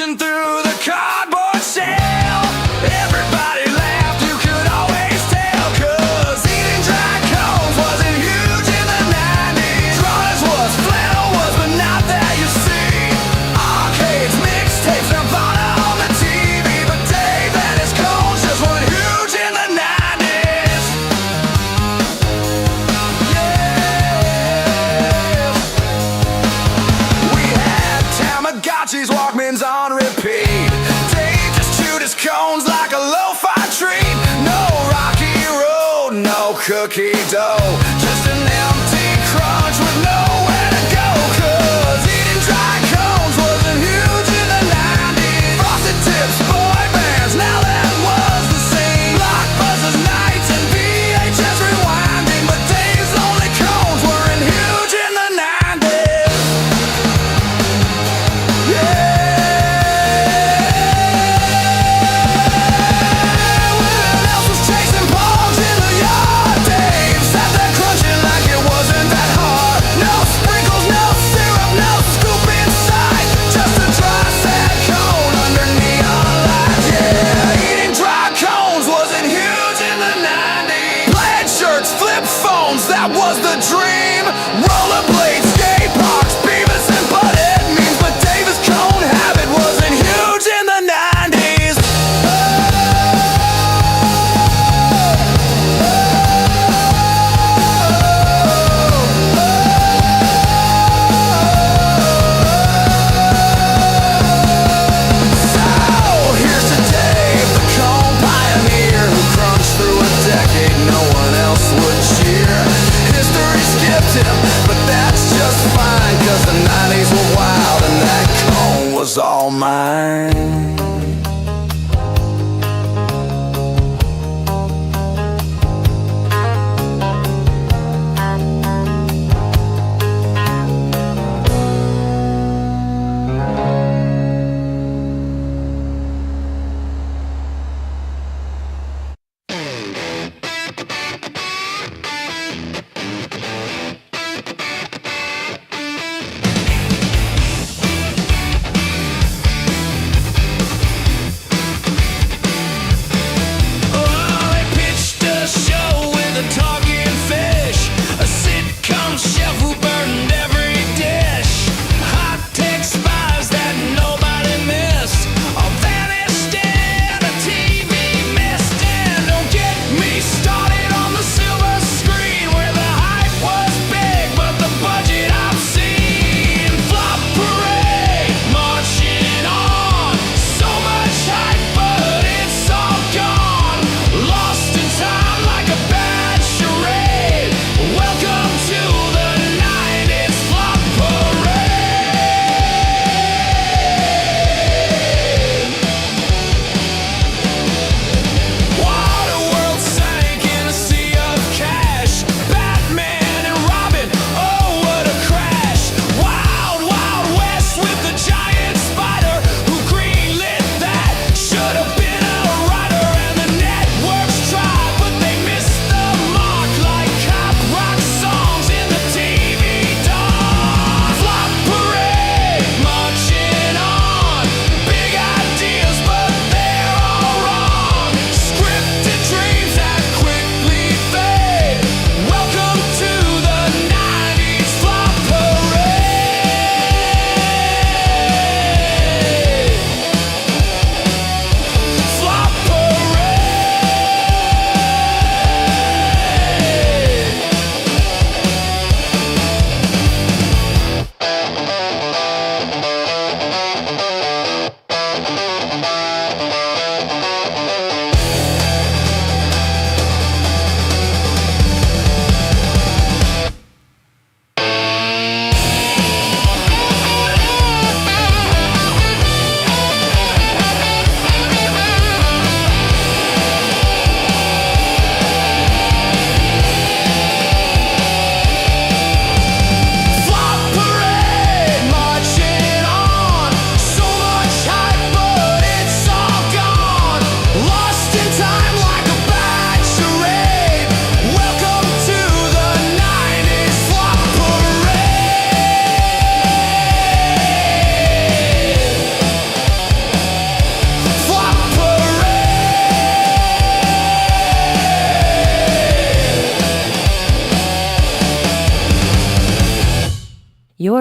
busting through the cardboard shell. Everybody laughed, you could always tell, 'cause eating dry cones wasn't huge in the 90s. Runners was, flannel was, but not that you see. Arcades, mixtapes, Nirvana on the TV, but Dave and his cones just weren't huge in the 90s. Yeah. We had Tamagotchis, Walkmans on repeat. Dave just chewed his cones like a lo-fi treat. No rocky road, no cookie dough, just an empty crunch with nowhere to go. 'Cause eating dry cones wasn't huge in the 90s. Frosted tips, boy bands, now that was the scene. Blockbusters nights and VHS rewinding, but Dave's lonely cones weren't huge in the 90s. Everyone else was chasing palms in the yard. Dave sat there crunching like it wasn't that hard. No sprinkles, no syrup, no scoop inside, just a dry, sad cone under neon lights. Yeah, eating dry cones wasn't huge in the 90s. Plaid shirts, flip phones, that was the dream. Rollerblades, skate parks, Beavis and Butthead memes, but Davis' cone habit wasn't huge in the 90s. So here's to Dave, the cone pioneer, who crunched through a decade no one else would cheer. History skipped him, but that's just fine, 'cause the 90s were wild and that cone was all mine.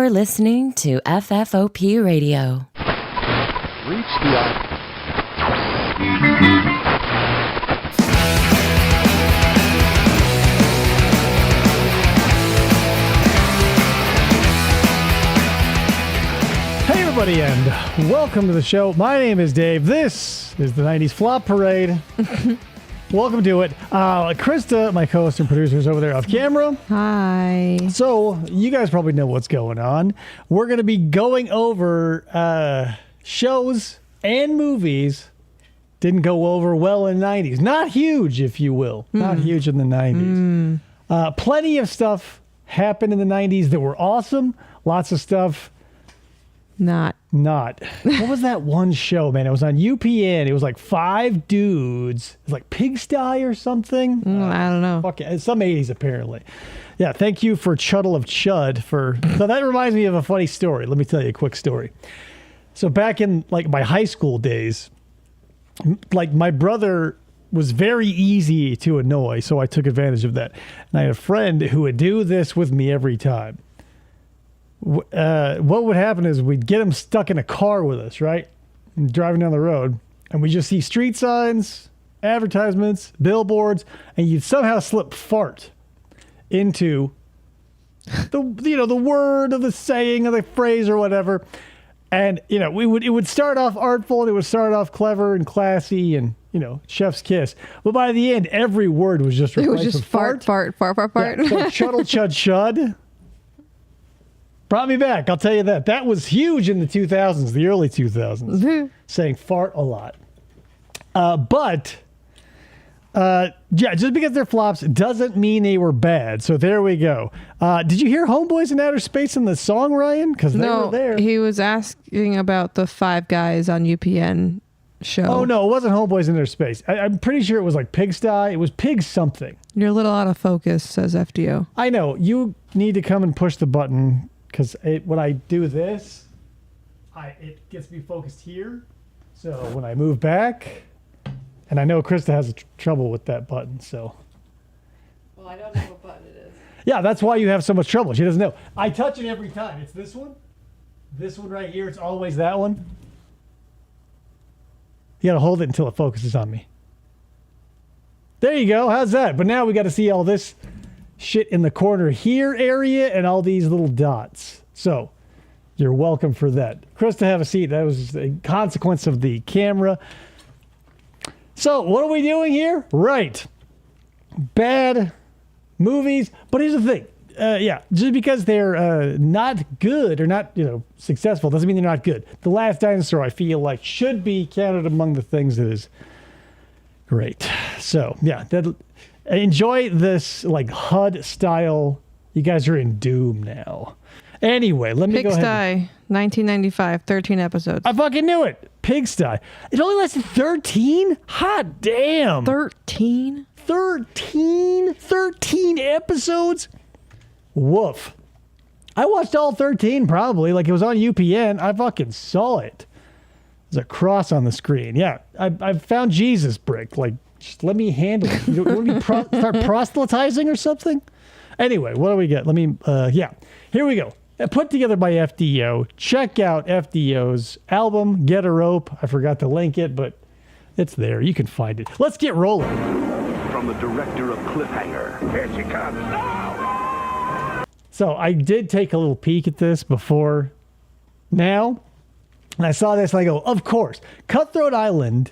You're listening to FFOP Radio. Reach the Hey everybody, and welcome to the show. My name is Dave. This is the 90s Flop Parade. Welcome to it. Krista, my co-host and producer, is over there off camera. Hi. So, you guys probably know what's going on. We're going to be going over shows and movies didn't go over well in the 90s. Not huge, if you will. Not huge in the 90s. Plenty of stuff happened in the 90s that were awesome. Lots of stuff Not. What was that one show, man? It was on UPN. It was like 5 dudes. It was like Pigsty or something. I don't know. Fuck it. Some 80s, apparently. Yeah, thank you for Chuddle of Chud for... So that reminds me of a funny story. Let me tell you a quick story. So back in like my high school days, like my brother was very easy to annoy, so I took advantage of that. And I had a friend who would do this with me every time. What would happen is we'd get him stuck in a car with us, right? And driving down the road, and we just see street signs, advertisements, billboards, and you'd somehow slip fart into the word or the saying or the phrase or whatever. And it would start off artful and it would start off clever and classy and chef's kiss. But by the end, every word was just replaced with fart. Yeah, so chuddle chud chud. Brought me back, I'll tell you that. That was huge in the 2000s, the early 2000s, saying fart a lot. Just because they're flops doesn't mean they were bad. So there we go. Did you hear Homeboys in Outer Space in the song, Ryan? Because they were there. He was asking about the 5 guys on UPN show. Oh, no, it wasn't Homeboys in Outer Space. I'm pretty sure it was like Pigsty. It was Pig something. You're a little out of focus, says FDO. I know. You need to come and push the button. Because when I do this, it gets me focused here. So when I move back, and I know Krista has trouble with that button, so. Well, I don't know what button it is. Yeah, that's why you have so much trouble. She doesn't know. I touch it every time. It's this one right here. It's always that one. You got to hold it until it focuses on me. There you go. How's that? But now we got to see all this shit in the corner here area and all these little dots. So you're welcome for that. Krista, have a seat. That was a consequence of the camera. So what are we doing here? Right. Bad movies. But here's the thing. Just because they're not good or not successful doesn't mean they're not good. The Last Dinosaur, I feel like, should be counted among the things that is great. So yeah, enjoy this like HUD style. You guys are in Doom now. Anyway, let me go ahead. Pigsty, 1995, 13 episodes. I fucking knew it. Pigsty. It only lasted 13? Hot damn. 13? 13 episodes? Woof. I watched all 13 probably. Like it was on UPN. I fucking saw it. There's a cross on the screen. Yeah. I found Jesus, Brick. Like, just let me handle it. You want me to start proselytizing or something? Anyway, what do we get? Here we go. Put together by FDO. Check out FDO's album, Get a Rope. I forgot to link it, but it's there. You can find it. Let's get rolling. From the director of Cliffhanger. Here she comes. No! So I did take a little peek at this before now. And I saw this and I go, of course. Cutthroat Island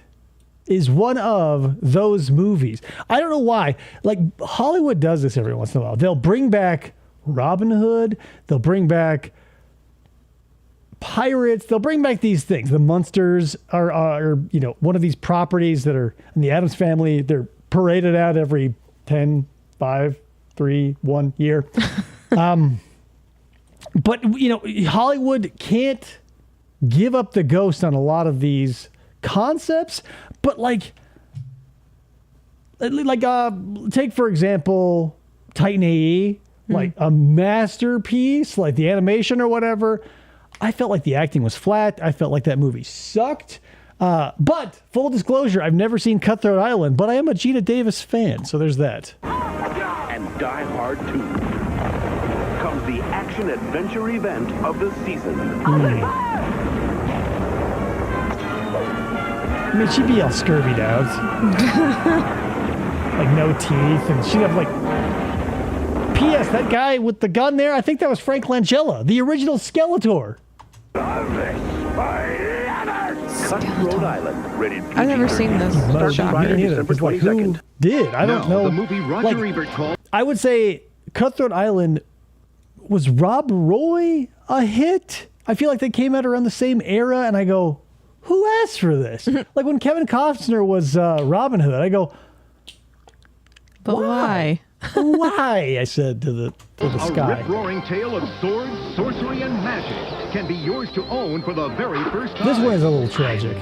is one of those movies. I don't know why. Like, Hollywood does this every once in a while. They'll bring back Robin Hood. They'll bring back pirates. They'll bring back these things. The Munsters are one of these properties that are in the Addams Family. They're paraded out every 10, 5, 3, 1 year. But, Hollywood can't give up the ghost on a lot of these concepts. But take for example Titan AE, like a masterpiece, like the animation or whatever. I felt like the acting was flat. I felt like that movie sucked. But full disclosure, I've never seen Cutthroat Island, but I am a Gina Davis fan, so there's that. And Die Hard 2 comes the action action-adventure event of the season. I mean, she'd be all scurvied out. Like no teeth, and she'd have like... P.S. That guy with the gun there, I think that was Frank Langella, the original Skeletor. Cut Rhode Island, rated PG. I've never seen this. Starts Shocking. Friday, Me neither. December It's like, who 22nd. did? I don't know. The movie Roger Ebert called. I would say Cutthroat Island, was Rob Roy a hit? I feel like they came out around the same era, and I go, who asked for this? Like when Kevin Costner was Robin Hood, I go, But why? why? I said to the A sky. rip-roaring tale of swords, sorcery, and magic can be yours to own for the very first time. This one is a little tragic.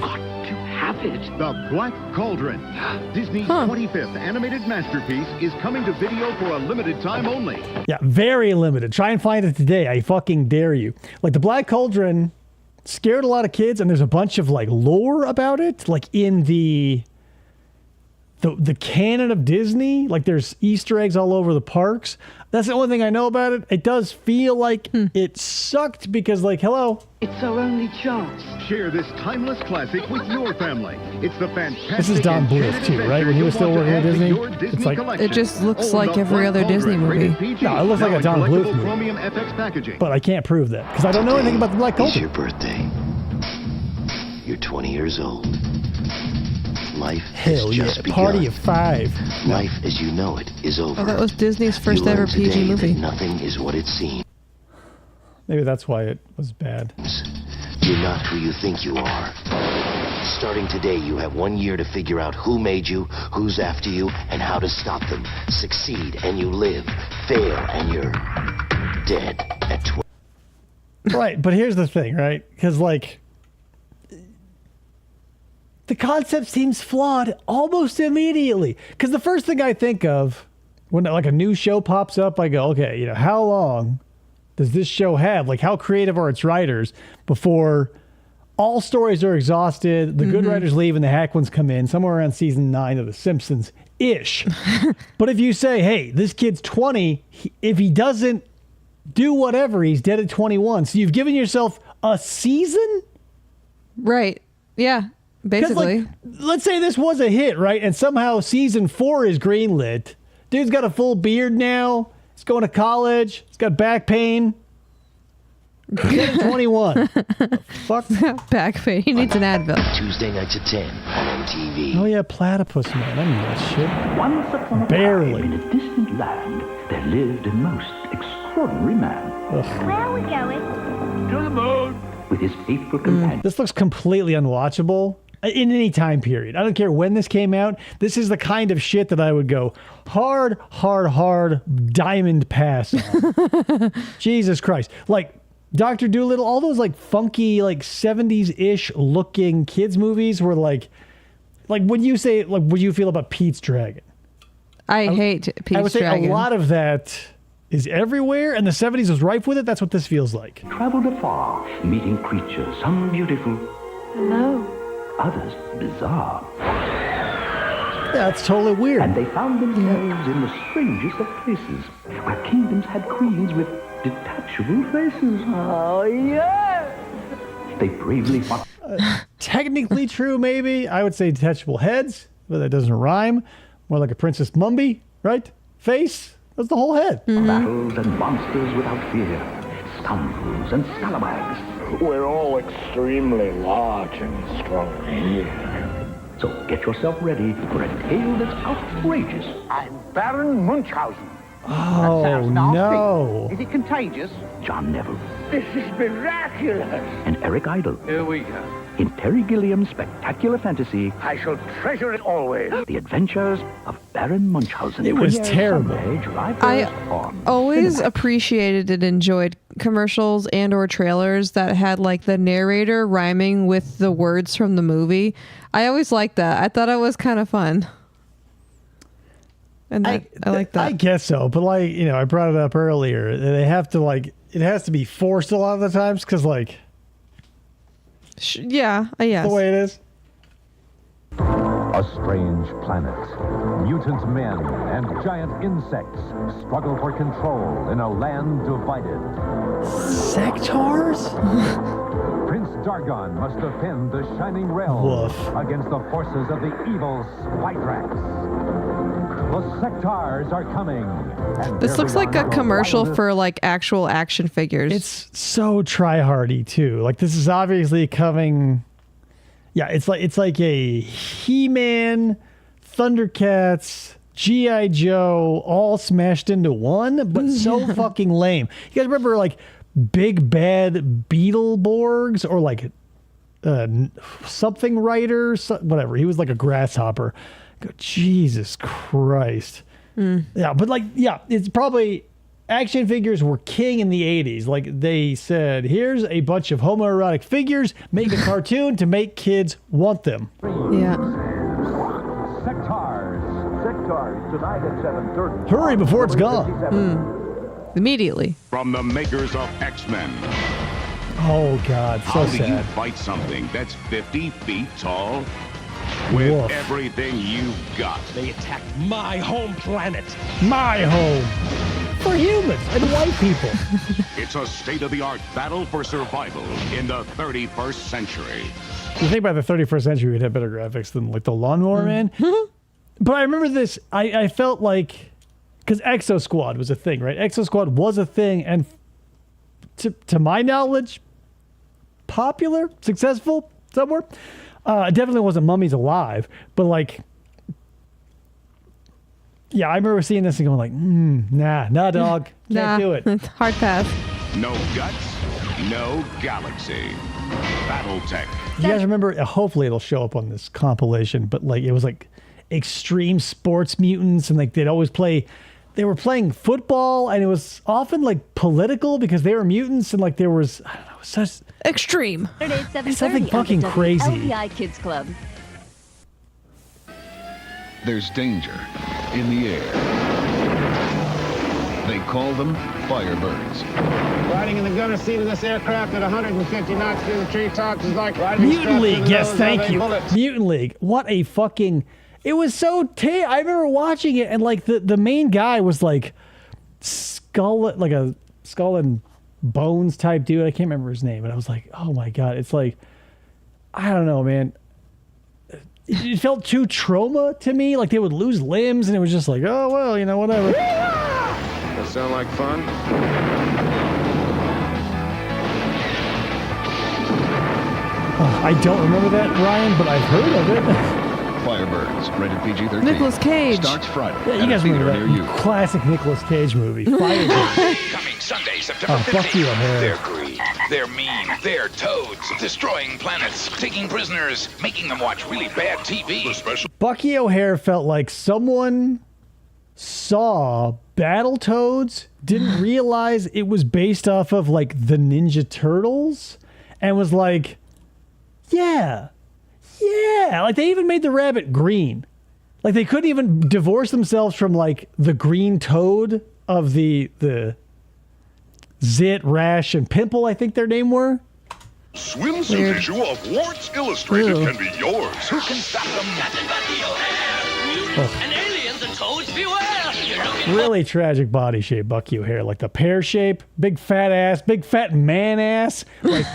The Black Cauldron. Disney's 25th animated masterpiece is coming to video for a limited time only. Yeah, very limited. Try and find it today. I fucking dare you. Like the Black Cauldron scared a lot of kids, and there's a bunch of like lore about it, like in the canon of Disney. Like there's Easter eggs all over the parks. That's the only thing I know about it. It does feel like it sucked because, like, hello. It's our only chance. Share this timeless classic with your family. It's the fantastic. This is Don Bluth too, right? When he was still working at Disney, it's like It just looks like every other Disney movie. No, it looks like a Don Bluth movie. Chromium FX packaging. But I can't prove that because I don't know anything about the Black It's your Cauldron. birthday. You're 20 years old. Life Hell has yeah, just party begun. of 5. Life as you know it is over. Oh, that was Disney's first You learn ever PG today movie. that nothing is what it seems. Maybe that's why it was bad. You're not who you think you are. Starting today, you have 1 year to figure out who made you, who's after you, and how to stop them. Succeed, and you live. Fail, and you're dead at 20. Right, but here's the thing, right? Because, like, the concept seems flawed almost immediately. Because the first thing I think of when, like, a new show pops up, I go, okay, you know, how long does this show have? Like, how creative are its writers before all stories are exhausted, the good writers leave, and the hack ones come in somewhere around season 9 of The Simpsons-ish. But if you say, hey, this kid's 20, if he doesn't do whatever, he's dead at 21. So you've given yourself a season? Right. Yeah. 'Cause, Basically. like, let's say this was a hit, right? And somehow season 4 is greenlit. Dude's got a full beard now. He's going to college. He's got back pain. He's dead at 21. Fuck. Back pain. He needs an Advil. Tuesday nights at 10 on MTV. Oh, yeah, Platypus Man. I mean that shit. Once upon a Barely. time, in a distant land, there lived a most extraordinary man. Ugh. Where are we going? To the moon! With his faithful companion. This looks completely unwatchable in any time period. I don't care when this came out. This is the kind of shit that I would go hard diamond pass on. Jesus Christ. Like Dr. Dolittle, all those like funky, like 70s-ish looking kids movies were like when you say, like, what do you feel about Pete's Dragon? I hate Pete's I would say Dragon. a lot of that is everywhere, and the 70s was rife with it. That's what this feels like. Traveled afar, meeting creatures, some beautiful, Hello. others bizarre. Yeah, that's totally weird. And they found themselves in the strangest of places, where kingdoms had queens with detachable faces. Oh, yes! They bravely fought. Technically true, maybe. I would say detachable heads, but that doesn't rhyme. More like a Princess Mumby, right? Face, that's the whole head. Battles and monsters without fear, scoundrels and scalawags. We're all extremely large and strong here. So get yourself ready for a tale that's outrageous. I'm Baron Munchausen. Oh, no. Is it contagious? John Neville This is miraculous. and Eric Idle Here we go. in Terry Gilliam's spectacular fantasy, I shall treasure it always. The Adventures of Baron Munchausen. It was Premieres terrible. Sunday, July 1st I on always Cinemax. appreciated and enjoyed commercials and or trailers that had like the narrator rhyming with the words from the movie. I always liked that. I thought it was kind of fun. And I like that. I guess so, but like, you know, I brought it up earlier. They have to like, it has to be forced a lot of the times because like Yeah, yes. the way it is. A strange planet. Mutant men and giant insects struggle for control in a land divided. Sectars? Prince Dargon must defend the Shining Realm against the forces of the evil Spidrax. The Sectars are coming. And This looks like a commercial for like actual action figures. It's so try-hardy too. Like this is obviously coming. Yeah, it's like a He-Man, Thundercats, G.I. Joe all smashed into one, but so fucking lame. You guys remember like Big Bad Beetleborgs or like something Rider, whatever. He was like a grasshopper. Go, Jesus Christ. Yeah, but like, yeah, it's probably action figures were king in the 80s. Like they said, here's a bunch of homoerotic figures, make a cartoon to make kids want them. Yeah. Sectars tonight at 7:30. Hurry before it's gone. Immediately. From the makers of X-Men. Oh God, so How do you sad. fight something that's 50 feet tall? With Woof. everything you've got. They attacked my home planet. My home. For humans and white people. It's a state-of-the-art battle for survival in the 31st century. You think by the 31st century we'd have better graphics than like the Lawnmower Man? But I remember this, I felt like, because Exo Squad was a thing, right? Exo Squad was a thing, and to my knowledge, popular, successful, somewhere. It definitely wasn't Mummies Alive, but like, yeah, I remember seeing this and going like, nah, dog, can't do it. It's hard pass. No guts, no galaxy. Battletech. You guys remember? Hopefully, it'll show up on this compilation. But like, it was like extreme sports mutants, and like they'd always play. They were playing football, and it was often like political because they were mutants, and like there was I don't know, such extreme. It's something fucking crazy. LBI Kids Club. There's danger in the air. They call them Firebirds. Riding in the gunner seat of this aircraft at 150 knots through the treetops is like riding Mutant League, yes, thank you. Mutant League. What a fucking. It was so. I remember watching it, and like the main guy was like like a skull and bones type dude. I can't remember his name, but I was like, oh my God. It's like, I don't know, man. It felt too trauma to me. Like they would lose limbs, and it was just like, oh, well, you know, whatever. That sound like fun? I don't remember that, Ryan, but I've heard of it. Firebirds, rated PG-13. Nicolas Cage. Starts Friday. Yeah, you guys remember that classic Nicolas Cage movie, Firebirds. Coming Sunday, September 15th. Fuck you, O'Hara. They're green. They're mean. They're toads. Destroying planets. Taking prisoners. Making them watch really bad TV. The special. Bucky O'Hare felt like someone saw Battletoads, didn't realize it was based off of like the Ninja Turtles, and was like, yeah. Like they even made the rabbit green. Like they couldn't even divorce themselves from like the green toad of the Zit, Rash, and Pimple, I think their name were. Swimsuit issue of Warts Illustrated can be yours. Who can stop them? Captain Bucky O'Hare. And aliens and toads beware. Really tragic body shape, Bucky O'Hare. Like the pear shape, big fat ass, big fat man ass, like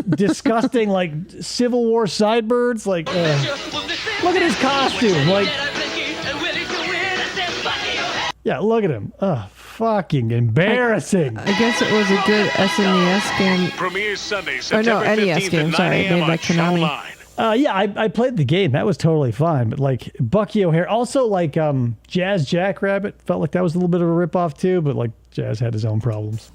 disgusting, like Civil War sideburns. Like, look at his costume. Like, yeah, look at him. Fucking embarrassing. I guess it was a good SNES game. Premieres Sunday, Or no, September NES 15th game. at Sorry, 9 a.m. made by on Channel Konami. 9. Yeah, I played the game. That was totally fine. But like Bucky O'Hare, also like Jazz Jackrabbit, felt like that was a little bit of a ripoff too. But like Jazz had his own problems.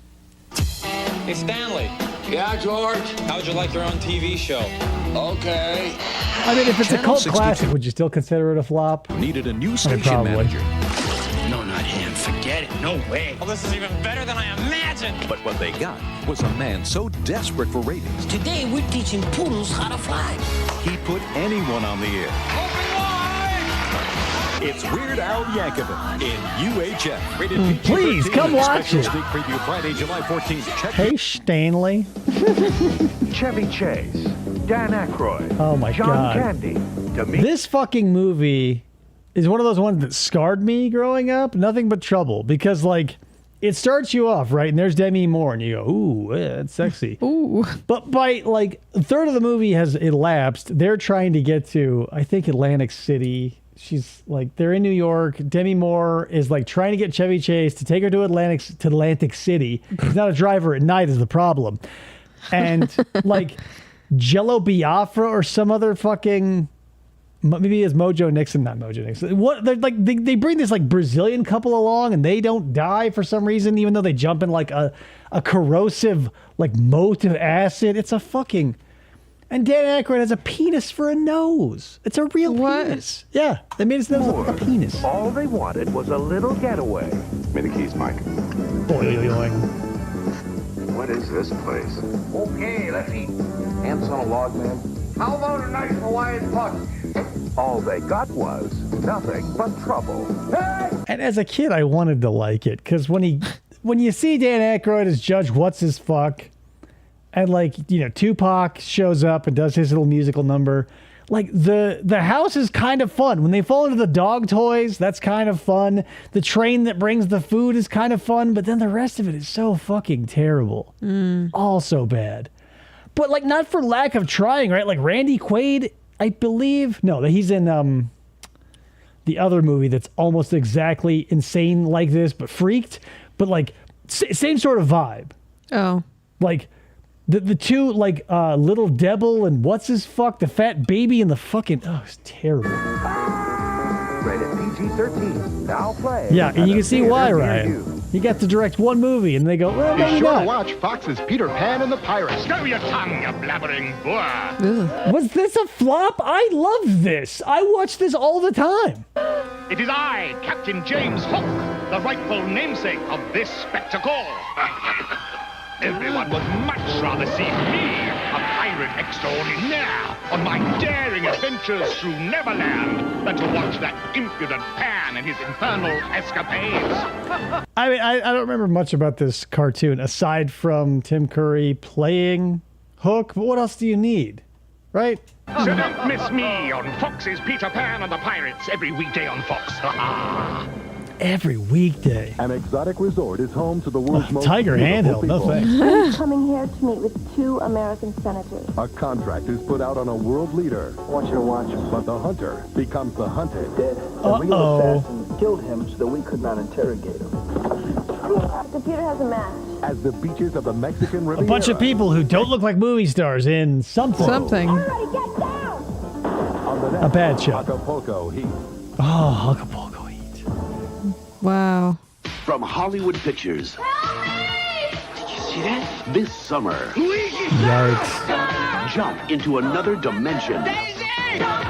Hey, Stanley. Yeah, George? How'd you like your own TV show? Okay. I mean, if it's Channel a cult 62. classic, would you still consider it a flop? Needed a new station manager. No, not him. Forget it. No way. Well, this is even better than I imagined. But what they got was a man so desperate for ratings, Today, we're teaching poodles how to fly. he put anyone on the air. It's Weird Al Yankovic in UHF. Rated PG-13. Please, come watch Special it. sneak preview Friday, July 14th. Check Hey, Stanley. Chevy Chase, Dan Aykroyd, Oh my John God. Candy, to me. This fucking movie is one of those ones that scarred me growing up. Nothing but trouble. Because, like, it starts you off, right? And there's Demi Moore, and you go, ooh, yeah, that's sexy. Ooh. But by, like, a third of the movie has elapsed. They're trying to get to, I think, Atlantic City. She's, like, they're in New York. Demi Moore is, like, trying to get Chevy Chase to take her to Atlantic City. He's not a driver at night is the problem. And, like, Jello Biafra or some other fucking... Maybe it's Mojo Nixon, not Mojo Nixon. What they're like? They bring this like Brazilian couple along, and they don't die for some reason, even though they jump in like a corrosive like moat of acid. It's a fucking. And Dan Aykroyd has a penis for a nose. It's a real penis. Yeah, they made his nose look like a penis. All they wanted was a little getaway. Give me the keys, Mike. What is this place? Okay, let's eat. Ants on a log, man. How about a nice Hawaiian punch? All they got was nothing but trouble. And as a kid, I wanted to like it because when you see Dan Aykroyd as Judge What's His Fuck, and like Tupac shows up and does his little musical number, like the house is kind of fun. When they fall into the dog toys, that's kind of fun. The train that brings the food is kind of fun, but then the rest of it is so fucking terrible, all so bad. But like not for lack of trying, right? Like Randy Quaid. I believe he's in the other movie that's almost exactly insane like this, but Freaked, but like same sort of vibe. Oh, like the two like Little Devil and what's his fuck the fat baby and the fucking it's terrible. Rated PG-13. Now play. Yeah, and you can see why, Ryan. He got to direct one movie, and they go, well, Be maybe sure not. to watch Fox's Peter Pan and the Pirates. Stow your tongue, you blabbering boor. Was this a flop? I love this. I watch this all the time. It is I, Captain James Hook, the rightful namesake of this spectacle. Everyone would much rather see me, a pirate extraordinaire, on my daring adventures through Neverland than to watch that impudent Pan and his infernal escapades. I mean, I don't remember much about this cartoon aside from Tim Curry playing Hook. But what else do you need, right? So don't miss me on Fox's Peter Pan and the Pirates every weekday on Fox. Every weekday. An exotic resort is home to the world's most Tiger beautiful handheld, no people. thanks. I'm coming here to meet with 2 American senators. A contract is put out on a world leader. I want you to watch him. But the hunter becomes the hunted. Dead. The real assassin killed him so that we could not interrogate him. The computer has a match. As the beaches of the Mexican Riviera. A bunch of people who don't look like movie stars in something. Everybody get down! On the next A bad show. Acapulco Heat. Oh, Acapulco Heat. Wow. From Hollywood Pictures. Did you see that? This summer. Yikes. Jump into another dimension.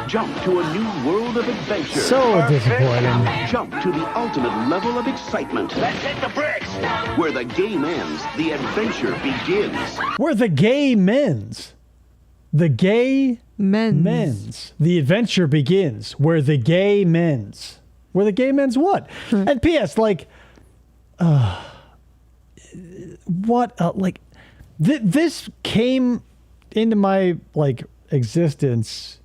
Jump to a new world of adventure. So disappointing. Jump to the ultimate level of excitement. Let's hit the bricks. Where the game ends, the adventure begins. Where the gay men's. The gay men's. The adventure begins. Where the gay men's. Where the gay men's what? And P.S. like, what? Like, this came into my like existence.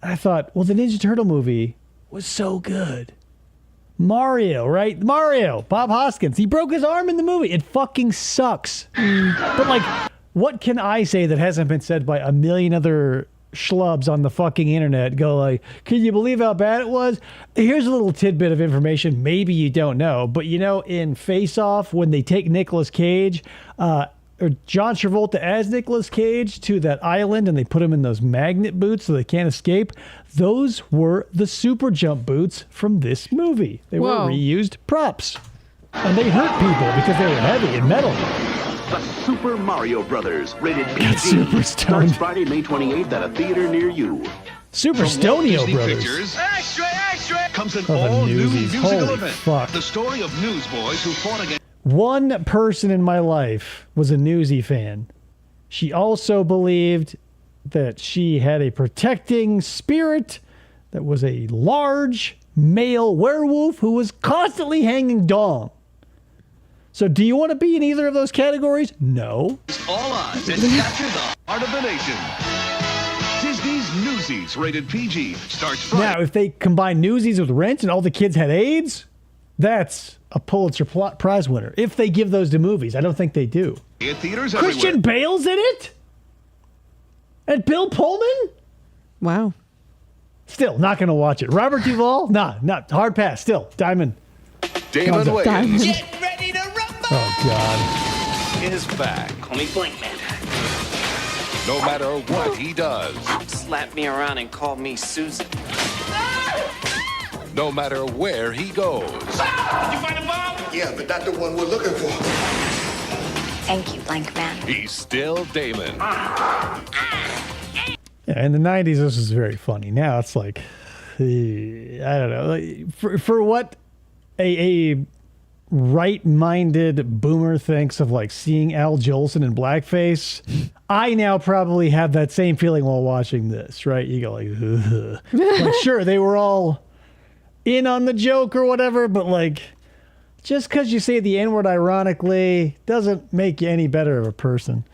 I thought, well, the Ninja Turtle movie was so good. Mario, right? Mario, Bob Hoskins. He broke his arm in the movie. It fucking sucks. But like, what can I say that hasn't been said by a million other schlubs on the fucking internet? Go like, can you believe how bad it was? Here's a little tidbit of information maybe you don't know, but in Face Off, when they take Nicolas Cage, or John Travolta as Nicolas Cage to that island and they put him in those magnet boots so they can't escape, those were the super jump boots from this movie. They were reused props. And they hurt people because they were heavy and metal. The Super Mario Brothers, rated PG. Super stoned. Starts Friday, May 28th at a theater near you. Super Stonio Brothers. Pictures, extra, extra, comes an Oh, the all-new Newsies. musical Holy event. fuck. The story of newsboys who fought against... One person in my life was a Newsy fan. She also believed that she had a protecting spirit that was a large male werewolf who was constantly hanging dong. So do you want to be in either of those categories? No. all odds and capture the heart of the nation. Disney's Newsies, rated PG, starts Friday. Now, if they combine Newsies with Rent and all the kids had AIDS, that's a Pulitzer Prize winner. If they give those to movies, I don't think they do. In theaters Christian everywhere. Bale's in it? And Bill Pullman? Wow. Still, not going to watch it. Robert Duvall? Nah, not hard pass. Still, Diamond. Damon Wayans Get ready to rumble! Oh, God. Is back. Call me Blank Man. No matter what he does, Slap me around and call me Susan. no matter where he goes. Did you find a bomb? Yeah, but not the one we're looking for. Thank you, Blank Man. He's still Damon. Yeah, in the 90s, this was very funny. Now it's like, I don't know. Like, for what a right-minded boomer thinks of like seeing Al Jolson in blackface, I now probably have that same feeling while watching this, right? You go like, ugh. Like, sure, they were all in on the joke or whatever, but like, just because you say the N-word ironically doesn't make you any better of a person.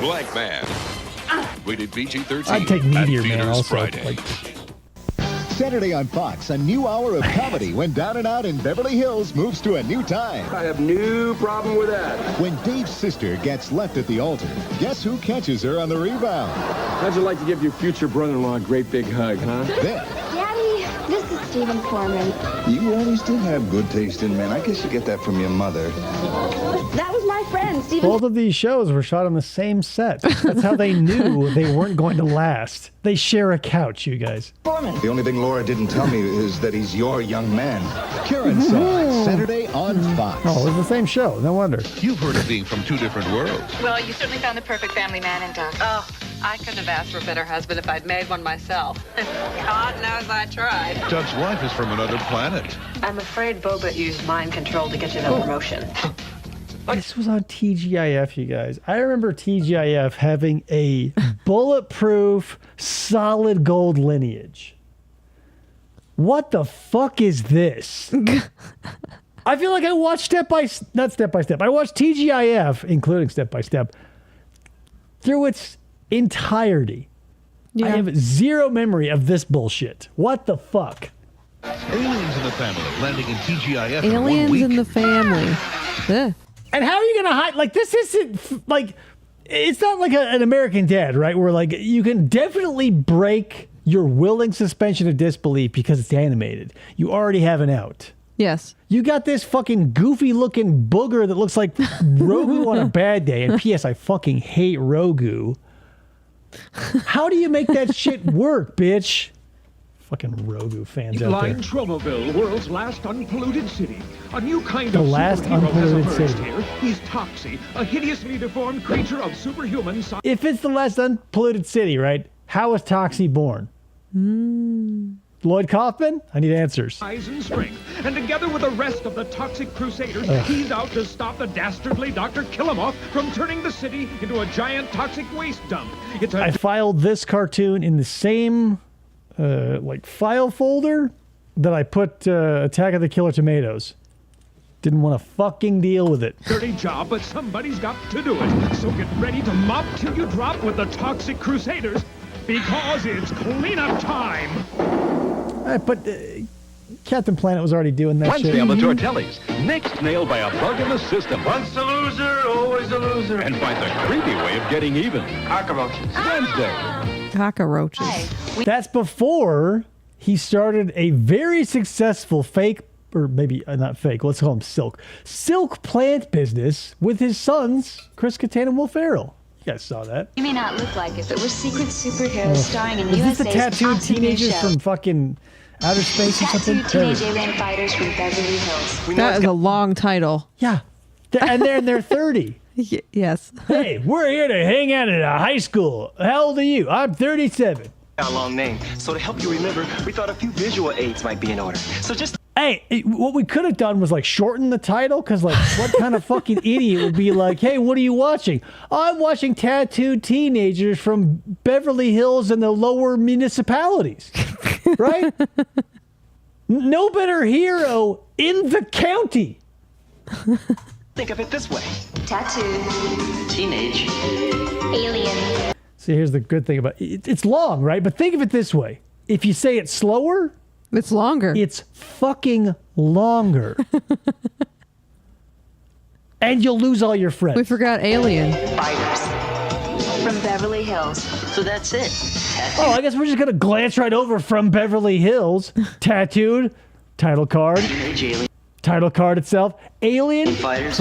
Blank Man. Rated PG-13. I'd take Meteor Man theaters also. Friday. Like, Saturday on Fox, a new hour of comedy when Down and Out in Beverly Hills moves to a new time. I have no problem with that. When Dave's sister gets left at the altar, guess who catches her on the rebound? How'd you like to give your future brother-in-law a great big hug, huh? Then, Daddy, this is Stephen Foreman. You always did have good taste in men. I guess you get that from your mother. That was my friend, Stephen. both of these shows were shot on the same set. That's how they knew they weren't going to last. They share a couch, you guys. The only thing Laura didn't tell me is that he's your young man. Karen Saw, Saturday on Fox. Oh, it was the same show. No wonder. You've heard of being from two different worlds. Well, you certainly found the perfect family man in Doug. Oh, I couldn't have asked for a better husband if I'd made one myself. God knows I tried. Doug's wife is from another planet. I'm afraid Boba used mind control to get you that promotion. This was on TGIF, you guys. I remember TGIF having a bulletproof, solid gold lineage. What the fuck is this? I feel like I watched not Step by Step. I watched TGIF, including Step by Step, through its entirety. Yeah. I have zero memory of this bullshit. What the fuck? Aliens in the family landing in TGIF in 1 Aliens week. in the family. Ugh. And how are you going to hide? Like, this isn't, like, it's not like an American Dad, right? Where, like, you can definitely break your willing suspension of disbelief because it's animated. You already have an out. Yes. You got this fucking goofy-looking booger that looks like Rogu on a bad day. And P.S., I fucking hate Rogu. How do you make that shit work, bitch? Fucking Rogu fans out Line there. Tromaville, world's last unpolluted city. A new kind The of last superhero has unpolluted emerged city. here. He's Toxie, a hideously deformed creature of superhuman size. If it's the last unpolluted city, right? How was Toxie born? Lloyd Kaufman? I need answers. Size and strength, and together with the rest of the toxic crusaders, Ugh. he's out to stop the dastardly Dr. Killamoff from turning the city into a giant toxic waste dump. It's a I filed this cartoon in the same like file folder that I put Attack of the Killer Tomatoes. Didn't want to fucking deal with it. dirty job, but somebody's got to do it. So get ready to mop till you drop with the toxic crusaders, because it's cleanup time. But Captain Planet was already doing that Wednesday shit. on the Tortellis. Next nailed by a bug in the system. Once a loser, always a loser. And find the creepy way of getting even. Cockroaches. Wednesday. Cockroaches. That's before he started a very successful fake, or maybe not fake, let's call him silk plant business with his sons, Chris Kattan and Will Ferrell. You guys saw that. You may not look like it, but we're secret superheroes starring in Is this the USA's tattooed awesome new teenagers show. from fucking outer space or something? Tattooed teenage alien fighters from Beverly Hills. That is a long title. Yeah. And they're in their 30. Yes. Hey, we're here to hang out at a high school. How old are you? I'm 37. A long name. So to help you remember, we thought a few visual aids might be in order. So just Hey, what we could have done was like shorten the title, because like what kind of fucking idiot would be like, hey, what are you watching? I'm watching tattooed teenagers from Beverly Hills and the lower municipalities, right? No better hero in the county. think of it this way. Tattooed. Teenage. Alien. See, here's the good thing about it. It's long, right? But think of it this way. If you say it slower, it's longer. It's fucking longer. And you'll lose all your friends. We forgot Alien. Fighters from Beverly Hills. So that's it. Oh, I guess we're just going to glance right over From Beverly Hills. Tattooed. Title card. Title card itself. Alien. Fighters.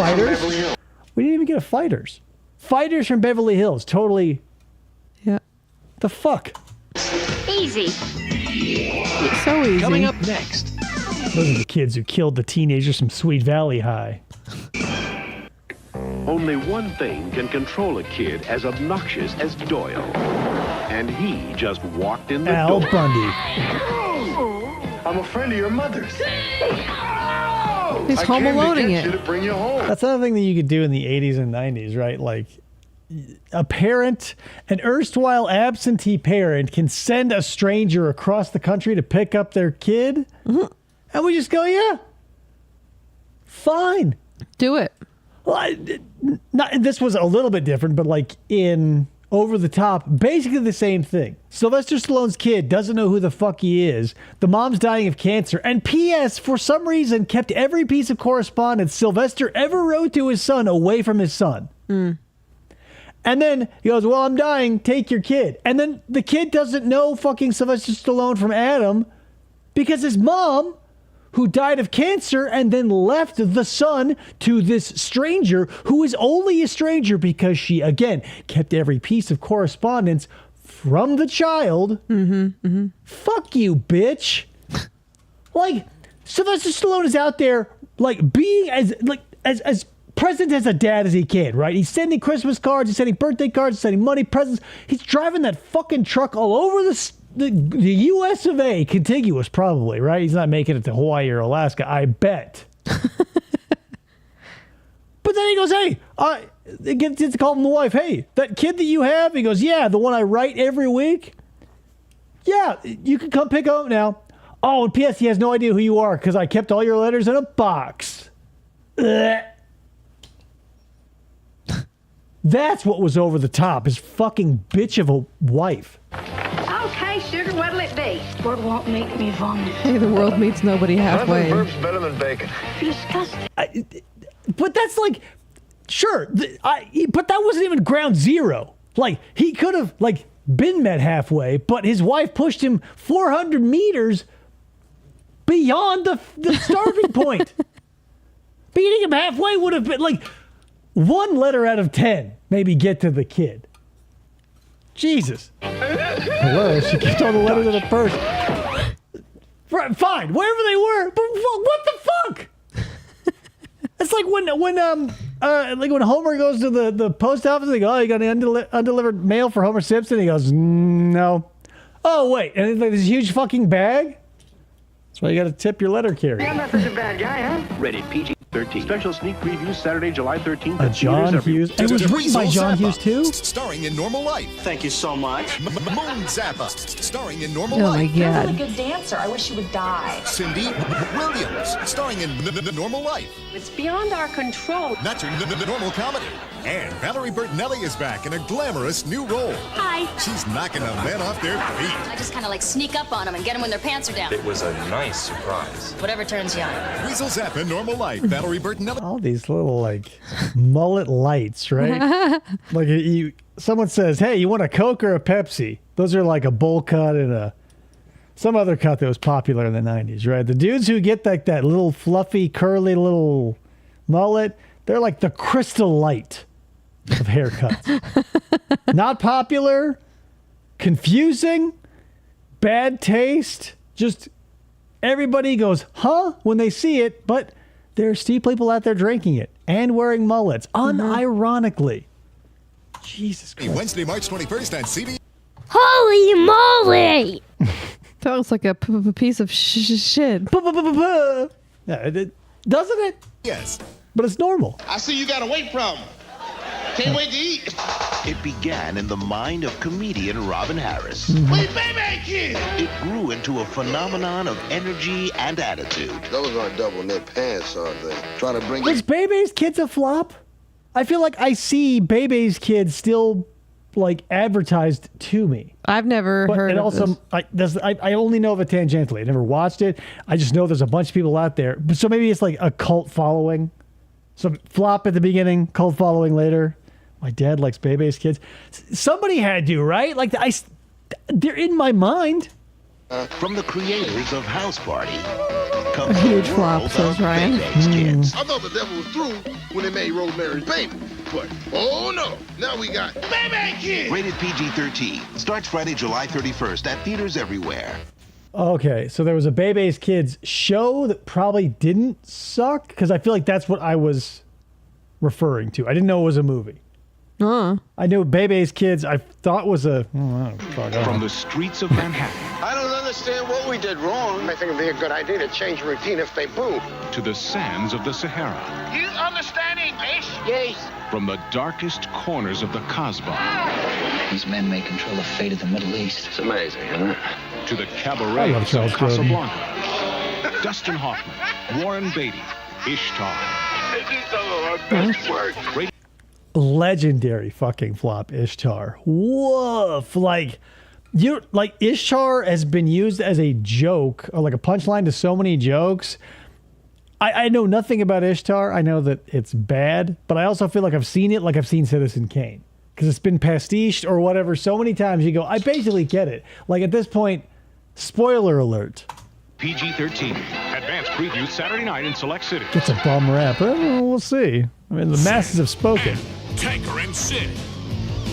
We didn't even get a Fighters. Fighters from Beverly Hills. Totally. Yeah. The fuck? Easy. So easy. Coming up next. Those are the kids who killed the teenagers from Sweet Valley High. Only one thing can control a kid as obnoxious as Doyle. And he just walked in the Al door. Bundy. I'm a friend of your mother's. He's home aloneing it. To bring you home. That's another thing that you could do in the 80s and 90s, right? Like, a parent, an erstwhile absentee parent, can send a stranger across the country to pick up their kid. Mm-hmm. And we just go, yeah, fine. Do it. Well, this was a little bit different, but like in Over the Top, basically the same thing. Sylvester Stallone's kid doesn't know who the fuck he is. The mom's dying of cancer. And P.S., for some reason, kept every piece of correspondence Sylvester ever wrote to his son away from his son. Mm. And then he goes, well, I'm dying. Take your kid. And then the kid doesn't know fucking Sylvester Stallone from Adam because his mom, who died of cancer and then left the son to this stranger who is only a stranger because she, again, kept every piece of correspondence from the child. Fuck you, bitch. Like, Sylvester Stallone is out there, like, being as present as a dad as he can, right? He's sending Christmas cards, he's sending birthday cards, he's sending money, presents. He's driving that fucking truck all over the U.S. of A. contiguous, probably, right? He's not making it to Hawaii or Alaska, I bet. But then he goes, hey, it gets to call him the wife. Hey, that kid that you have? He goes, yeah, the one I write every week. Yeah, you can come pick him up now. Oh, and P.S. he has no idea who you are because I kept all your letters in a box. Ugh. That's what was over the top, his fucking bitch of a wife. Okay, sugar, what'll it be? World won't make me vomit. Hey, the world meets nobody halfway. Nothing burps better than bacon. Disgusting. But that's like, sure, but that wasn't even ground zero. Like, he could have, like, been met halfway, but his wife pushed him 400 meters beyond the starting point. Beating him halfway would have been, like, 1 letter out of 10 maybe get to the kid. Jesus. Hello, she kept all the letters in the purse. Fine, wherever they were, but what the fuck? It's like when Homer goes to the post office and they go, oh, you got any undelivered mail for Homer Simpson? He goes, no. Oh, wait, and it's like this huge fucking bag? That's why you got to tip your letter carrier. I'm not such a bad guy, huh? Rated PG-13. Special sneak preview Saturday, July 13th. A John Hughes. It was written by John Hughes too? Starring in Normal Life. Thank you so much. Moon Zappa. Starring in Normal Oh Life. my You're a god. really good dancer. I wish you would die. Cindy Williams. Starring in Normal Life. It's beyond our control. Not your normal comedy. And Valerie Bertinelli is back in a glamorous new role. Hi. She's knocking the men off their feet. I just kind of like sneak up on them and get them when their pants are down. It was a nice surprise. Whatever turns you on. Weasel Zappa, Normal Life. Valerie Bertinelli. All these little, like, mullet lights, right? Like, someone says, hey, you want a Coke or a Pepsi? Those are like a bowl cut and some other cut that was popular in the 90s, right? The dudes who get like that little fluffy, curly little mullet, they're like the Crystal Light of haircuts. Not popular, confusing, bad taste, just everybody goes, huh, when they see it, but there's still people out there drinking it and wearing mullets, unironically. Jesus Christ. Wednesday, March 21st on CB. Holy moly! That was like a piece of shit. Yeah, doesn't it? Yes. But it's normal. I see you got a weight problem. Can't wait to eat. It began in the mind of comedian Robin Harris. We baby kids. It grew into a phenomenon of energy and attitude. Those aren't double knit pants, are they? Trying to bring Is Bebe's Kids a flop? I feel like I see Bebe's Kids still like advertised to me. I've never heard and of also, this. I only know of it tangentially. I never watched it. I just know there's a bunch of people out there. So maybe it's like a cult following. So flop at the beginning, cult following later. My dad likes Bebe's Kids. Somebody had to, right? Like they're in my mind. From the creators of House Party. A huge flop, says Ryan. I thought the devil was through when they made Rosemary's Baby. But, oh no, now we got Baby Kids! Rated PG-13. Starts Friday, July 31st at theaters everywhere. Okay, so there was a Bebe's Kids show that probably didn't suck, because I feel like that's what I was referring to. I didn't know it was a movie. I knew Bebe's Kids, I thought was a... From the streets of Manhattan I don't understand what we did wrong. I think it'd be a good idea to change routine if they boom. to the sands of the Sahara. You understand English? Yes. From the darkest corners of the Kasbah These men may control the fate of the Middle East. It's amazing, isn't it? to the I cabarets love of Charles Grodin. Casablanca. Dustin Hoffman, Warren Beatty, Ishtar. They do some of our best work. Legendary fucking flop, Ishtar. Woof. Like Ishtar has been used as a joke or like a punchline to so many jokes. I know nothing about Ishtar. I know that it's bad, but I also feel like I've seen it like I've seen Citizen Kane. Because it's been pastiched or whatever so many times you go, I basically get it. Like at this point, spoiler alert. PG-13. Advanced preview Saturday night in select cities. Gets a bum rap. We'll see. I mean, the masses have spoken. Tanker and Sid.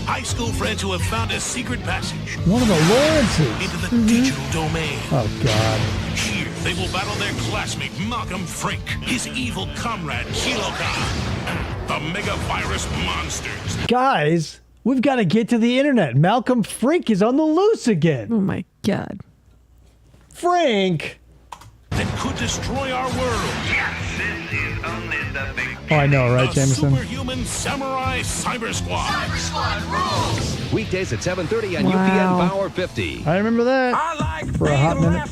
High school friends who have found a secret passage One of the Lawrences. into the digital domain. Oh, God. Here, they will battle their classmate Malcolm Frink, his evil comrade Kilogon, the mega virus monsters. Guys, we've got to get to the internet. Malcolm Frink is on the loose again. Oh, my God. Frank. That could destroy our world. Yes, this is only the big. Oh, I know, right, The Jameson? Superhuman Samurai Cyber Squad. Cyber Squad rules. Weekdays at 7:30 on Wow. UPN Power 50. I remember that for a hot minute.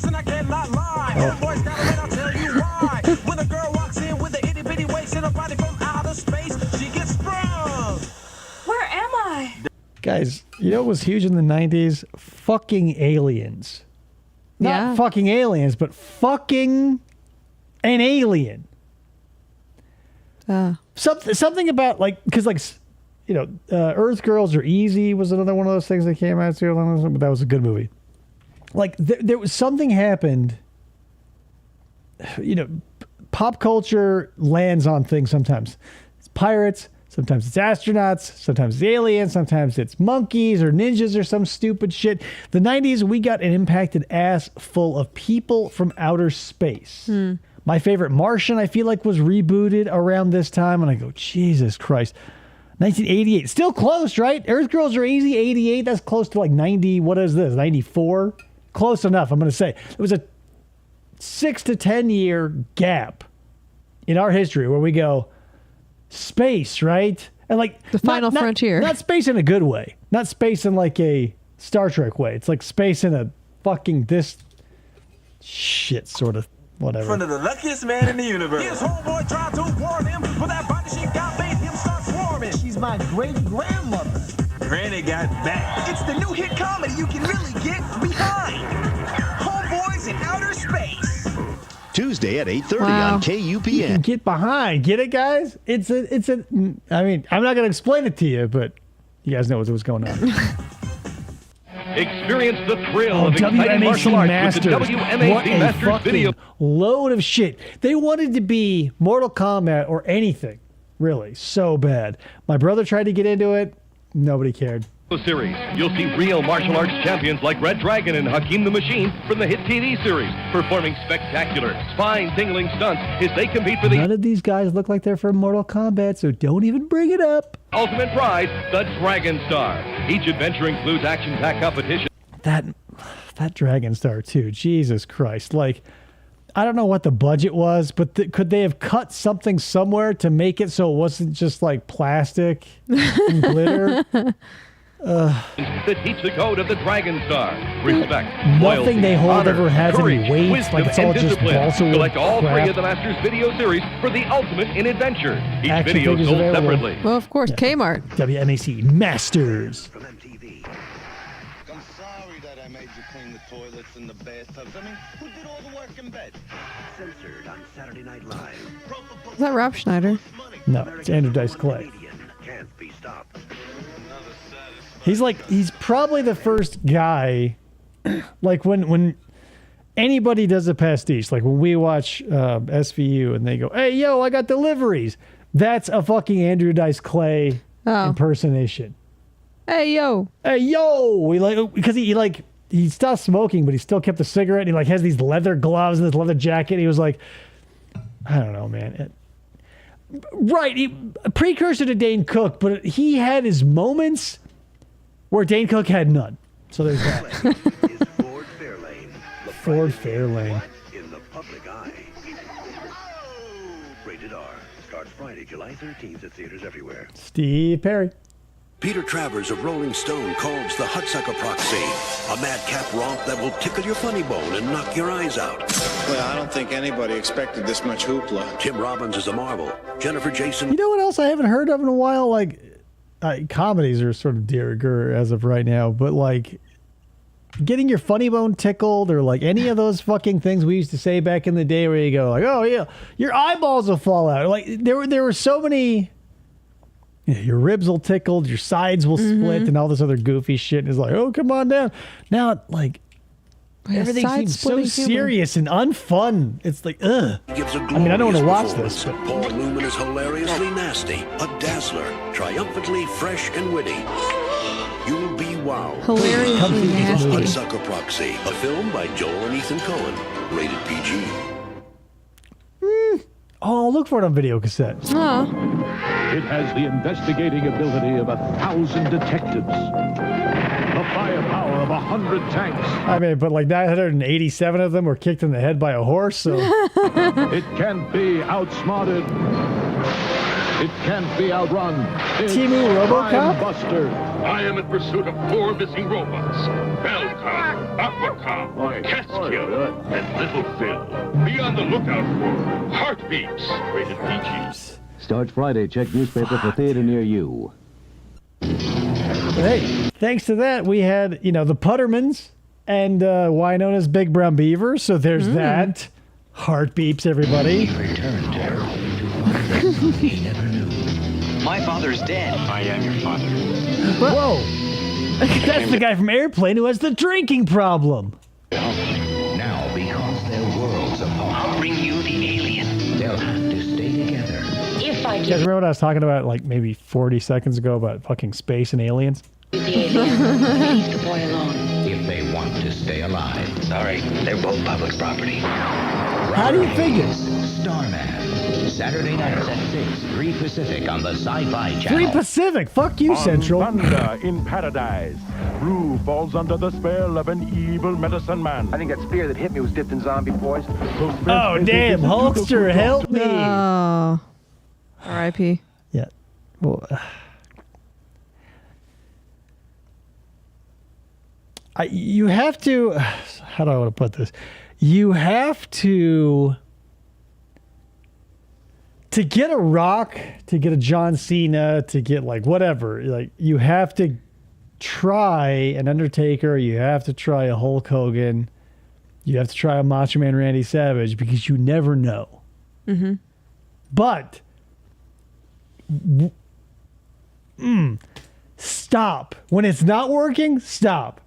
Boys gotta wait, I'll tell you why. When a girl walks in with an itty bitty waist and a body from outer space, she gets sprung. Where am I? Guys, you know what was huge in the 90s? Fucking aliens. Yeah. Not fucking aliens, but fucking an alien. Something about, like, because, like, you know, Earth Girls Are Easy was another one of those things that came out too, but that was a good movie. Like, there was something happened, you know, pop culture lands on things sometimes. It's pirates, sometimes it's astronauts, sometimes it's aliens, sometimes it's monkeys or ninjas or some stupid shit. The 90s, we got an impacted ass full of people from outer space. My favorite Martian, I feel like, was rebooted around this time, and I go, Jesus Christ. 1988, still close, right? Earth Girls Are Easy, 88, that's close to like 90, what is this, 94? Close enough, I'm going to say. It was a 6 to 10 year gap in our history where we go, space, right? And like the final frontier. Not space in a good way. Not space in like a Star Trek way. It's like space in a fucking this shit sort of whatever. In front of the luckiest man in the universe. His homeboy tried to warn him, but that body she got made him start swarming. She's my great-grandmother. Granny got back. It's the new hit comedy you can really get behind. Homeboys in outer space. Tuesday at 8:30 Wow. on You can KUPN. get behind. Get it, guys? It's a, I mean, I'm not going to explain it to you, but you guys know what's going on. Experience the thrill of exciting WMAC martial arts Masters. with the WMAC What a Masters fucking video. load of shit. They wanted to be Mortal Kombat or anything, really, so bad. My brother tried to get into it. Nobody cared. Series. You'll see real martial arts champions like Red Dragon and Hakeem the Machine from the hit TV series, performing spectacular, spine-tingling stunts as they compete for the None of these guys look like they're from Mortal Kombat, so don't even bring it up. ultimate prize, the Dragon Star. Each adventure includes action-packed competition. That Dragon Star too. Jesus Christ! Like, I don't know what the budget was, but could they have cut something somewhere to make it so it wasn't just like plastic and glitter? That teach the code of the Dragon Star. Respect, Nothing loyalty, they hold honor, ever has courage, any weight. wisdom, Like, it's all and just discipline. balsa wood Select all crap. 3 of the Masters video series for the ultimate in adventure. Each Action video figures sold available. separately. Well, of course, Kmart. WMAC Masters. clean the toilets and the bathtubs? I mean, who did all the work in bed? Censored on Saturday Night Live. Is that Rob Schneider? No, it's Andrew Dice Clay. Can't be stopped. He's probably the first guy, like when anybody does a pastiche, like when we watch SVU and they go, "Hey, yo, I got deliveries." That's a fucking Andrew Dice Clay impersonation. Hey, yo. Hey, yo. Because he stopped smoking, but he still kept the cigarette. And he has these leather gloves and this leather jacket. He was like, I don't know, man. Right. A precursor to Dane Cook, but he had his moments where Dane Cook had none. So there's that. Ford Fairlane. In the public eye. Rated R. Starts Friday, July 13th at theaters everywhere. Steve Perry. Peter Travers of Rolling Stone calls the Hudsucker Proxy a madcap romp that will tickle your funny bone and knock your eyes out. Well, I don't think anybody expected this much hoopla. Tim Robbins is a marvel. Jennifer Jason. You know what else I haven't heard of in a while? Comedies are sort of de rigueur as of right now, but getting your funny bone tickled or any of those fucking things we used to say back in the day where you go oh yeah, your eyeballs will fall out. There were so many. Your ribs will tickle, your sides will split, and all this other goofy shit. And it's oh, come on down. Now, everything seems so serious and unfun. It's ugh. I mean, I don't want to watch this. But Paul Newman is hilariously nasty, a dazzler, triumphantly fresh and witty. You'll be wowed. Hilariously nasty. Hudsucker Proxy, a film by Joel and Ethan Coen, rated PG. Oh, look for it on video cassette. It has the investigating ability of 1,000 detectives, the firepower of 100 tanks. I mean, but 987 of them were kicked in the head by a horse, so... It can't be outsmarted. It can't be outrun. Timu RoboCop? Buster. I am in pursuit of 4 missing robots. Bellcop, Aquacop, Cascio, and Little Phil. Be on the lookout for Heartbeats, rated PG. Starts Friday. Check newspaper for theater near you. Hey, thanks to that, we had, the Puttermans and Winona's Big Brown Beaver. So there's that. Heart beeps, everybody. He never knew. My father's dead. I am your father. Whoa. That's the guy from Airplane who has the drinking problem. Now, because their worlds apart, I'll bring you the alien. They'll have to stay together. If I You guys remember what I was talking about maybe 40 seconds ago about fucking space and aliens? the alien, leave the boy alone. If they want to stay alive. Sorry, they're both public property. How do you figure? Starman. Saturday nights at 6, 3 Pacific on the Sci-Fi Channel. 3 Pacific. Fuck you, Central. Thunder in paradise. Rue falls under the spell of an evil medicine man. I think that spear that hit me was dipped in zombie poison. Oh, damn. Hulkster, help me. Oh. R.I.P. Yeah. Well, you have to... How do I want to put this? You have to get a Rock, to get a John Cena, to get whatever, you have to try an Undertaker, you have to try a Hulk Hogan, you have to try a Macho Man Randy Savage, because you never know. Mm-hmm. But stop. When it's not working, stop.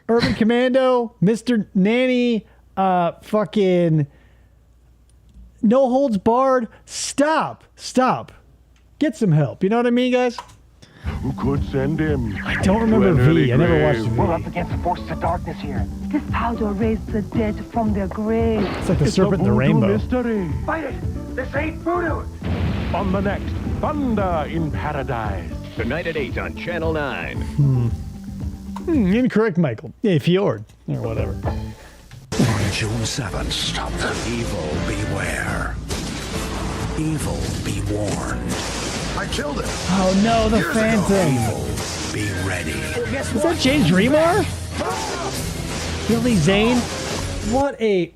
Urban Commando, Mr. Nanny, fucking No Holds Barred. Stop. Get some help. You know what I mean, guys? Who could send him? I don't remember V. I never watched V. We're up against the forces of darkness here. This powder raised the dead from their graves. It's like the serpent in the rainbow. Mystery. Fight it! This ain't voodoo! On the next Thunder in Paradise. Tonight at 8 on Channel 9. Incorrect, Michael. Yeah, Fjord. Or whatever. On June 7th, stop them. Evil, beware. Evil, be warned. I killed him. Oh no, the Phantom. Evil, be ready. Is that James Remar? Billy Zane? What a...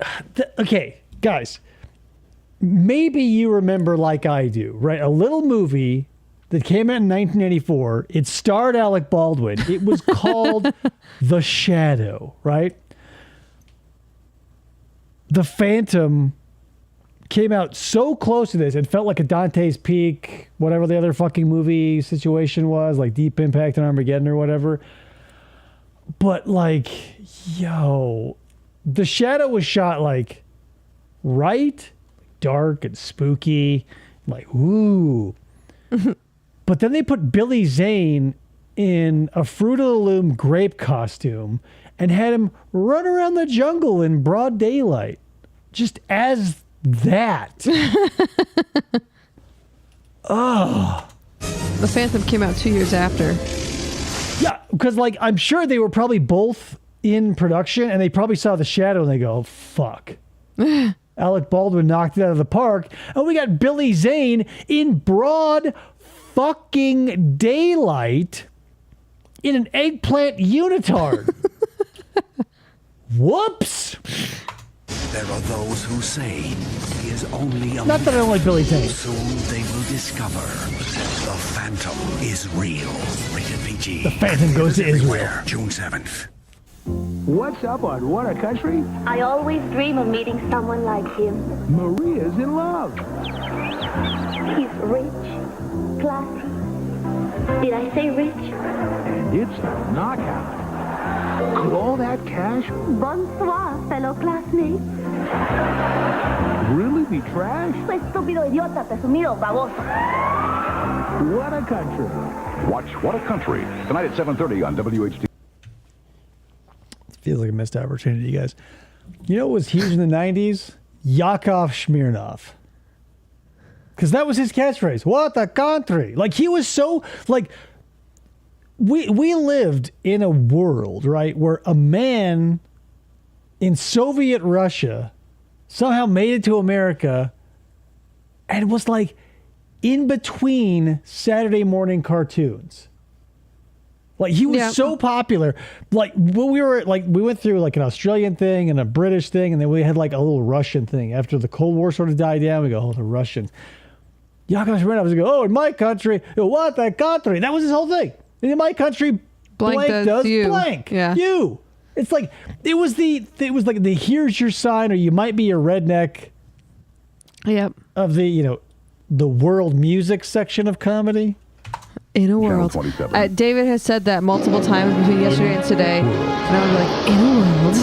Okay, guys. Maybe you remember like I do, right? A little movie that came out in 1984. It starred Alec Baldwin. It was called The Shadow, right? The Phantom came out so close to this. It felt like a Dante's Peak, whatever the other fucking movie situation was, like Deep Impact and Armageddon or whatever. But like, yo, The Shadow was shot like right, dark and spooky, like ooh. But then they put Billy Zane in a Fruit of the Loom grape costume and had him run around the jungle in broad daylight, just as that. Oh. The Phantom came out 2 years after. Yeah, because like I'm sure they were probably both in production and they probably saw The Shadow and they go, oh, fuck. Alec Baldwin knocked it out of the park and we got Billy Zane in broad fucking daylight in an eggplant unitard. Whoops. There are those who say he is only a Not that I don't like Billy Zane. Soon they will discover the Phantom is real. Rated PG. The Phantom goes to Israel. June 7th. What's up on What a Country? I always dream of meeting someone like him. Maria's in love. He's rich, classy. Did I say rich? And it's a knockout. Could all that cash Bonsoir, fellow classmates. really be trash? Estúpido idiota, presumido, baboso. What a Country. Watch What a Country tonight at 7:30 on WHT. Feels like a missed opportunity, guys. You know what was huge in the 90s? Yakov Smirnoff. Because that was his catchphrase. What a country. Like, he was so, like, we lived in a world, right, where a man in Soviet Russia somehow made it to America and was, like, in between Saturday morning cartoons. Like, he was so popular. Like, when we were, like, we went through, like, an Australian thing and a British thing, and then we had, like, a little Russian thing. After the Cold War sort of died down, we go, oh, the Russians. Yakov Smirnoff was go, oh, in my country, what a country. That was his whole thing. In my country, blank does you. blank. Yeah. You. It's like, it was like the here's your sign, or you might be a redneck. Yep. Of the, you know, the world music section of comedy. In a world. David has said that multiple times between yesterday and today. And I'm like, in a world.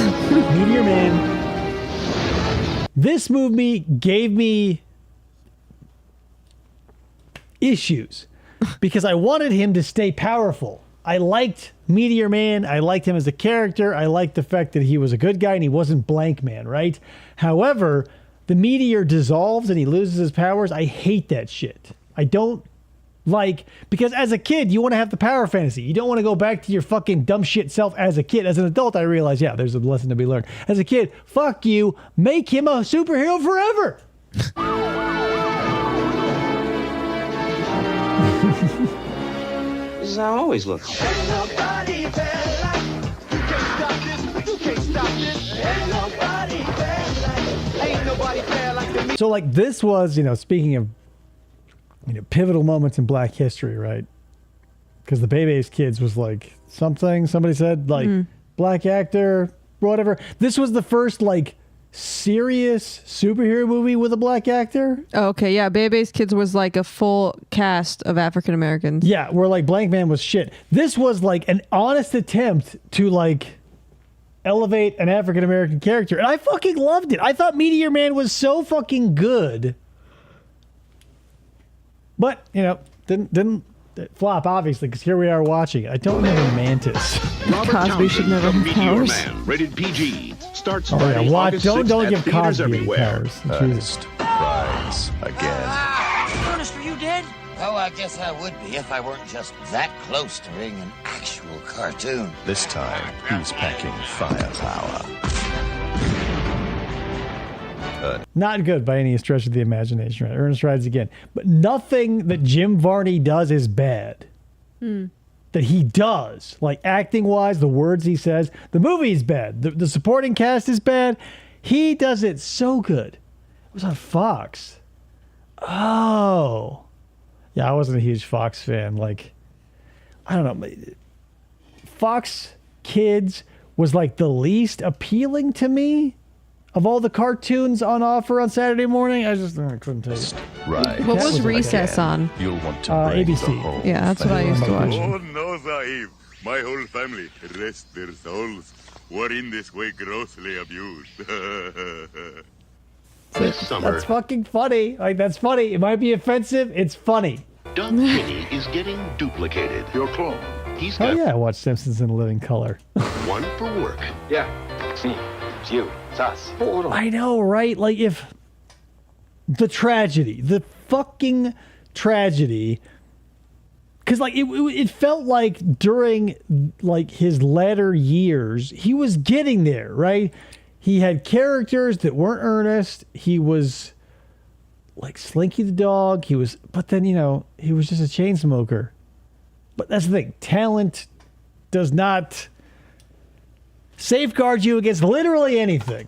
Meteor Man. This movie gave me issues because I wanted him to stay powerful. I liked Meteor Man. I liked him as a character. I liked the fact that he was a good guy and he wasn't Blank Man, right? However, the meteor dissolves and he loses his powers. I hate that shit. I don't like, because as a kid, you want to have the power fantasy. You don't want to go back to your fucking dumb shit self as a kid. As an adult, I realize, yeah, there's a lesson to be learned. As a kid, fuck you. Make him a superhero forever. This is how I always look. So, like, this was, you know, speaking of, you know, pivotal moments in Black history, right? Because the Bebe's Kids was like something somebody said, like, black actor, whatever. This was the first, like, serious superhero movie with a black actor. Oh, okay, yeah. Bebe's Kids was like a full cast of African Americans. Yeah, where, like, Blank Man was shit. This was, like, an honest attempt to, like, elevate an African American character. And I fucking loved it. I thought Meteor Man was so fucking good. But, you know, didn't flop, obviously, because here we are watching it. I don't remember Mantis. Cosby should never have powers. Man, rated PG. Starts Oh, yeah, Friday, watch. August Don't 6th give at theaters Cosby any everywhere. powers. Jesus. Prize again. Ernest, are you dead? Oh, I guess I would be if I weren't just that close to being an actual cartoon. This time, he's packing firepower. Not good by any stretch of the imagination. Right? Ernest Rides Again. But nothing that Jim Varney does is bad. That he does. Like, acting-wise, the words he says. The movie's bad. The supporting cast is bad. He does it so good. It was on Fox. Oh. Yeah, I wasn't a huge Fox fan. Like, I don't know. Fox Kids was like the least appealing to me of all the cartoons on offer on Saturday morning. I couldn't tell you. Right. What was Recess on? You'll want to bring ABC. the whole Yeah, that's what I used to watch. Oh no, Sahib. My whole family, rest their souls, were in this way grossly abused. This summer, That's fucking funny. Like, that's funny. It might be offensive. It's funny. Doug Finney is getting duplicated. Your clone. He's Oh got yeah, I watched Simpsons in living color. one for work. Yeah, it's me. It's you. It's us. I know, right? Like, if the fucking tragedy, because like it felt like during like his latter years, he was getting there, right? He had characters that weren't earnest. He was like Slinky the dog. But then he was just a chain smoker. But that's the thing. Talent does not safeguard you against literally anything.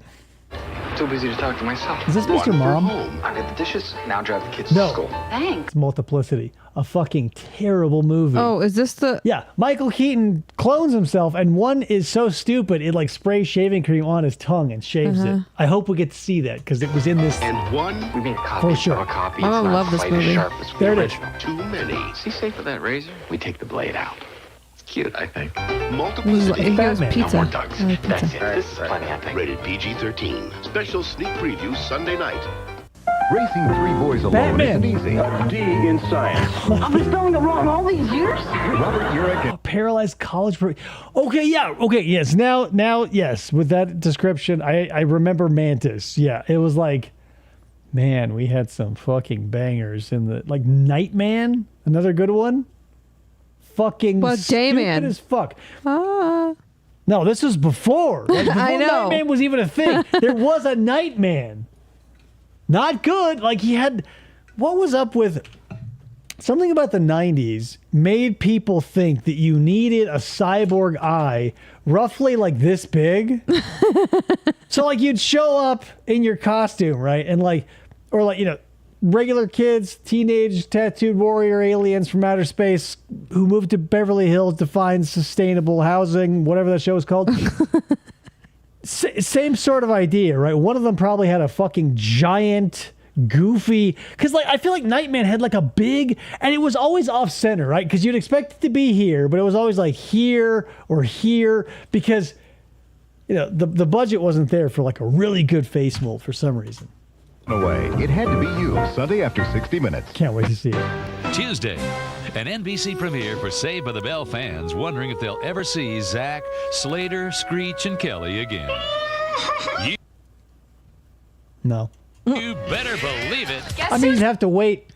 Too busy to talk to myself. Is this Mr. Mom? I did the dishes. Now drive the kids No. to school. Thanks. It's Multiplicity. A fucking terrible movie. Oh, is this the... Yeah, Michael Keaton clones himself, and one is so stupid it like sprays shaving cream on his tongue and shaves it. I hope we get to see that because it was in this. And one We made a copy For sure. of a copy. I It's not love this quite movie. as sharp as There the it is. original. too many. Is he safe with that razor? We take the blade out. It's cute, I think. Multiplicity. He goes Batman. pizza. No more Dougs. I like That's pizza. it. This is plenty, I think. Rated PG-13. Special sneak preview Sunday night. Racing three boys alone Batman. isn't easy. A D in science. I've been spelling it wrong all these years. Robert Urich A paralyzed college. Okay, yeah. Okay, yes. Now, yes. With that description, I remember Mantis. Yeah, it was like, man, we had some fucking bangers in the like Nightman, another good one. Fucking But stupid Dayman. as fuck. Ah. No, this was before. Like, before I know. Nightman was even a thing. There was a Nightman. Not good. Like he had, what was up with something about the 90s made people think that you needed a cyborg eye roughly like this big. So like you'd show up in your costume, right? And like, or like, regular kids, teenage tattooed warrior aliens from outer space who moved to Beverly Hills to find sustainable housing, whatever that show is called. Same sort of idea, right? One of them probably had a fucking giant, goofy, because like I feel like Nightman had like a big, and it was always off center, right? Because you'd expect it to be here, but it was always like here or here because the budget wasn't there for like a really good face mold for some reason. away. It had to be you, Sunday after 60 Minutes. Can't wait to see it. Tuesday, an NBC premiere for Saved by the Bell fans wondering if they'll ever see Zach, Slater, Screech, and Kelly again. No. You better believe it. I mean, you'd have to wait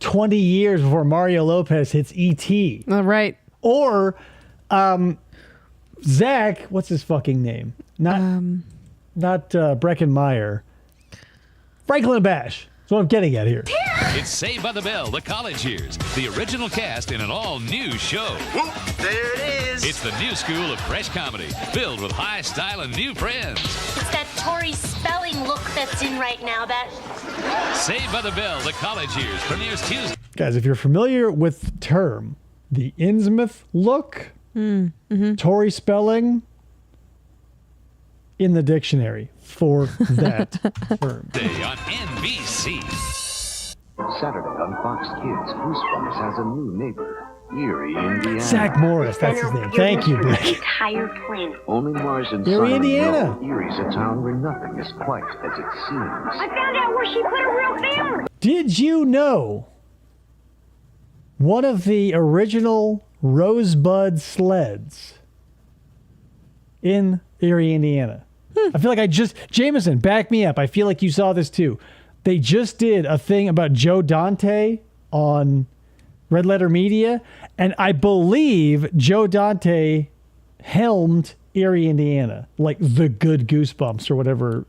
20 years before Mario Lopez hits E.T. Right. Or Zach, what's his fucking name? Not Breckenmeyer. Franklin Bash. That's what I'm getting at here. It's Saved by the Bell, the college years. The original cast in an all-new show. Whoop, there it is. It's the new school of fresh comedy, filled with high style and new friends. It's that Tory spelling look that's in right now. That Saved by the Bell, the college years, premieres Tuesday. Guys, if you're familiar with the term, the Innsmouth look, Tory spelling, in the dictionary for that term. Day on NBC. Saturday on Fox Kids, Goosebumps has a new neighbor, Erie, Indiana. Zach Morris, that's his name. Thank you, Brick. entire planet. Only Mars and Erie, Simon Indiana. know Erie's a town where nothing is quite as it seems. I found out where she put her real family. Did you know one of the original Rosebud sleds in Erie, Indiana? I feel like Jameson, back me up. I feel like you saw this too. They just did a thing about Joe Dante on Red Letter Media, and I believe Joe Dante helmed Erie, Indiana, like the good Goosebumps or whatever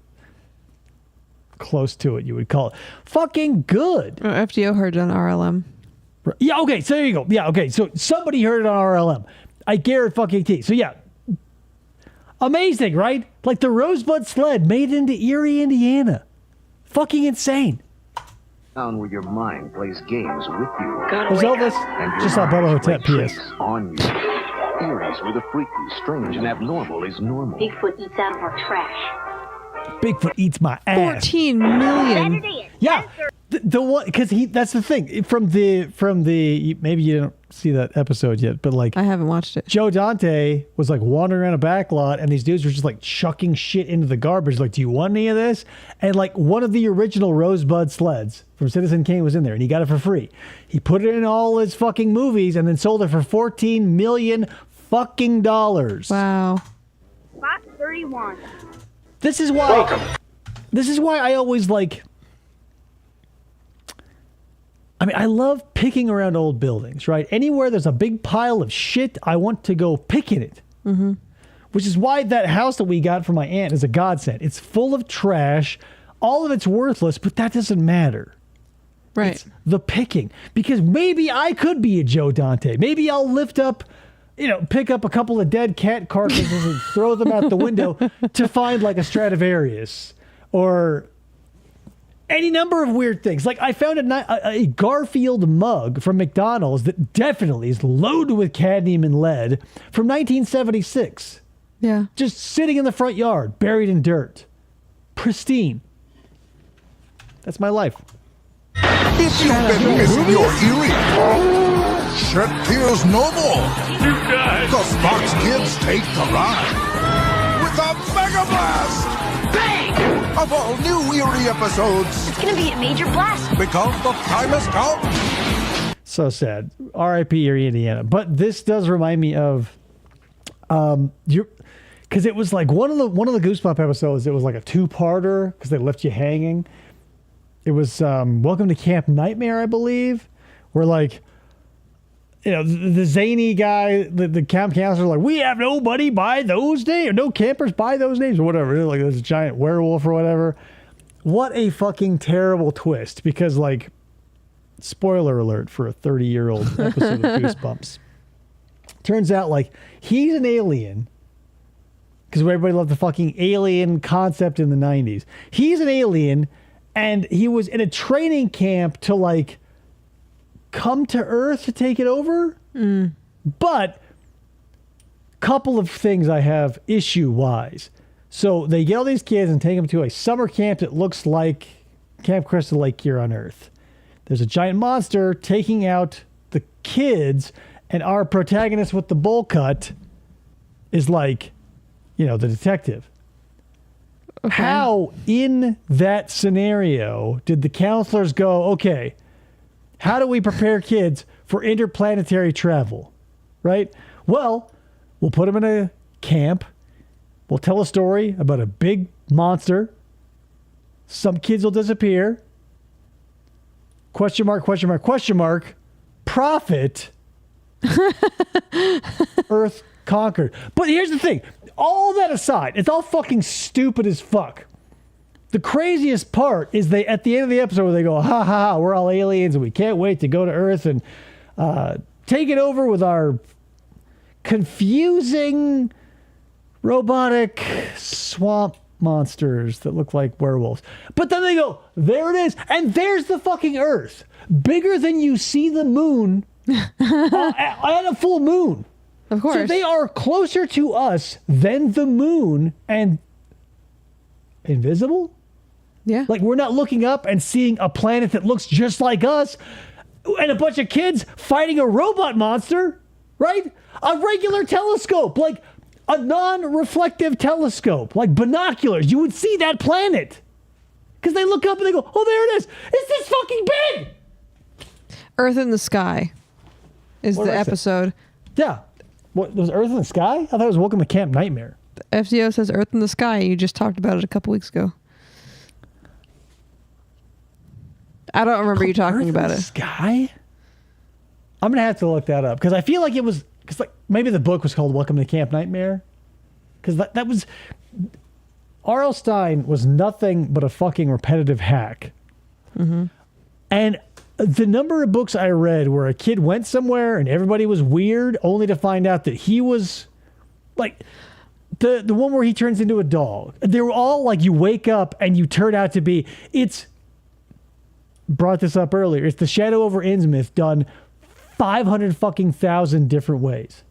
close to it you would call it. Fucking good. Oh, FDO heard it on RLM. Yeah, okay, so there you go. Yeah, okay, so somebody heard it on RLM. I guarantee. So yeah, amazing, right? Like the Rosebud sled made into Erie, Indiana. Fucking insane. Down where your mind plays games with you. Was Elvis? Just saw Bubba Hotep, P.S. On you. Theories where the freaky, strange, and abnormal is normal. Bigfoot eats out of our trash. Bigfoot eats my ass. 14 million. Yeah. The one, because that's the thing from the maybe you don't see that episode yet, but like I haven't watched it. Joe Dante was like wandering around a back lot, and these dudes were just like chucking shit into the garbage. Like, do you want any of this? And like one of the original Rosebud sleds from Citizen Kane was in there, and he got it for free. He put it in all his fucking movies, and then sold it for $14 million fucking dollars. Wow. Spot 31. This is why. This is why I always like. I mean, I love picking around old buildings, right? Anywhere there's a big pile of shit, I want to go pick in it. Mm-hmm. Which is why that house that we got from my aunt is a godsend. It's full of trash. All of it's worthless, but that doesn't matter. Right. It's the picking. Because maybe I could be a Joe Dante. Maybe I'll lift up, pick up a couple of dead cat carcasses and throw them out the window to find like a Stradivarius or any number of weird things. Like I found a Garfield mug from McDonald's that definitely is loaded with cadmium and lead from 1976. Yeah. Just sitting in the front yard, buried in dirt. Pristine. That's my life. If you've been missing your hearing, shit feels no more. You guys! The Fox Kids take the ride with a Mega Blast! Bang! Of all new Erie episodes. It's gonna be a major blast. Because the time has come. So sad. R.I.P. Erie, Indiana. But this does remind me of, because it was like one of the Goosebump episodes. It was like a two-parter because they left you hanging. It was Welcome to Camp Nightmare, I believe, where like, the zany guy, the camp counselor, like, we have nobody by those names, or no campers by those names, or whatever. Like, there's a giant werewolf or whatever. What a fucking terrible twist, because, like, spoiler alert for a 30-year-old episode of Goosebumps. Turns out, like, he's an alien, because everybody loved the fucking alien concept in the 90s. He's an alien, and he was in a training camp to, like, come to Earth to take it over. But couple of things I have issue-wise. So they get all these kids and take them to a summer camp that looks like Camp Crystal Lake here on Earth. There's a giant monster taking out the kids, and our protagonist with the bowl cut is like, the detective. Okay. How in that scenario did the counselors go, okay, how do we prepare kids for interplanetary travel? Right? Well, we'll put them in a camp. We'll tell a story about a big monster. Some kids will disappear. Question mark, question mark, question mark. Profit. Earth conquered. But here's the thing. All that aside, it's all fucking stupid as fuck. The craziest part is they, at the end of the episode, where they go, ha ha ha, we're all aliens and we can't wait to go to Earth and take it over with our confusing robotic swamp monsters that look like werewolves. But then they go, there it is. And there's the fucking Earth. Bigger than you see the moon on a full moon. Of course. So they are closer to us than the moon and invisible? Yeah. Like we're not looking up and seeing a planet that looks just like us and a bunch of kids fighting a robot monster, right? A regular telescope, like a non-reflective telescope, like binoculars. You would see that planet. Because they look up and they go, oh, there it is. It's this fucking big. Earth in the Sky is the episode. Yeah. What, was Earth in the Sky? I thought it was Welcome to Camp Nightmare. The FCO says Earth in the Sky. You just talked about it a couple weeks ago. I don't remember you talking about it. Sky? I'm going to have to look that up because I feel like it was, because like maybe the book was called Welcome to Camp Nightmare. Because that was, R.L. Stine was nothing but a fucking repetitive hack. Mm-hmm. And the number of books I read where a kid went somewhere and everybody was weird only to find out that he was like the one where he turns into a dog. They were all like you wake up and you turn out to be, it's brought this up earlier. It's the Shadow over Innsmouth done 500,000 different ways.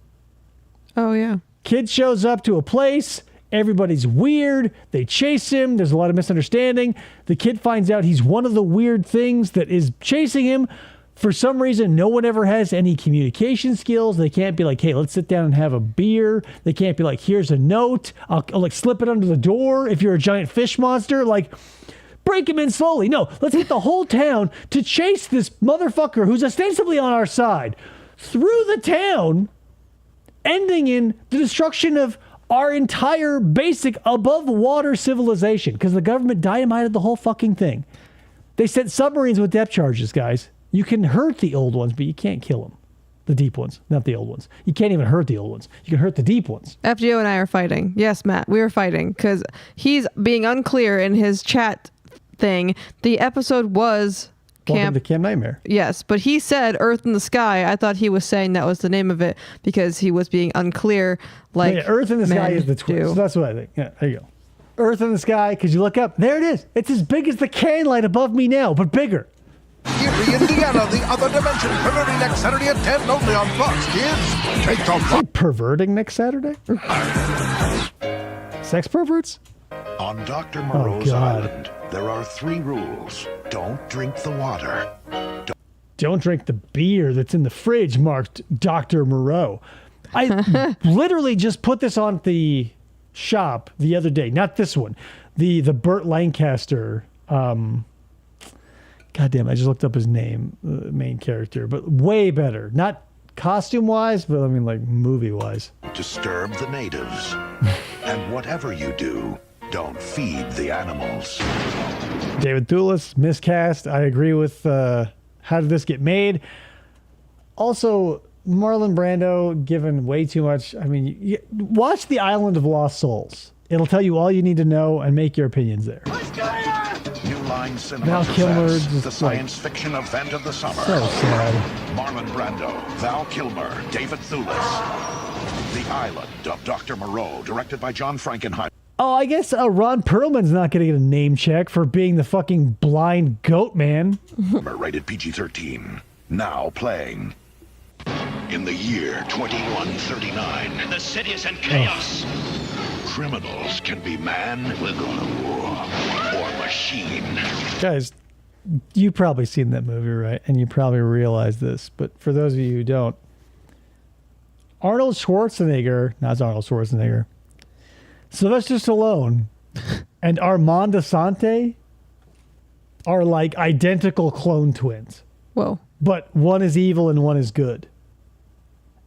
Oh, yeah. Kid shows up to a place. Everybody's weird. They chase him. There's a lot of misunderstanding. The kid finds out he's one of the weird things that is chasing him. For some reason, no one ever has any communication skills. They can't be like, hey, let's sit down and have a beer. They can't be like, here's a note. I'll like slip it under the door if you're a giant fish monster. Like, break him in slowly. No, let's get the whole town to chase this motherfucker who's ostensibly on our side through the town, ending in the destruction of our entire basic above water civilization because the government dynamited the whole fucking thing. They sent submarines with depth charges, guys. You can hurt the old ones, but you can't kill them. The deep ones, not the old ones. You can't even hurt the old ones. You can hurt the deep ones. FGO and I are fighting. Yes, Matt, we are fighting because he's being unclear in his chat thing. The episode was Welcome to Camp Nightmare. Yes, but he said Earth in the Sky. I thought he was saying that was the name of it because he was being unclear. Like, yeah, Earth in the Sky is the twist. So that's what I think. Yeah, there you go. Earth in the Sky, because you look up, there it is. It's as big as the can light above me now, but bigger. Erie, Indiana, the other dimension, perverting next Saturday at 10, only on Fox Kids. Take the Perverting next Saturday? Sex perverts? On Dr. Moreau's Island, there are 3 rules. Don't drink the water. Don't drink the beer that's in the fridge marked Dr. Moreau. I literally just put this on the shop the other day. Not this one. The Burt Lancaster. Goddamn, I just looked up his name, the main character, but way better. Not costume-wise, but I mean like movie-wise. Disturb the natives. And whatever you do, don't feed the animals. David Thewlis, miscast. I agree with how did this get made. Also, Marlon Brando given way too much. I mean, watch The Island of Lost Souls. It'll tell you all you need to know and make your opinions there. New Line Cinema Val Kilmer, presents the science fiction event of the summer. So sad. Marlon Brando, Val Kilmer, David Thewlis. The Island of Dr. Moreau, directed by John Frankenheimer. Oh, I guess Ron Perlman's not going to get a name check for being the fucking blind goat man. Rated PG-13. Now playing. In the year 2139. The city is in chaos. Criminals can be man, we're going to war, or machine. Guys, you've probably seen that movie, right? And you probably realize this. But for those of you who don't, Arnold Schwarzenegger, not Arnold Schwarzenegger, Sylvester Stallone, and Armand Asante are like identical clone twins. Whoa. But one is evil and one is good.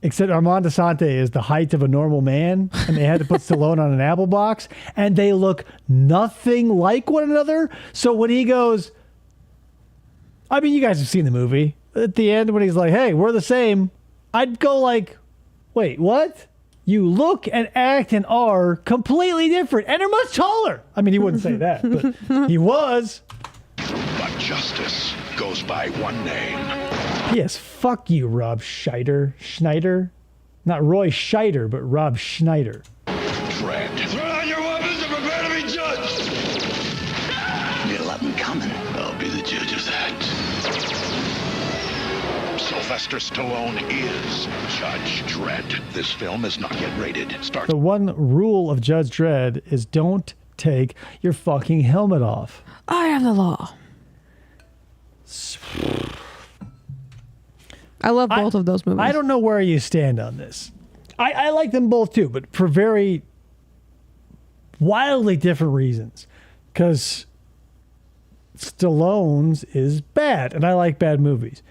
Except Armand Asante is the height of a normal man, and they had to put Stallone on an apple box, and they look nothing like one another. So when he goes, I mean, you guys have seen the movie. At the end, when he's like, hey, we're the same, I'd go like, wait, what? You look and act and are completely different, and are much taller. I mean, he wouldn't say that, but he was. But justice goes by one name. Yes, fuck you, Rob Schneider. Not Roy Scheider, but Rob Schneider. Dread. Throw down your weapons and prepare to be judged. You got a lot in common. I'll be the judge of that. Sylvester Stallone is Judge Dredd. This film is not yet rated. Start. The one rule of Judge Dredd is don't take your fucking helmet off. I am the law. I love both of those movies. I don't know where you stand on this. I like them both too, but for very wildly different reasons. Because Stallone's is bad, and I like bad movies.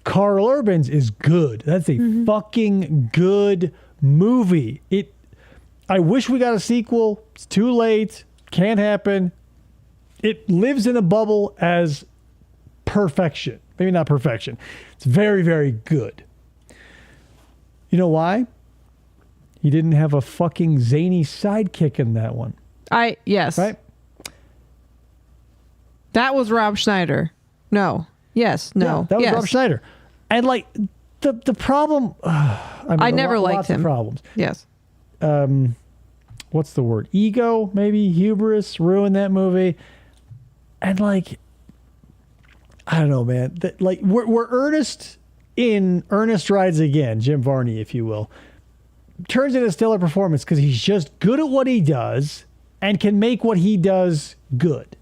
Carl Urban's is good. That's a fucking good movie. I wish we got a sequel. It's too late. Can't happen. It lives in a bubble as perfection. Maybe not perfection. It's very, very good. You know why? He didn't have a fucking zany sidekick in that one. Yes. Right? That was Rob Schneider. No. Yes. No. Yeah, that was yes. Rob Schneider. And like the problem, I never liked him. Of problems. Yes. What's the word? Ego, maybe hubris, ruined that movie. And like, I don't know, man. Like we're Ernest in Ernest Rides Again, Jim Varney, if you will. Turns in a stellar performance because he's just good at what he does and can make what he does good.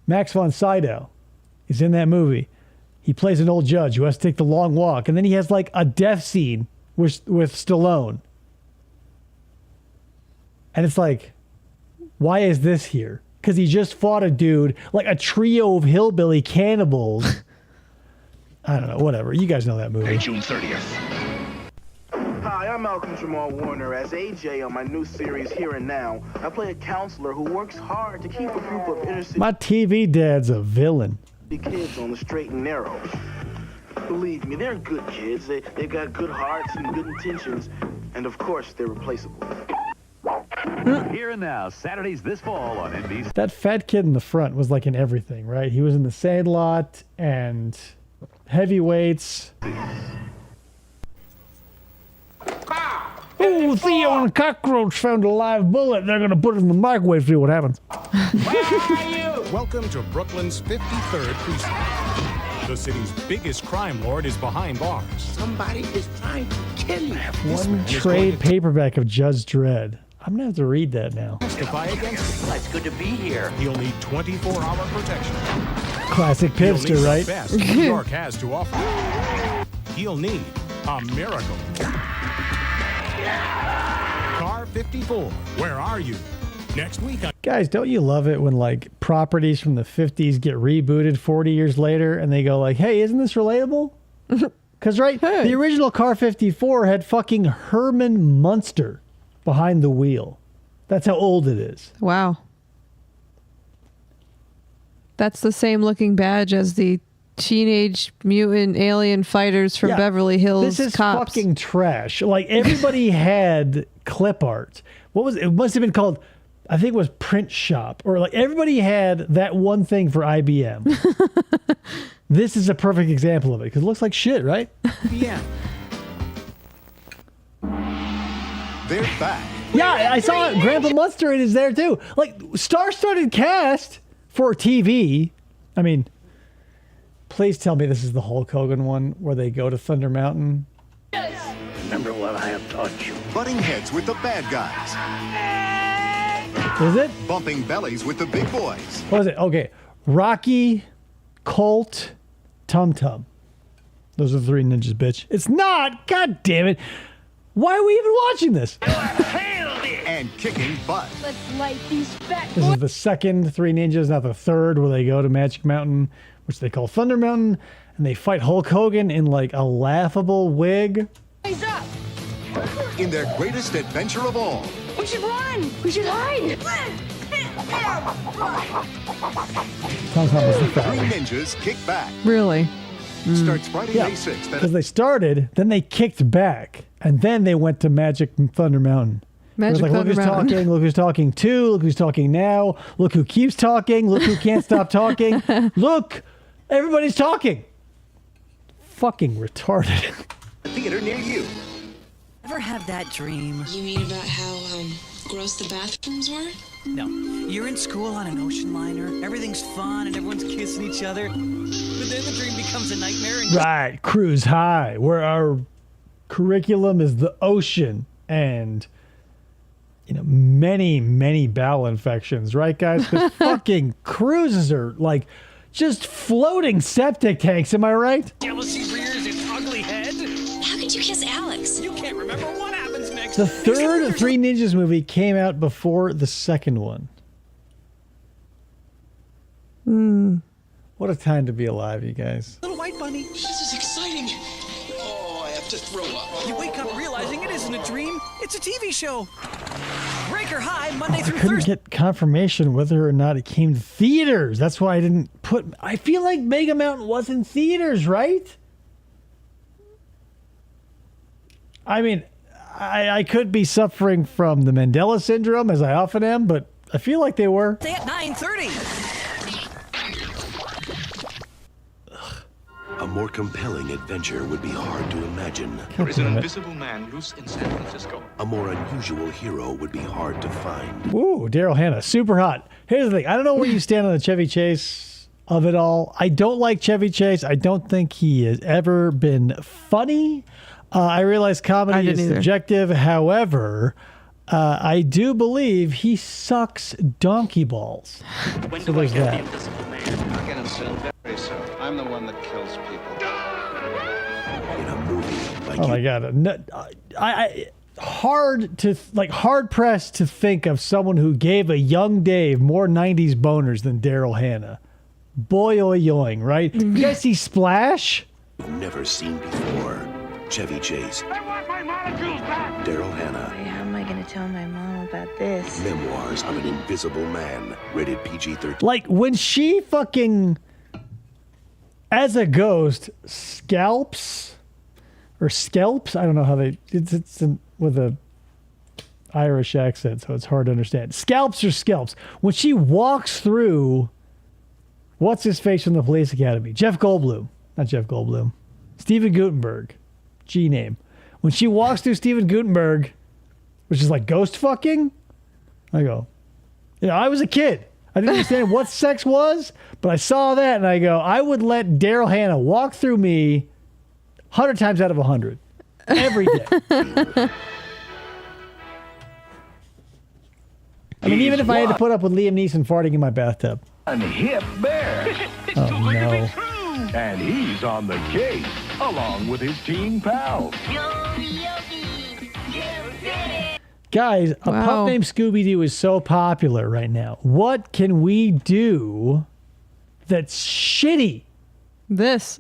Max von Sydow is in that movie. He plays an old judge who has to take the long walk, and then he has like a death scene with Stallone. And it's like, why is this here? Because he just fought a dude, like a trio of hillbilly cannibals. I don't know, whatever. You guys know that movie. Hey, June 30th. Hi, I'm Malcolm Jamal Warner. As AJ on my new series Here and Now, I play a counselor who works hard to keep a group of inner city My TV dad's a villain. kids on the straight and narrow. Believe me, they're good kids. They've got good hearts and good intentions, and of course, they're replaceable. Here and Now, Saturdays this fall on NBC. That fat kid in the front was like in everything, right? He was in The Sandlot and Heavyweights. Oh, Theo and a cockroach found a live bullet. They're going to put it in the microwave to see what happens. Welcome to Brooklyn's 53rd precinct. The city's biggest crime lord is behind bars. Somebody is trying to kill you. One trade paperback of Judge Dredd. I'm going to have to read that now. Testify against him. It's good to be here. He'll need 24-hour protection. Classic He'll need Pipster, the right? best New York has to offer. He'll need a miracle. Car 54, where are you? Next week on... Guys, don't you love it when like properties from the 50s get rebooted 40 years later and they go like, hey, isn't this relatable? Because, right, the original Car 54 had fucking Herman Munster behind the wheel. That's how old it is. Wow. That's the same looking badge as the Teenage Mutant Alien Fighters from Beverly Hills This is Cops. fucking trash. Like, everybody had clip art. What was it? It must have been called, I think it was Print Shop. Or like everybody had that one thing for IBM. This is a perfect example of it because it looks like shit, right? Yeah. They're back. Yeah, I saw it. Grandpa Munster is there too. Like, star-studded cast for TV. I mean, please tell me this is the Hulk Hogan one where they go to Thunder Mountain. Remember what I have taught you. Butting heads with the bad guys. Is it? Bumping bellies with the big boys. What was it? Okay. Rocky, Colt, Tum Tum. Those are the three ninjas, bitch. It's not! God damn it. Why are we even watching this? And kicking butt. Let's light these fat This is the second Three Ninjas, not the third, where they go to Magic Mountain, which they call Thunder Mountain, and they fight Hulk Hogan in like a laughable wig. boys up. In their greatest adventure of all. We should run. We should hide. Tum Tum was the fat Three one. Ninjas kick back. Really? Starts Friday, May 6th. Because they started, then they kicked back, and then they went to Magic Thunder Mountain. It was Magic like, look Thunder who's Mountain. talking, look who's talking too, look who's talking now, look who keeps talking, look who can't stop talking. Look, everybody's talking. Fucking retarded. Theater near you. Ever have that dream? You mean about how gross the bathrooms were? No. You're in school on an ocean liner. Everything's fun and everyone's kissing each other. But then the dream becomes a nightmare. And Right, Cruise High, where our curriculum is the ocean and, you know, many bowel infections, right, guys? Because fucking cruises are like just floating septic tanks, am I right? jealousy rears its ugly head. How could you kiss Alex? You can't remember what happens next. The third Three Ninjas movie came out before the second one. What a time to be alive, you guys. Little white bunny. This is exciting. Oh, I have to throw up. You wake up realizing it isn't a dream. It's a TV show. Breaker High, Monday I through couldn't Thursday. get confirmation whether or not it came to theaters. That's why I didn't put... I feel like Mega Mountain was in theaters, right? I mean, I could be suffering from the Mandela syndrome, as I often am, but I feel like they were. Stay at 9:30. A more compelling adventure would be hard to imagine. There is an invisible man loose in San Francisco. A more unusual hero would be hard to find. Ooh, Daryl Hannah, super hot. Here's the thing. I don't know where you stand on the Chevy Chase of it all. I don't like Chevy Chase. I don't think he has ever been funny. I realize comedy is subjective. However, I do believe he sucks donkey balls. When So do I there's get that. the invisible man? I'll get him soon, very soon. I'm the one that kills people. In a movie like Oh my god! No, hard pressed to think of someone who gave a young Dave more '90s boners than Daryl Hannah. Boy, oy, yoing, right? You guys see Splash? you've never seen before. Chevy Chase. I want my molecules back! Daryl Hannah. How am I going to tell my mom about this? Memoirs of an Invisible Man. Rated PG-13. Like when she fucking, as a ghost, scalps. I don't know how they. It's with a Irish accent, so it's hard to understand. Scalps or scalps. When she walks through, what's his face from the Police Academy? Jeff Goldblum, not Jeff Goldblum. Steven Guttenberg, G name. When she walks through Steven Guttenberg, which is like ghost fucking, I go, I was a kid. I didn't understand what sex was, but I saw that and I go, I would let Daryl Hannah walk through me 100 times out of 100 every day. I mean, even if I had to put up with Liam Neeson farting in my bathtub. An hip bear. Oh, no. And he's on the case, along with his teen pals. Guys, a pup named Scooby-Doo is so popular right now. What can we do that's shitty? This.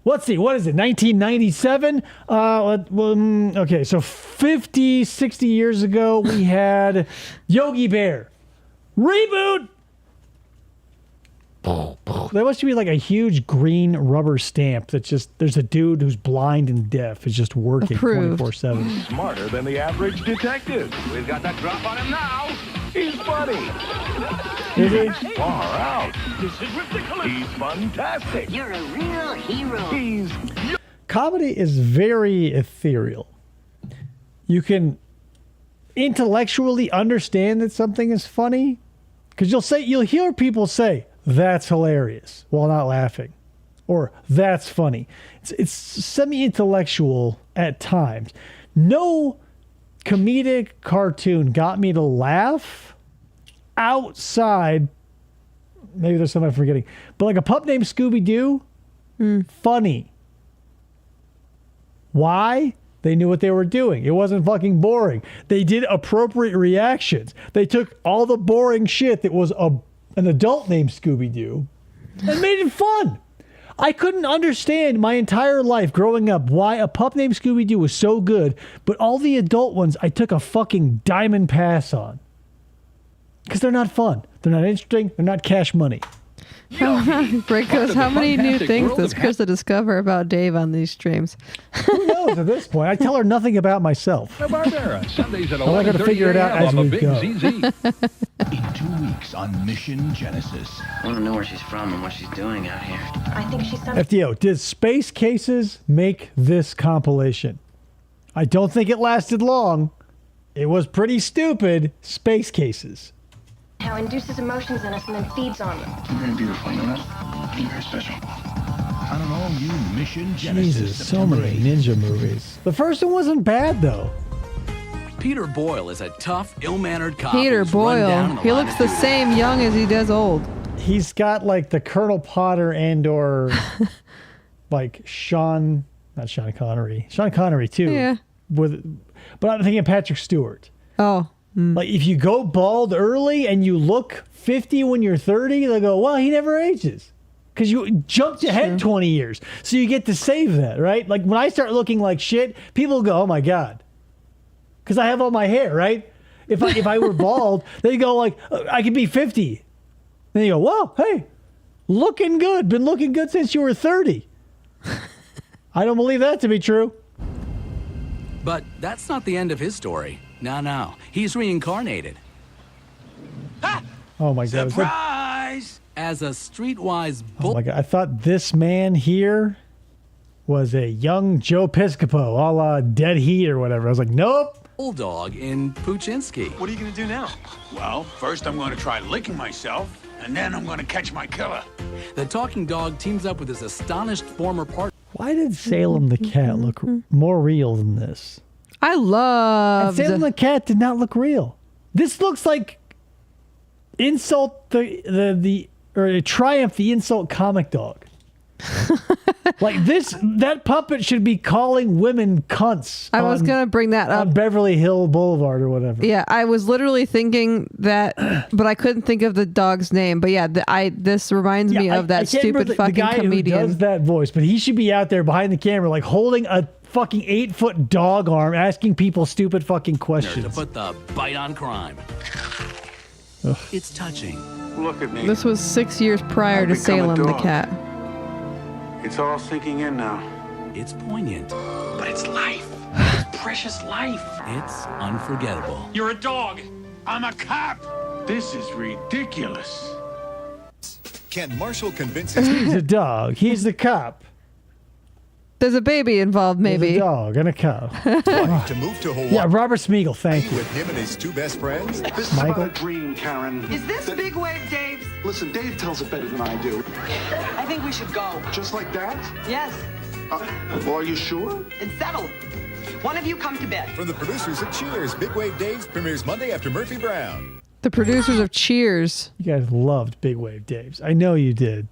Let's see. What is it? 1997? Okay, so 50, 60 years ago, we had Yogi Bear. Reboot! There must be like a huge green rubber stamp that just, there's a dude who's blind and deaf is just working 24/7. Smarter than the average detective. We've got that drop on him now. He's funny. Is he? Far out. This is ridiculous. He's fantastic. You're a real hero. He's... Comedy is very ethereal. You can intellectually understand that something is funny because you'll hear people say, that's hilarious, while not laughing. Or, that's funny. It's semi-intellectual at times. No comedic cartoon got me to laugh outside, maybe there's something I'm forgetting, but like a pup named Scooby-Doo, funny. Why? They knew what they were doing. It wasn't fucking boring. They did appropriate reactions. They took all the boring shit that was an adult named Scooby-Doo and made it fun. I couldn't understand my entire life growing up why a pup named Scooby-Doo was so good, but all the adult ones I took a fucking diamond pass on. Because they're not fun. They're not interesting. They're not cash money. Greg goes, how many new things does Krista discover about Dave on these streams? Who knows at this point? I tell her nothing about myself. Barbera, Sundays at I like her to figure it out as we go. In 2 weeks on Mission Genesis. I want to know where she's from and what she's doing out here. I think she's some. FDO, did Space Cases make this compilation? I don't think it lasted long. It was pretty stupid. Space Cases. How induces emotions in us and then feeds on them. You're very beautiful, you know that? You're very special. On an all-new Mission Genesis. Jesus, so many ninja movies. The first one wasn't bad, though. Peter Boyle is a tough, ill-mannered cop. Peter who's run down in Boyle. He looks the same young as he does old. He's got like the Colonel Potter and or like Sean Connery too. Yeah. But I'm thinking Patrick Stewart. Oh. Like if you go bald early and you look 50 when you're 30, they'll go, well, he never ages. Because you jumped ahead 20 years. So you get to save that, right? Like when I start looking like shit, people go, oh my God. Because I have all my hair, right? If I were bald, they go like, I could be 50. Then you go, whoa, hey, looking good. Been looking good since you were 30. I don't believe that to be true. But that's not the end of his story. No. He's reincarnated. Oh my God. Surprise! As a streetwise Oh my God. I thought this man here was a young Joe Piscopo, a la Dead Heat or whatever. I was like, nope. bulldog in Puchinsky. What are you going to do now? Well, first I'm going to try licking myself. and then I'm gonna catch my killer. The talking dog teams up with his astonished former partner. Why did Salem the cat look more real than this? I love Salem the cat did not look real. This looks like insult or Triumph the insult comic dog. Like that puppet should be calling women cunts. I was gonna bring that up on Beverly Hill Boulevard or whatever. Yeah, I was literally thinking that, but I couldn't think of the dog's name. But yeah, this reminds me of that I can't remember stupid fucking the guy comedian. who does that voice, but he should be out there behind the camera, like holding a fucking 8-foot dog arm, asking people stupid fucking To questions. put the bite on crime. It's touching. Look at me. This was 6 years prior I've to become a Salem the dog. cat. It's all sinking in now. It's poignant. But it's life. It's precious life. It's unforgettable. You're a dog. I'm a cop. This is ridiculous. Can Marshall convince He's a dog. He's the cop. There's a baby involved, There's maybe. a dog and a cop. to move to Hawaii Yeah, Robert Smigel, thank you. with him and his two best friends? This is Michael? about a dream, Karen. Is this Big Wave Dave's? Listen, Dave tells it better than I do. I think we should go. Just like that? Yes, Well, are you sure? it's settled. One of you come to bed. From the producers of Cheers, Big Wave Days premieres Monday after Murphy Brown. The producers of Cheers. You guys loved Big Wave Daves. I know you did.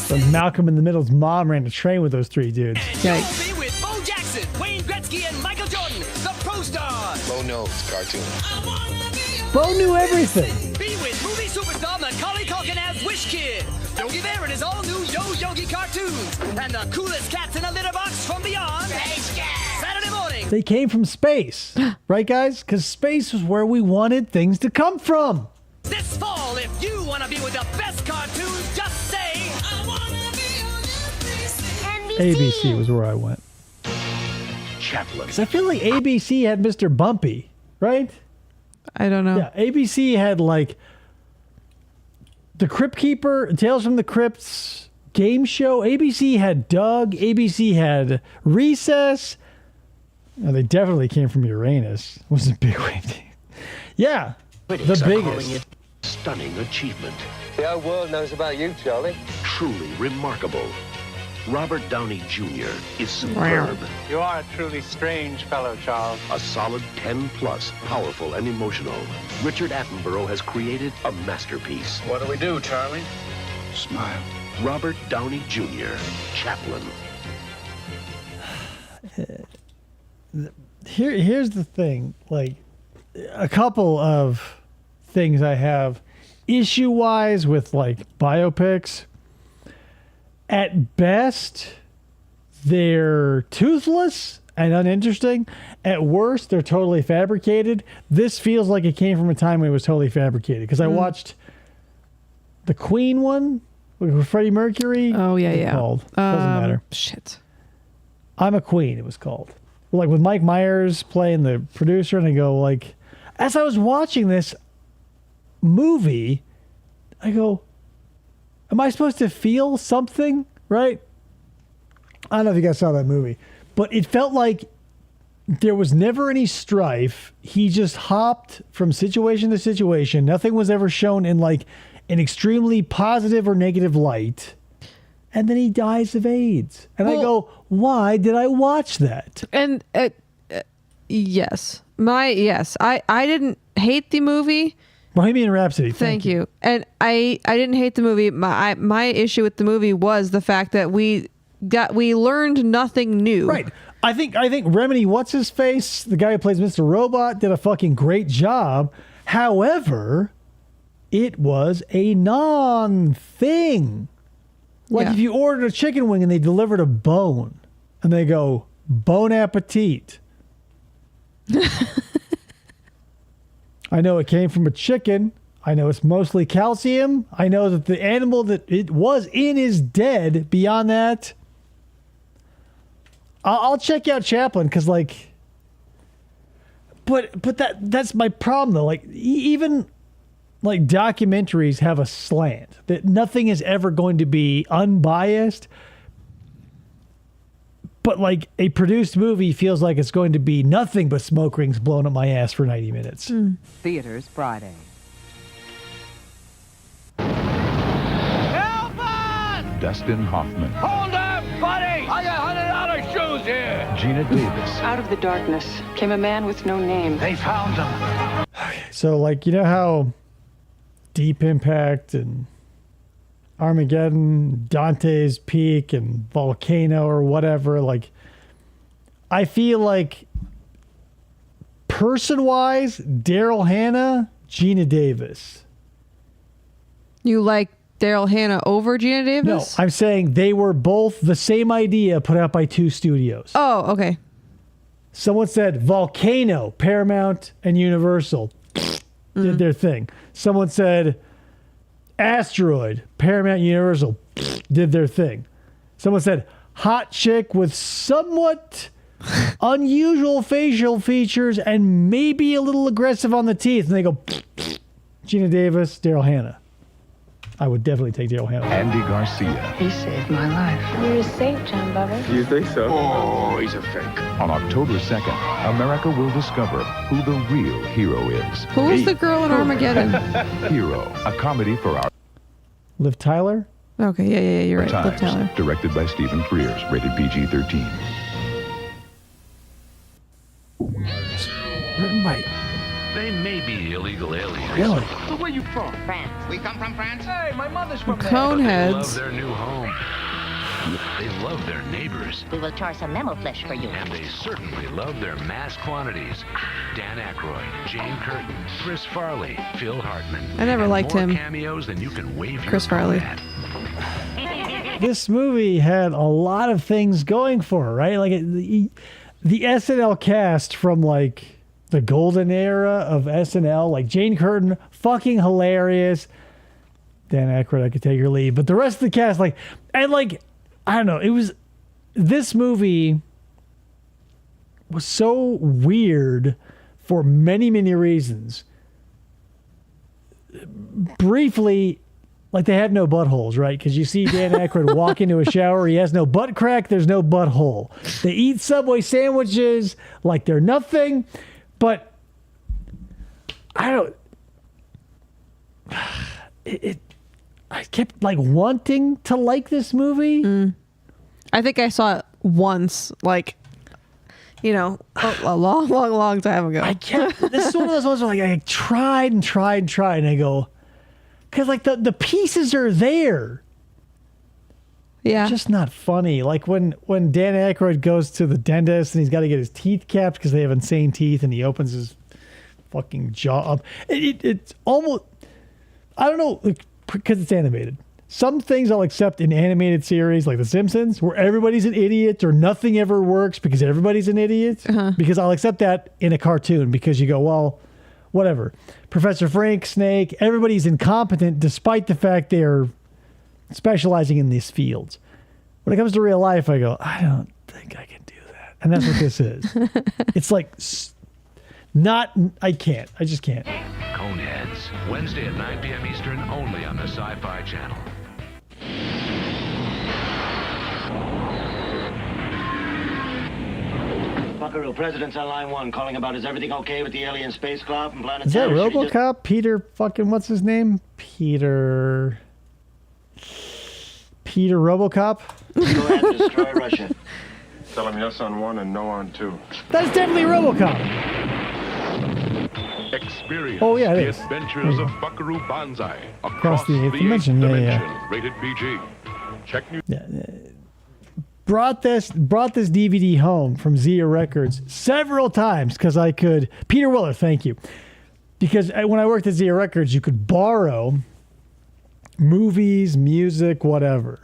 When Malcolm in the Middle's mom ran a train with those three dudes. Yikes. Be with Bo Jackson, Wayne Gretzky, and Michael Jordan, the Pro Stars. Bo knows cartoon. Bo knew everything. Be with movie superstar Macaulay Culkin as Wish Kid, Yogi Bear and his all-new Yo Yogi cartoons, and the coolest cats in a litter box from beyond. Saturday morning. They came from space. Right, guys? Because space was where we wanted things to come from. This fall, if you want to be with the best cartoons, just say, I want to be on ABC was where I went. Chaplin. Because I feel like ABC had Mr. Bumpy, right? I don't know. Yeah, ABC had like The Crypt Keeper, Tales from the Crypts game show. ABC had Doug. ABC had Recess. Oh, they definitely came from Uranus. Was a big wave. Yeah, Critics the are calling biggest. it stunning achievement. The whole world knows about you, Charlie. Truly remarkable. Robert Downey Jr. is superb. You are a truly strange fellow, Charles. A solid 10 plus, powerful and emotional. Richard Attenborough has created a masterpiece. What do we do, Charlie? Smile. Robert Downey Jr. Chaplin. Here's the thing. Like, a couple of things I have issue-wise with, like, biopics. At best, they're toothless and uninteresting. At worst, they're totally fabricated. This feels like it came from a time when it was totally fabricated. Because I watched the Queen one with Freddie Mercury. Oh, yeah, What's it yeah. called? Doesn't matter. Shit. I'm a Queen, it was called. Like with Mike Myers playing the producer, and I go, like, as I was watching this movie, I go, am I supposed to feel something, right? I don't know if you guys saw that movie, but it felt like there was never any strife. He just hopped from situation to situation. Nothing was ever shown in like an extremely positive or negative light. And then he dies of AIDS. And I go, why did I watch that? And yes, I didn't hate the movie. Bohemian Rhapsody. Thank you. And I didn't hate the movie. My issue with the movie was the fact that we learned nothing new. Right. I think Remedy, what's his face, the guy who plays Mr. Robot, did a fucking great job. However, it was a non-thing. Like if you ordered a chicken wing and they delivered a bone, and they go, bon appetit. I know it came from a chicken. I know it's mostly calcium. I know that the animal that it was in is dead. Beyond that, I'll check out Chaplin because, like, but that's my problem though. Like, even like documentaries have a slant that nothing is ever going to be unbiased. But like a produced movie feels like it's going to be nothing but smoke rings blown up my ass for 90 minutes. Theaters Friday. Dustin Hoffman, Hold up, buddy! I got $100 shoes here! Gina Davis, Out of the darkness came a man with no name. They found him. So like, you know how Deep Impact and Armageddon, Dante's Peak and Volcano or whatever, like I feel like person-wise, Daryl Hannah, Gina Davis. You like Daryl Hannah over Gina No, Davis? I'm saying they were both the same idea put out by two studios. Oh, okay. Someone said Volcano, Paramount and Universal did their thing. Someone said Asteroid, Paramount, Universal did their thing. Someone said hot chick with somewhat unusual facial features and maybe a little aggressive on the teeth. And they go, Gina Davis, Daryl Hannah. I would definitely take Daryl Hannah. Andy Garcia. He saved my life. You're a saint, John Bubba. You think so? Oh, he's a fake. On October 2nd, America will discover who the real hero is. Who was the girl in Armageddon? Hero, a comedy for our Liv Tyler? Okay, yeah, you're right. Liv times. Tyler. Directed by Stephen Frears, rated PG-13. Written by... They may be illegal aliens. Really? So where you from? France. We come from France. Hey, my mother's from there. They love Coneheads. their new home. They love their neighbors. We will char some mammal flesh for you. And they certainly love their mass quantities. Dan Aykroyd, Jane Curtin, Chris Farley, Phil Hartman. I never And liked more him. cameos than you can wave Chris your phone Farley. at. This movie had a lot of things going for her, right? Like the SNL cast from like the golden era of SNL, like Jane Curtin, fucking hilarious. Dan Aykroyd, I could take your leave, but the rest of the cast, like, and like, I don't know, it was, this movie was so weird for many, many reasons. Briefly, like they have no buttholes, right? Because you see Dan Aykroyd walk into a shower, he has no butt crack, there's no butthole. They eat Subway sandwiches like they're nothing, but I don't. I kept like wanting to like this movie. I think I saw it once, like, you know, a long time ago. I kept. This is one of those ones where like I tried and I go, because like the pieces are there. Yeah. It's just not funny. Like when Dan Aykroyd goes to the dentist and he's got to get his teeth capped because they have insane teeth, and he opens his fucking jaw up. It's almost, I don't know, because it's animated. Some things I'll accept in animated series like The Simpsons, where everybody's an idiot or nothing ever works because everybody's an idiot. Because I'll accept that in a cartoon because you go, well, whatever. Professor Frank, Snake, everybody's incompetent despite the fact they're specializing in these fields. When it comes to real life, I go, I don't think I can do that. And that's what this is. It's like, I can't. I just can't. Coneheads, Wednesday at 9 p.m. Eastern, only on the Sci-Fi Channel. Buckaroo, President's on line 1, calling about is everything okay with the alien spacecraft from planet Is that Terra? RoboCop? Peter fucking, what's his name? Peter RoboCop? Go ahead and destroy Russia. Tell him yes on 1 and no on 2. That's definitely RoboCop. Experience Oh, yeah, it the is. adventures of Buckaroo Banzai Across the eighth dimension. Yeah. Rated PG. Check new. Brought this DVD home from Zia Records several times because I could. Peter Willer, thank you. Because when I worked at Zia Records, you could borrow movies, music, whatever.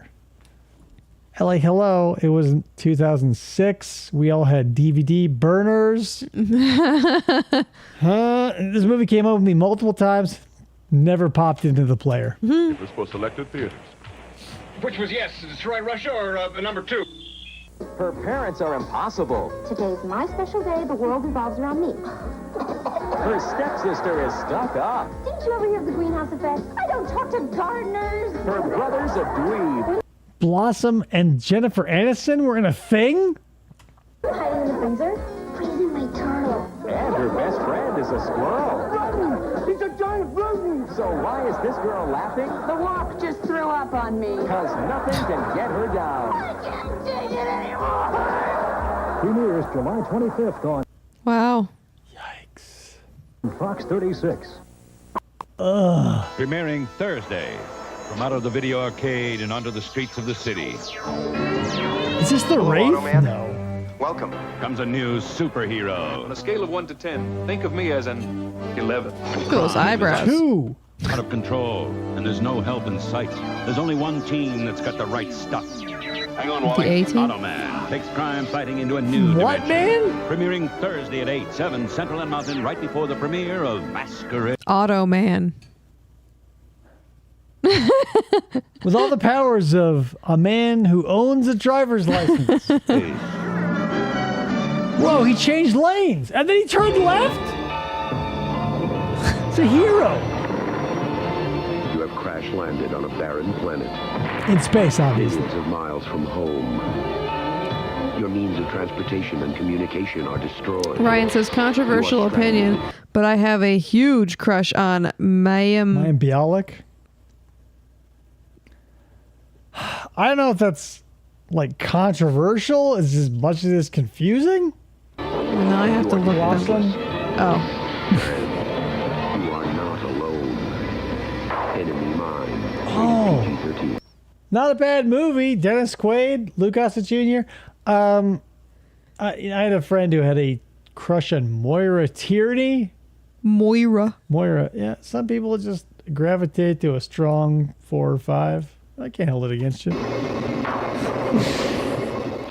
And like, hello, it was 2006. We all had DVD burners. This movie came up with me multiple times. Never popped into the player. It was for selected theaters. Which was yes, destroy Russia or number 2? Her parents are impossible. Today's my special day. The world revolves around me. Her stepsister is stuck up. Didn't you ever hear of the greenhouse effect? I don't talk to gardeners. Her brother's a dweeb. Blossom and Jennifer Aniston were in a thing? Hiding in the freezer? Freezing my turtle. And her best friend is a squirrel. Rodent! It's a giant rodent! So why is this girl laughing? The walk just threw up on me. Because nothing can get her down. I can't take it anymore! Premieres July 25th on Wow. Fox 36. Premiering Thursday. From out of the video arcade and onto the streets of the city. Is this the Wraith? No. Welcome. Comes a new superhero. On a scale of 1 to 10, think of me as an 11. Those eyebrows. 2. Out of control, and there's no help in sight. There's only one team that's got the right stuff. Hang on, Wally. The A-Team? Automan takes crime fighting into a new What, dimension. man? Premiering Thursday at 8, 7 Central and Mountain, right before the premiere of Masquerade. Auto Man. With all the powers of a man who owns a driver's license. Whoa, he changed lanes and then he turned left? It's a hero. You have crash landed on a barren planet. In space, obviously. Millions of miles from home. Your means of transportation and communication are destroyed. Ryan says, controversial opinion, but I have a huge crush on Mayim Bialik. I don't know if that's like controversial as much as it's confusing. Now I have to look at them. Oh. You are not alone. Enemy mine. Oh. PG-13. Not a bad movie. Dennis Quaid, Luke Gossett Jr. I had a friend who had a crush on Moira Tierney. Moira, yeah. Some people just gravitate to a strong 4 or 5. I can't hold it against you.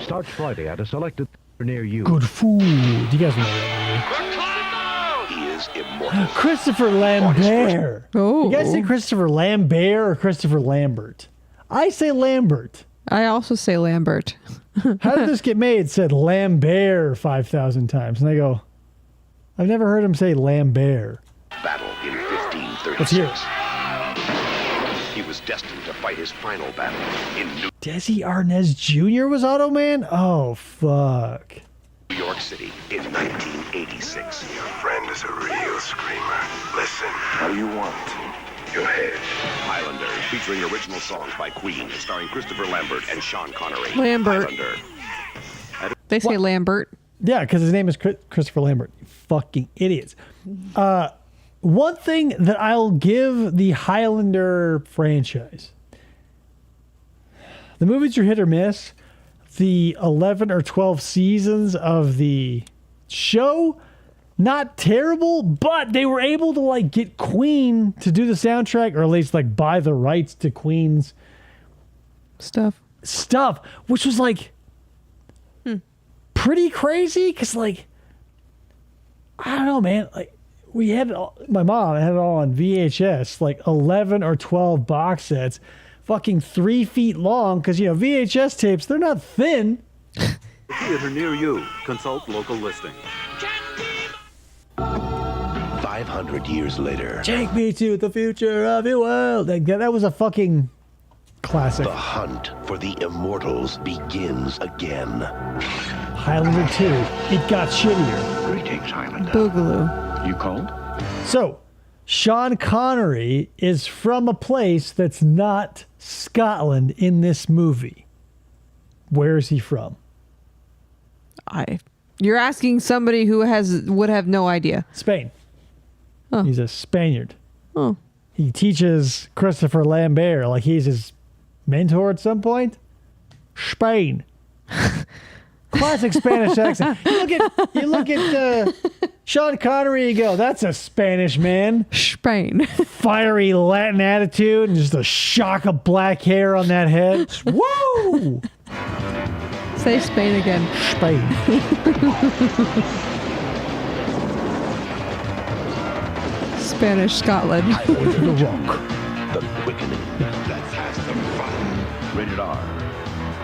Starts Friday at a selected near you. Good food. You guys know that He is immortal. movie. Christopher Lambert. Oh. You guys say Christopher Lambert or Christopher Lambert? I say Lambert. I also say Lambert. How did this get made? It said Lambert 5,000 times. And I go, I've never heard him say Lambert. Battle in 1536. Let's hear it. He was destined to fight his final battle in New Desi Arnaz Jr. was Automan? Oh, fuck. York City in 1986. Your friend is a real screamer. Listen. What do you want? Your head. Highlander, featuring original songs by Queen, starring Christopher Lambert and Sean Connery. Lambert. Highlander. They say Lambert. Yeah, because his name is Christopher Lambert. You fucking idiots. One thing that I'll give the Highlander franchise. The movies are hit or miss. The 11 or 12 seasons of the show, not terrible, but they were able to like get Queen to do the soundtrack, or at least like buy the rights to Queen's stuff, which was like pretty crazy. Cause like, I don't know, man, like we had it all, my mom had it all on VHS, like 11 or 12 box sets, fucking 3 feet long. Cause you know, VHS tapes, they're not thin. Theater near you. Consult local listing. 500 years later. Take me to the future of your world. That was a fucking classic. The hunt for the immortals begins again. Highlander 2. It got shittier. Greetings, Highlander. Boogaloo. You called? So, Sean Connery is from a place that's not Scotland in this movie. Where is he from? You're asking somebody who would have no idea. Spain. Oh. He's a Spaniard. Oh. He teaches Christopher Lambert like he's his mentor at some point. Spain. Classic Spanish accent. You look at Sean Connery, you go, that's a Spanish man. Spain. Fiery Latin attitude and just a shock of black hair on that head. Woo! Say Spain again. Spain. Spanish Scotland. The Rock. The quickening. Let's have some fun. Rated R.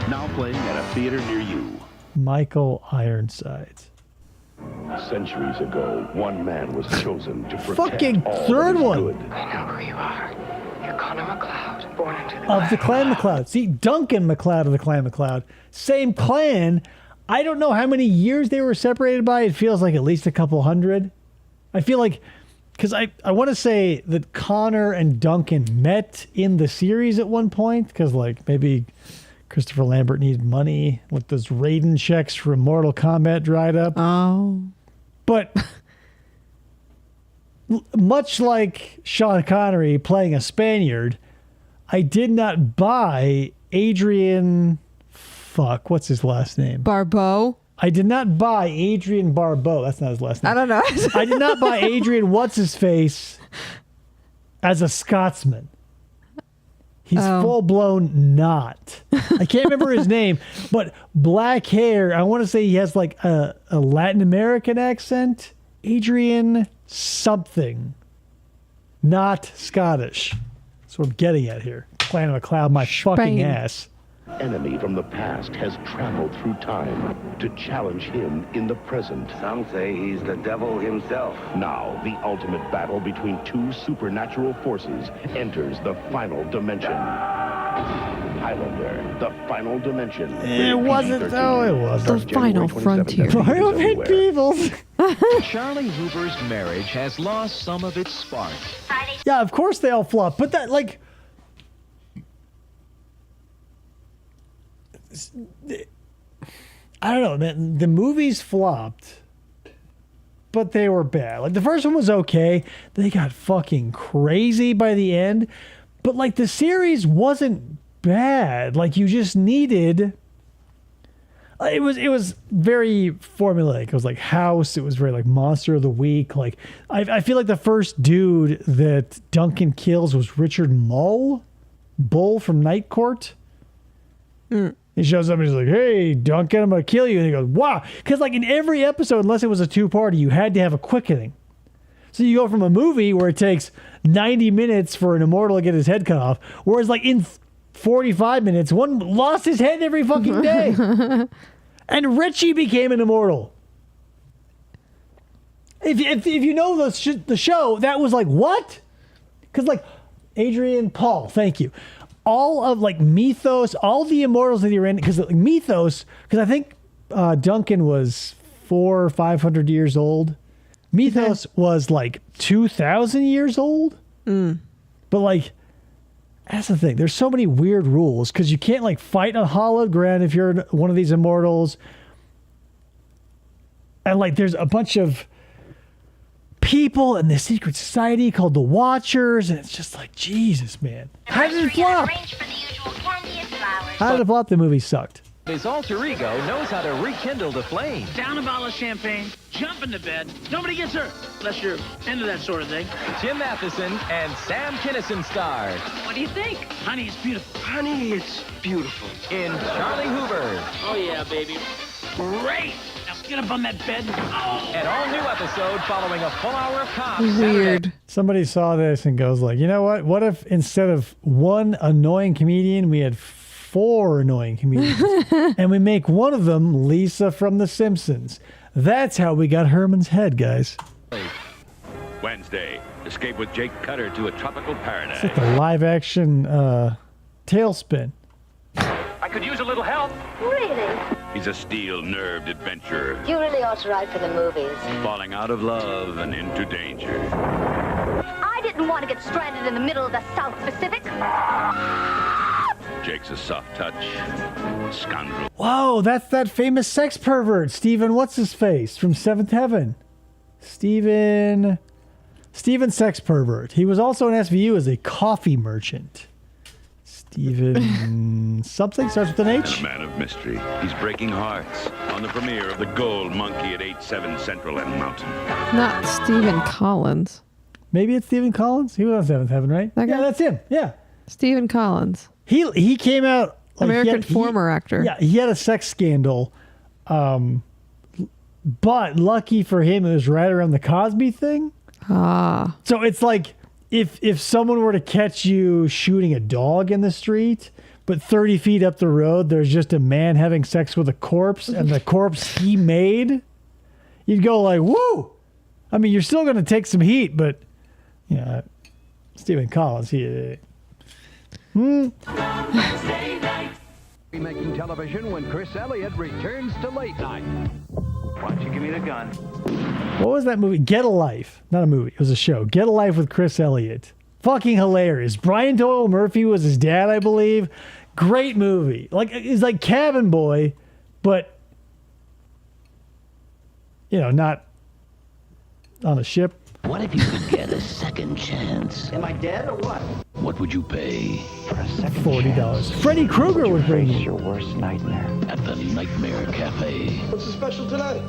Now playing at a theater near you. Michael Ironsides. Centuries ago, one man was chosen to protect Fucking all third that is one. good. I know who you are. You're Connor McLeod, born into the Of the Clan McLeod. See, Duncan McLeod of the Clan McLeod. Same clan. I don't know how many years they were separated by. It feels like at least a couple hundred. I feel like, because I want to say that Connor and Duncan met in the series at one point, because like maybe Christopher Lambert needed money, like those Raiden checks from Mortal Kombat dried up. Oh. But much like Sean Connery playing a Spaniard, I did not buy Adrian... Fuck, what's his last name? Barbeau. I did not buy Adrian Barbeau. That's not his last name. I don't know. I did not buy Adrian What's-His-Face as a Scotsman. He's full-blown not. I can't remember his name, but black hair. I want to say he has like a Latin American accent. Adrian something. Not Scottish. That's what I'm getting at here. Planet of a Cloud, my fucking ass. Enemy from the past has traveled through time to challenge him in the present. Some say he's the devil himself. Now, the ultimate battle between two supernatural forces enters the final dimension. Highlander, the final dimension. It wasn't, though. It wasn't. The final frontier. Violent peoples. Charlie Hoover's marriage has lost some of its spark. Yeah, of course they all flop. But that, like... I don't know, man. The movies flopped, but they were bad. Like, the first one was okay. They got fucking crazy by the end. But, like, the series wasn't bad. Like, you just needed... It was very formulaic. It was like House. It was very like Monster of the Week. Like, I feel like the first dude that Duncan kills was Richard Bull from Night Court. He shows up and he's like, "Hey, Duncan, I'm going to kill you." And he goes, "Wow." Because like in every episode, unless it was a two-parter, you had to have a quickening. So you go from a movie where it takes 90 minutes for an immortal to get his head cut off, whereas like in 45 minutes, one lost his head every fucking day. And Richie became an immortal. If you know the show, that was like, what? Because like Adrian Paul, thank you. All of like Mythos, all the immortals that you're in, because like, Mythos, because I think Duncan was 400 or 500 years old. Mythos was like 2,000 years old. But like, that's the thing. There's so many weird rules because you can't like fight on hallowed ground if you're one of these immortals. And like, there's a bunch of people in this secret society called the Watchers, and it's just like, Jesus, man. How did it flop? How did it flop? The movie sucked. His alter ego knows how to rekindle the flame. Down a bottle of champagne, jump into bed. Nobody gets hurt, unless you're into that sort of thing. Jim Matheson and Sam Kinison starred. What do you think? Honey, it's beautiful. Honey, it's beautiful. In Charlie Hoover. Oh, yeah, baby. Great. Now get up on that bed. Oh. An all-new episode following a full hour of Cops. Weird. Somebody saw this and goes like, you know what? What if instead of one annoying comedian, we had 4 annoying comedians, and we make one of them Lisa from The Simpsons. That's how we got Herman's head, guys. Wednesday, escape with Jake Cutter to a tropical paradise. It's like a live-action Tailspin. I could use a little help. Really? He's a steel-nerved adventurer, You really ought to write for the movies. falling out of love and into danger. I didn't want to get stranded in the middle of the South Pacific. Jake's a soft touch scoundrel. Whoa, that's that famous sex pervert, Steven What's-His-Face from Seventh Heaven. Steven Sex Pervert. He was also in SVU as a coffee merchant. Steven something, starts with an H. A man of mystery. He's breaking hearts on the premiere of The Gold Monkey at 8-7 Central and Mountain. Not Stephen Collins. Maybe it's Stephen Collins. He was on Seventh Heaven, right? That guy? Yeah, that's him. Yeah. Stephen Collins. He came out like American former actor. Yeah, he had a sex scandal. But lucky for him, it was right around the Cosby thing. Ah. So it's like if someone were to catch you shooting a dog in the street, but 30 feet up the road, there's just a man having sex with a corpse, and the corpse he made, you'd go like, woo! I mean, you're still going to take some heat, but, yeah, Stephen Collins, Making television when Chris Elliott returns to late night. Why don't you give me the gun? What was that movie? Get a Life. Not a movie. It was a show. Get a Life with Chris Elliott. Fucking hilarious. Brian Doyle Murphy was his dad, I believe. Great movie. Like, it's like Cabin Boy, but, not on a ship. What if you could get a second chance? Am I dead or what? What would you pay? For a second $40. Freddy Krueger would bring you. Your worst nightmare. At the Nightmare Cafe. What's so special tonight?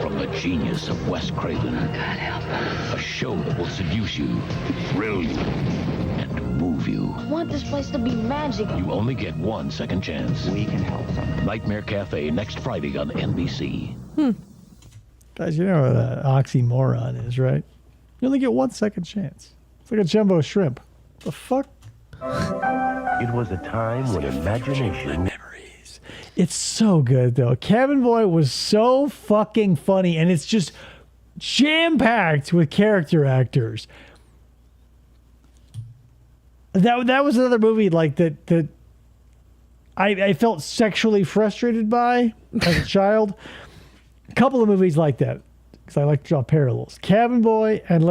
From the genius of Wes Craven. God help him. A show that will seduce you, thrill you, and move you. I want this place to be magic. You only get one second chance. We can help them. Nightmare Cafe next Friday on NBC. Guys, you know what an oxymoron is, right? You only get 1 second chance. It's like a jumbo shrimp. The fuck? It was a time when imagination... Memories. It's so good, though. Cabin Boy was so fucking funny, and it's just jam-packed with character actors. That was another movie like that I felt sexually frustrated by as a child. A couple of movies like that, because I like to draw parallels. Cabin Boy and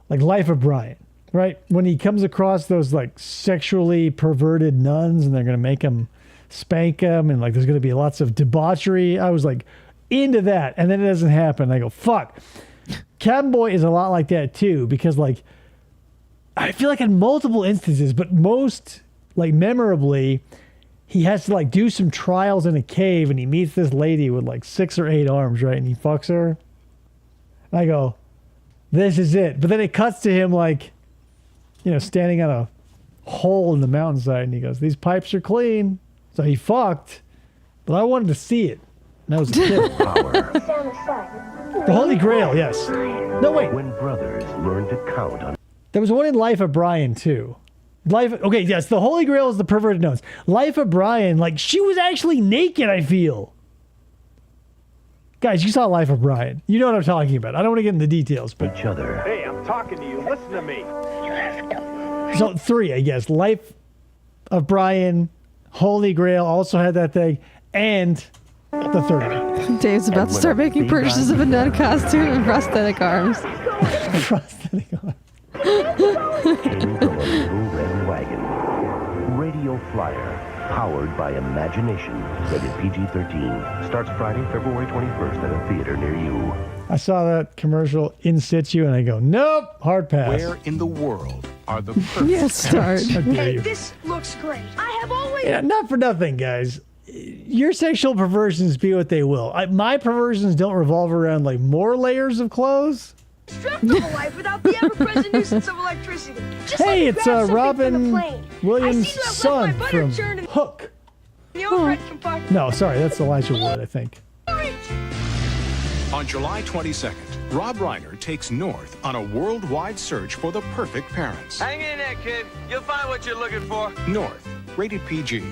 Life of Brian, right? When he comes across those like sexually perverted nuns and they're going to make him spank him and like there's going to be lots of debauchery. I was like into that, and then it doesn't happen. I go, fuck. Cabin Boy is a lot like that too, because like I feel like in multiple instances, but most like memorably, he has to like do some trials in a cave and he meets this lady with like 6 or 8 arms, right? And he fucks her. And I go, this is it. But then it cuts to him like, standing on a hole in the mountainside. And he goes, these pipes are clean. So he fucked, but I wanted to see it. And I was a kid. The Holy Grail, yes. No, wait. When brothers learned to count on... There was one in Life of Brian, too. Okay, yes, the Holy Grail is the perverted nuns. Life of Brian, like, she was actually naked, I feel. Guys, you saw Life of Brian. You know what I'm talking about. I don't want to get into the details, but... Each other. Hey, I'm talking to you. Listen to me. So, 3, I guess. Life of Brian, Holy Grail also had that thing, and the third one. Dave's about to start making purchases of a nun costume and prosthetic arms. Prosthetic arms. Came from a little red wagon. Radio Flyer, powered by imagination. Rated PG-13. Starts Friday, February 21st at a theater near you. I saw that commercial in situ and I go, nope, hard pass. Where in the world are the perfect Yes, start. Hey, this looks great. I have always... Yeah, not for nothing, guys. Your sexual perversions be what they will. My perversions don't revolve around like more layers of clothes. Destructible life without the ever-present nuisance of electricity. Just Hey, like it's Robin Williams' son from Hook. No, sorry, that's Elijah Wood, I think. On July 22nd, Rob Reiner takes North on a worldwide search for the perfect parents. Hang in there, kid. You'll find what you're looking for. North, rated PG.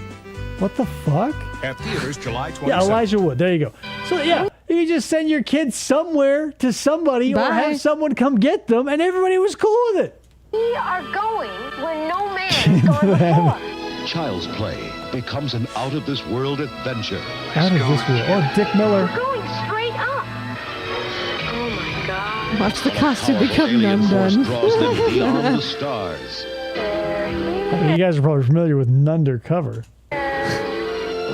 What the fuck? At theaters July 22nd. Yeah, Elijah Wood. There you go. So, yeah, you just send your kids somewhere to somebody or have someone come get them, and everybody was cool with it. We are going where no man has gone before. Child's Play becomes an out-of-this-world adventure. Out of this world. Oh, Dick Miller. We're going straight up. Oh, my God. Watch the costume become nun done. Draws them beyond the stars. I mean, you guys are probably familiar with Nundercover.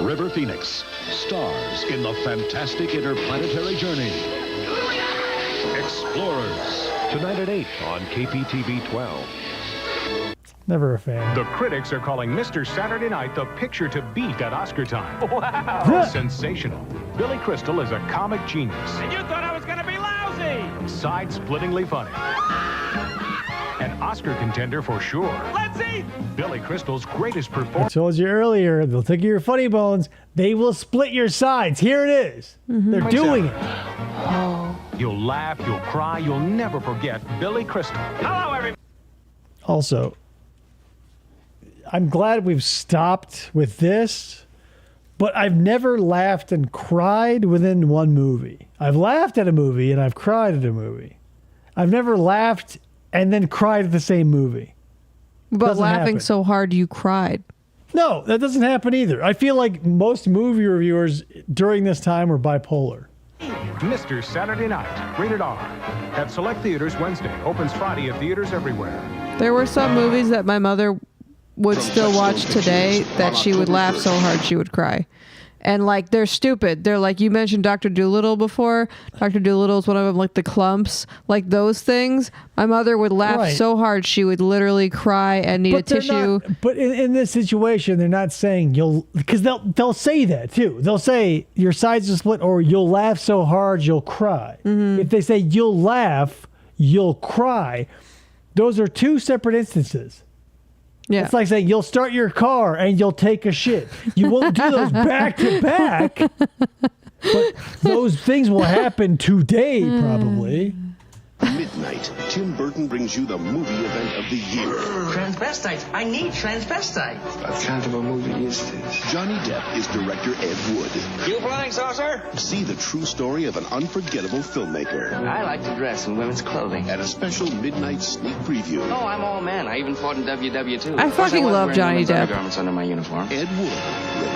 River Phoenix stars in the fantastic interplanetary journey. Explorers. Tonight at 8 on KPTV 12. Never a fan. The critics are calling Mr. Saturday Night the picture to beat at Oscar time. Wow! Sensational. Billy Crystal is a comic genius. And you thought I was going to be lousy! Side-splittingly funny. An Oscar contender for sure. Let's eat! Billy Crystal's greatest I performance. told you earlier, they'll take your funny bones. They will split your sides. Here it is. They're doing it. You'll laugh, you'll cry, you'll never forget Billy Crystal. Hello, everybody! Also, I'm glad we've stopped with this, but I've never laughed and cried within one movie. I've laughed at a movie and I've cried at a movie. I've never laughed and then cried at the same movie. But Doesn't laughing happen. so hard you cried. No, that doesn't happen either. I feel like most movie reviewers during this time were bipolar. Mr. Saturday Night, rated R. At select theaters Wednesday. Opens Friday at theaters everywhere. There were some movies that my mother would still watch today that she would laugh so hard she would cry. And like, they're stupid. They're like, you mentioned Dr. Dolittle before. Dr. Dolittle is one of them, like the clumps, like those things. My mother would laugh so hard she would literally cry and need a tissue. But in this situation, they're not saying because they'll say that too. They'll say your sides are split or you'll laugh so hard you'll cry. If they say you'll laugh, you'll cry, those are two separate instances. Yeah. It's like saying you'll start your car and you'll take a shit. You won't do those back to back, but those things will happen today probably. Midnight, Tim Burton brings you the movie event of the year. Transvestites. I need transvestites. What kind of a movie is this? Johnny Depp is director Ed Wood. You flying saucer? See the true story of an unforgettable filmmaker. I like to dress in women's clothing. At a special midnight sneak preview. Oh, I'm all man. I even fought in WW2. I fucking love Johnny Depp. Garments under my uniform. Ed Wood.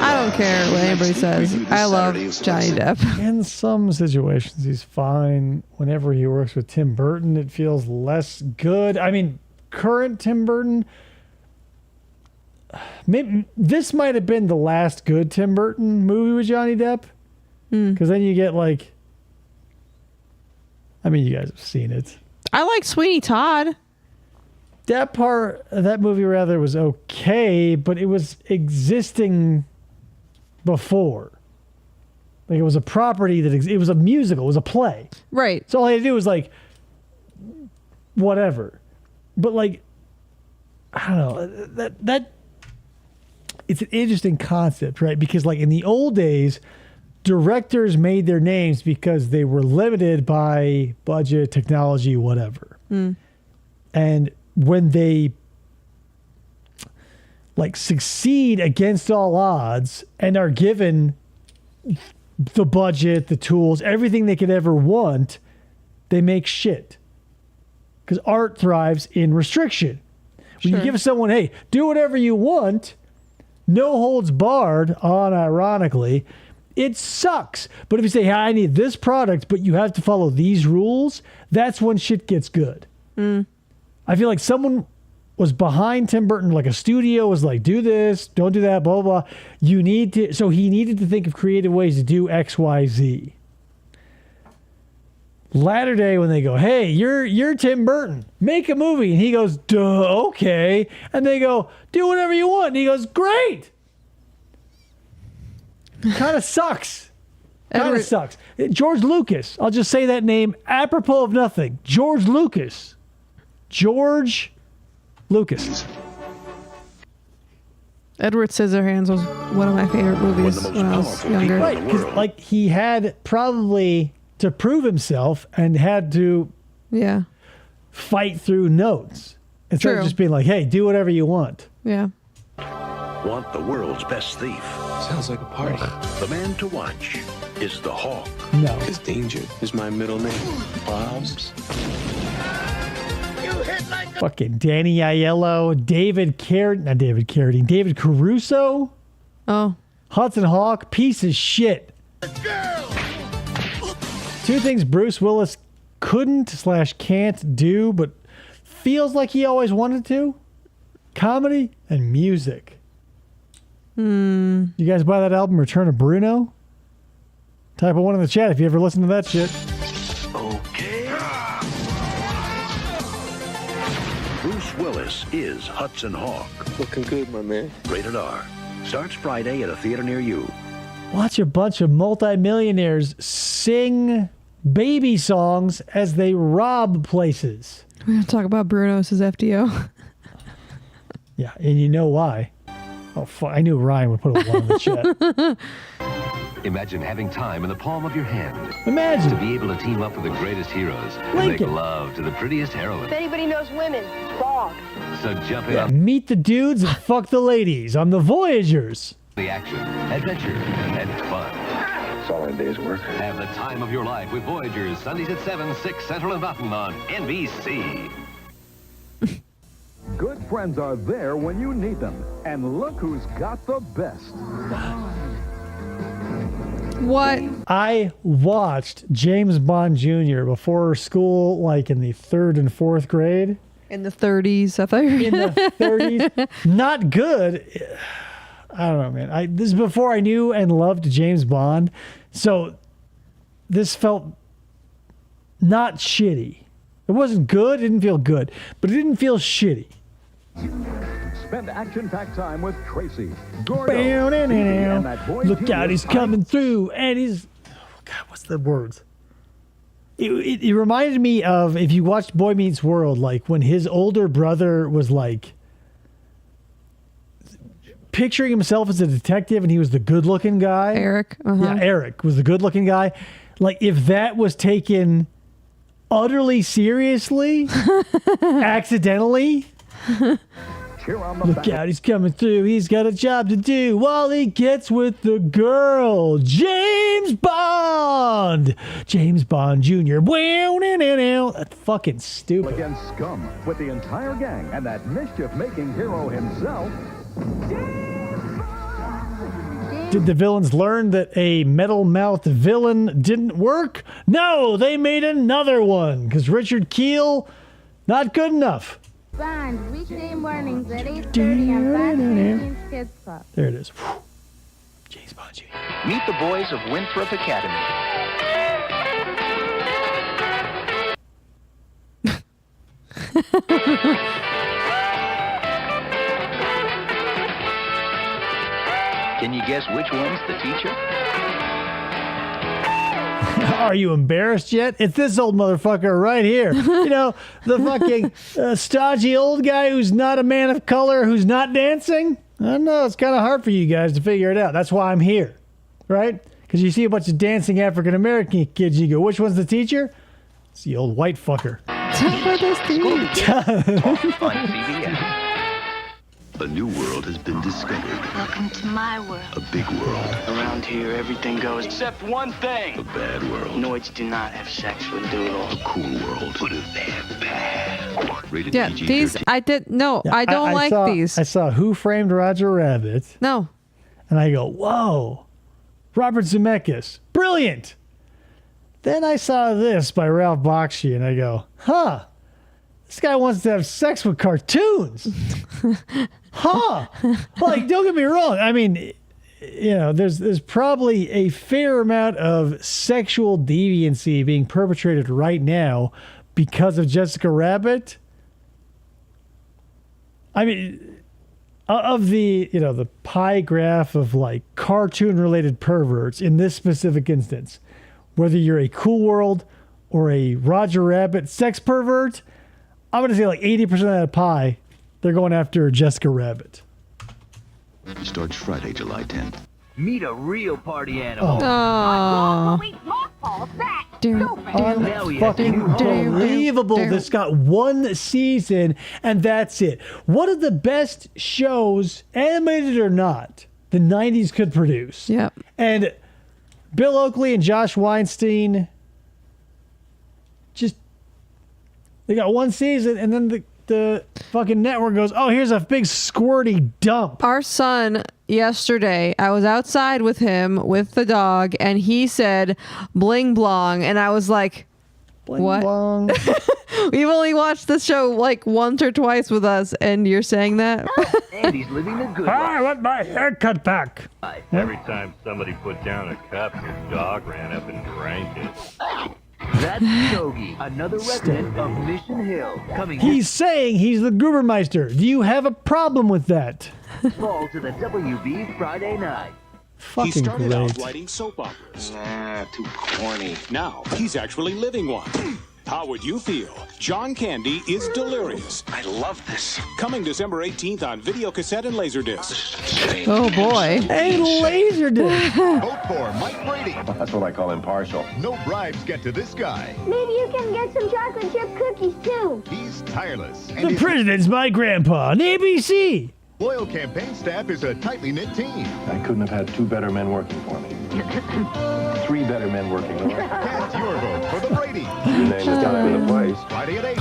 I don't care what anybody says. I love Johnny Depp. In some situations, he's fine. Whenever he works with Tim Burton, it feels less good. I mean, current Tim Burton, maybe this might have been the last good Tim Burton movie with Johnny Depp. Because then you get like, I mean, you guys have seen it. I like Sweeney Todd. That movie rather was okay, but it was existing before. Like it was a property it was a musical, it was a play. Right. So all I had to do was like, whatever. But like, I don't know, that it's an interesting concept, right? Because like in the old days, directors made their names because they were limited by budget, technology, whatever. And when they like succeed against all odds and are given the budget, the tools, everything they could ever want, they make shit. Because art thrives in restriction. When you give someone, hey, do whatever you want, no holds barred, unironically, it sucks. But if you say, hey, I need this product, but you have to follow these rules, that's when shit gets good. I feel like someone was behind Tim Burton, like a studio was like, do this, don't do that, blah, blah, blah. You need to, so he needed to think of creative ways to do X, Y, Z. Latter day, when they go, hey, you're Tim Burton, make a movie. And he goes, duh, okay. And they go, do whatever you want. And he goes, great. Kind of sucks. Kind of sucks. George Lucas, I'll just say that name apropos of nothing. George Lucas. Edward Scissorhands was one of my favorite movies when I was younger. Right, because like he had probably to prove himself and had to fight through notes instead of just being like, hey, do whatever you want. Yeah. Want the world's best thief? Sounds like a party. The man to watch is the Hawk. No. Because Danger is my middle name. Bob's. Fucking Danny Aiello, David Caruso. Oh. Hudson Hawk, piece of shit. Two things Bruce Willis couldn't/can't do, but feels like he always wanted to. Comedy and music. You guys buy that album, Return of Bruno? Type of one in the chat if you ever listen to that shit. Bruce Willis is Hudson Hawk. Looking good, my man. Rated R. Starts Friday at a theater near you. Watch a bunch of multimillionaires sing baby songs as they rob places. We're going to talk about Bruno, says FDO. Yeah, and you know why. Oh, I knew Ryan would put a one in the chat. Imagine having time in the palm of your hand. Imagine. To be able to team up with the greatest heroes and make love to the prettiest heroines. If anybody knows women, Frog. So jump in Meet the dudes and fuck the ladies on the Voyagers. the action, adventure, and fun. It's all in a day's work. Have the time of your life with Voyagers, Sundays at 7, 6 Central and Mountain on NBC. good friends are there when you need them. And look who's got the best. What? I watched James Bond Jr. before school, like in the 3rd and 4th grade. In the 30s, I thought you were In the 30s. Not good. I don't know, man. This is before I knew and loved James Bond. So this felt not shitty. It wasn't good. It didn't feel good. But it didn't feel shitty. Spend action-packed time with Tracy. Look out, he's coming through. And he's... Oh, God, what's the words? It reminded me of, if you watched Boy Meets World, like when his older brother was like picturing himself as a detective and he was the good-looking guy. Eric. Yeah, Eric was the good-looking guy. Like if that was taken utterly seriously, accidentally. Look out, he's coming through. He's got a job to do while he gets with the girl. James Bond! James Bond Jr. That's fucking stupid. Against scum with the entire gang and that mischief-making hero himself. Did the villains learn that a metal-mouthed villain didn't work? No, they made another one because Richard Kiel, not good enough. Bond, weekday mornings at 8:30 on Fox 15's Kids Club. There it is. James Bond Jr. Meet the boys of Winthrop Academy. Can you guess which one's the teacher? Are you embarrassed yet? It's this old motherfucker right here. You know, the fucking stodgy old guy who's not a man of color, who's not dancing. I don't know. It's kind of hard for you guys to figure it out. That's why I'm here, right? Because you see a bunch of dancing African-American kids, and you go, which one's the teacher? It's the old white fucker. On CBS. A new world has been discovered. Welcome to my world. A big world. Around here, everything goes except one thing. A bad world. Noids do not have sex with doodles. A cool world. But if they're bad. Rated Yeah, PG-13. these, I don't like these. I saw Who Framed Roger Rabbit. No. And I go, whoa, Robert Zemeckis, brilliant. Then I saw this by Ralph Bakshi, and I go, huh, this guy wants to have sex with cartoons. Huh. Like, don't get me wrong. I mean, you know, there's probably a fair amount of sexual deviancy being perpetrated right now because of Jessica Rabbit. I mean, of the, you know, the pie graph of like cartoon related perverts in this specific instance, whether you're a Cool World or a Roger Rabbit sex pervert, I'm going to say like 80% of that pie, they're going after Jessica Rabbit. Starts Friday, July 10th. Meet a real party animal. Fucking unbelievable. This got one season and that's it. One of the best shows, animated or not, the 90s could produce. Yep. And Bill Oakley and Josh Weinstein, just, they got one season and then the fucking network goes, oh, here's a big squirty dump. Our son yesterday, I was outside with him with the dog and he said bling blong and I was like, bling what? Blong. We've only watched the show like once or twice with us and you're saying that? Andy's living the good I want my haircut back. Every time somebody put down a cup, your dog ran up and drank it. That's Stogie, another resident of Mission Hill. He's saying he's the Grubermeister. Do you have a problem with that? Fall to the WB Friday night. He started great. out writing soap operas. Nah, too corny. Now he's actually living one. How would you feel? John Candy is Delirious. I love this. Coming December 18th on video cassette and Laserdisc. Oh boy. A Laserdisc. Vote for Mike Brady. That's what I call impartial. No bribes get to this guy. Maybe you can get some chocolate chip cookies too. He's tireless. The president's my grandpa on ABC. Loyal campaign staff is a tightly knit team. I couldn't have had two better men working for me. Three better men working for me. Cast your vote for the Brady. Your name is not in the place. Friday at 8.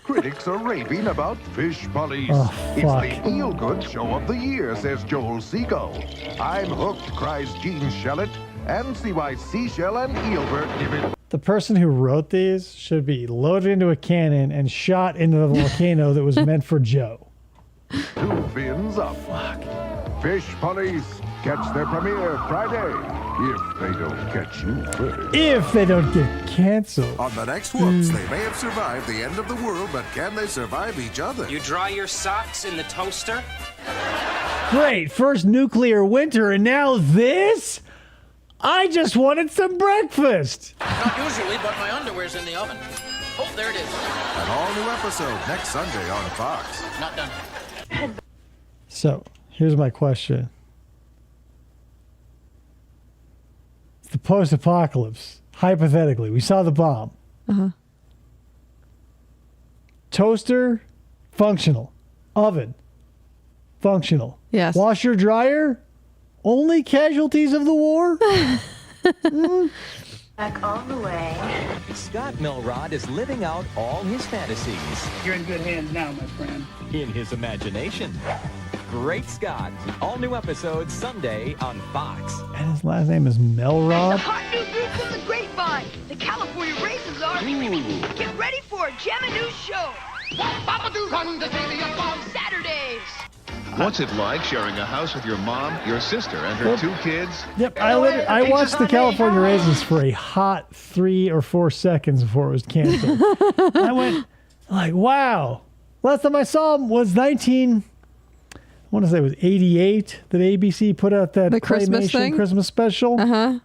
Critics sharks are raving about fish police. Oh, it's fuck. the eel-good show of the year, says Joel Seago. I'm hooked, cries Gene Shellett. And see why Seashell and Eelbert give it. The person who wrote these should be loaded into a cannon and shot into the volcano that was meant for Joe. 2 fins up. Fuck. Fish police catch their premiere Friday. If they don't catch you first. If they don't get canceled. On the next Whoops, they may have survived the end of the world, but can they survive each other? You dry your socks in the toaster? Great, first nuclear winter and now this? I just wanted some breakfast. Not usually, but my underwear's in the oven. Oh, there it is. An all-new episode next Sunday on Fox. Not done. So, here's my question. It's the post-apocalypse. Hypothetically, we saw the bomb. Uh-huh. Toaster, functional. Oven, functional. Yes. Washer, dryer, only casualties of the war? Back all the way. Scott Milrod is living out all his fantasies. You're in good hands now, my friend. In his imagination. Great Scott. All new episodes Sunday on Fox. And his last name is Melrod? Hot new food from the grapevine. The California raisins are. Get ready for a jamming new show. Saturdays. What's it like sharing a house with your mom, your sister, and her 2 kids? Yep, I watched the California Raisins for a hot 3 or 4 seconds before it was canceled. I went like, wow. Last time I saw him was I want to say it was 88 that ABC put out that The Christmas Claymation thing? Christmas special. Uh-huh.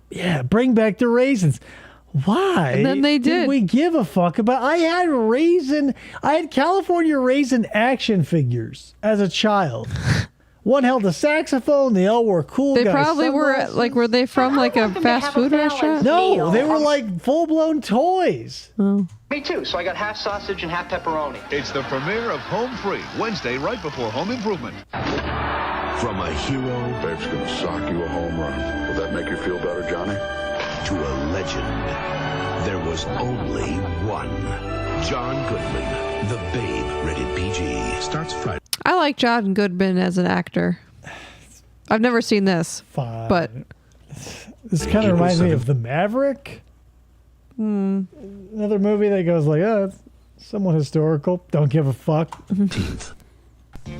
Yeah, bring back the raisins. Why? And then they did. We give a fuck about? I had California Raisin action figures as a child. One held a saxophone. They all were cool They guys. probably were they from like a fast food restaurant? No, they were like full-blown toys. Oh. Me too, so I got half sausage and half pepperoni. It's the premiere of Home Free, Wednesday right before Home Improvement. From a hero. Babe's gonna sock you a home run. Will that make you feel better, Johnny? To a legend. There was only one. John Goodman, The Babe, rated PG. Starts Friday. I like John Goodman as an actor. I've never seen this. Fine. But this kind of reminds me of The Maverick. Another movie that goes like, oh, it's somewhat historical. Don't give a fuck.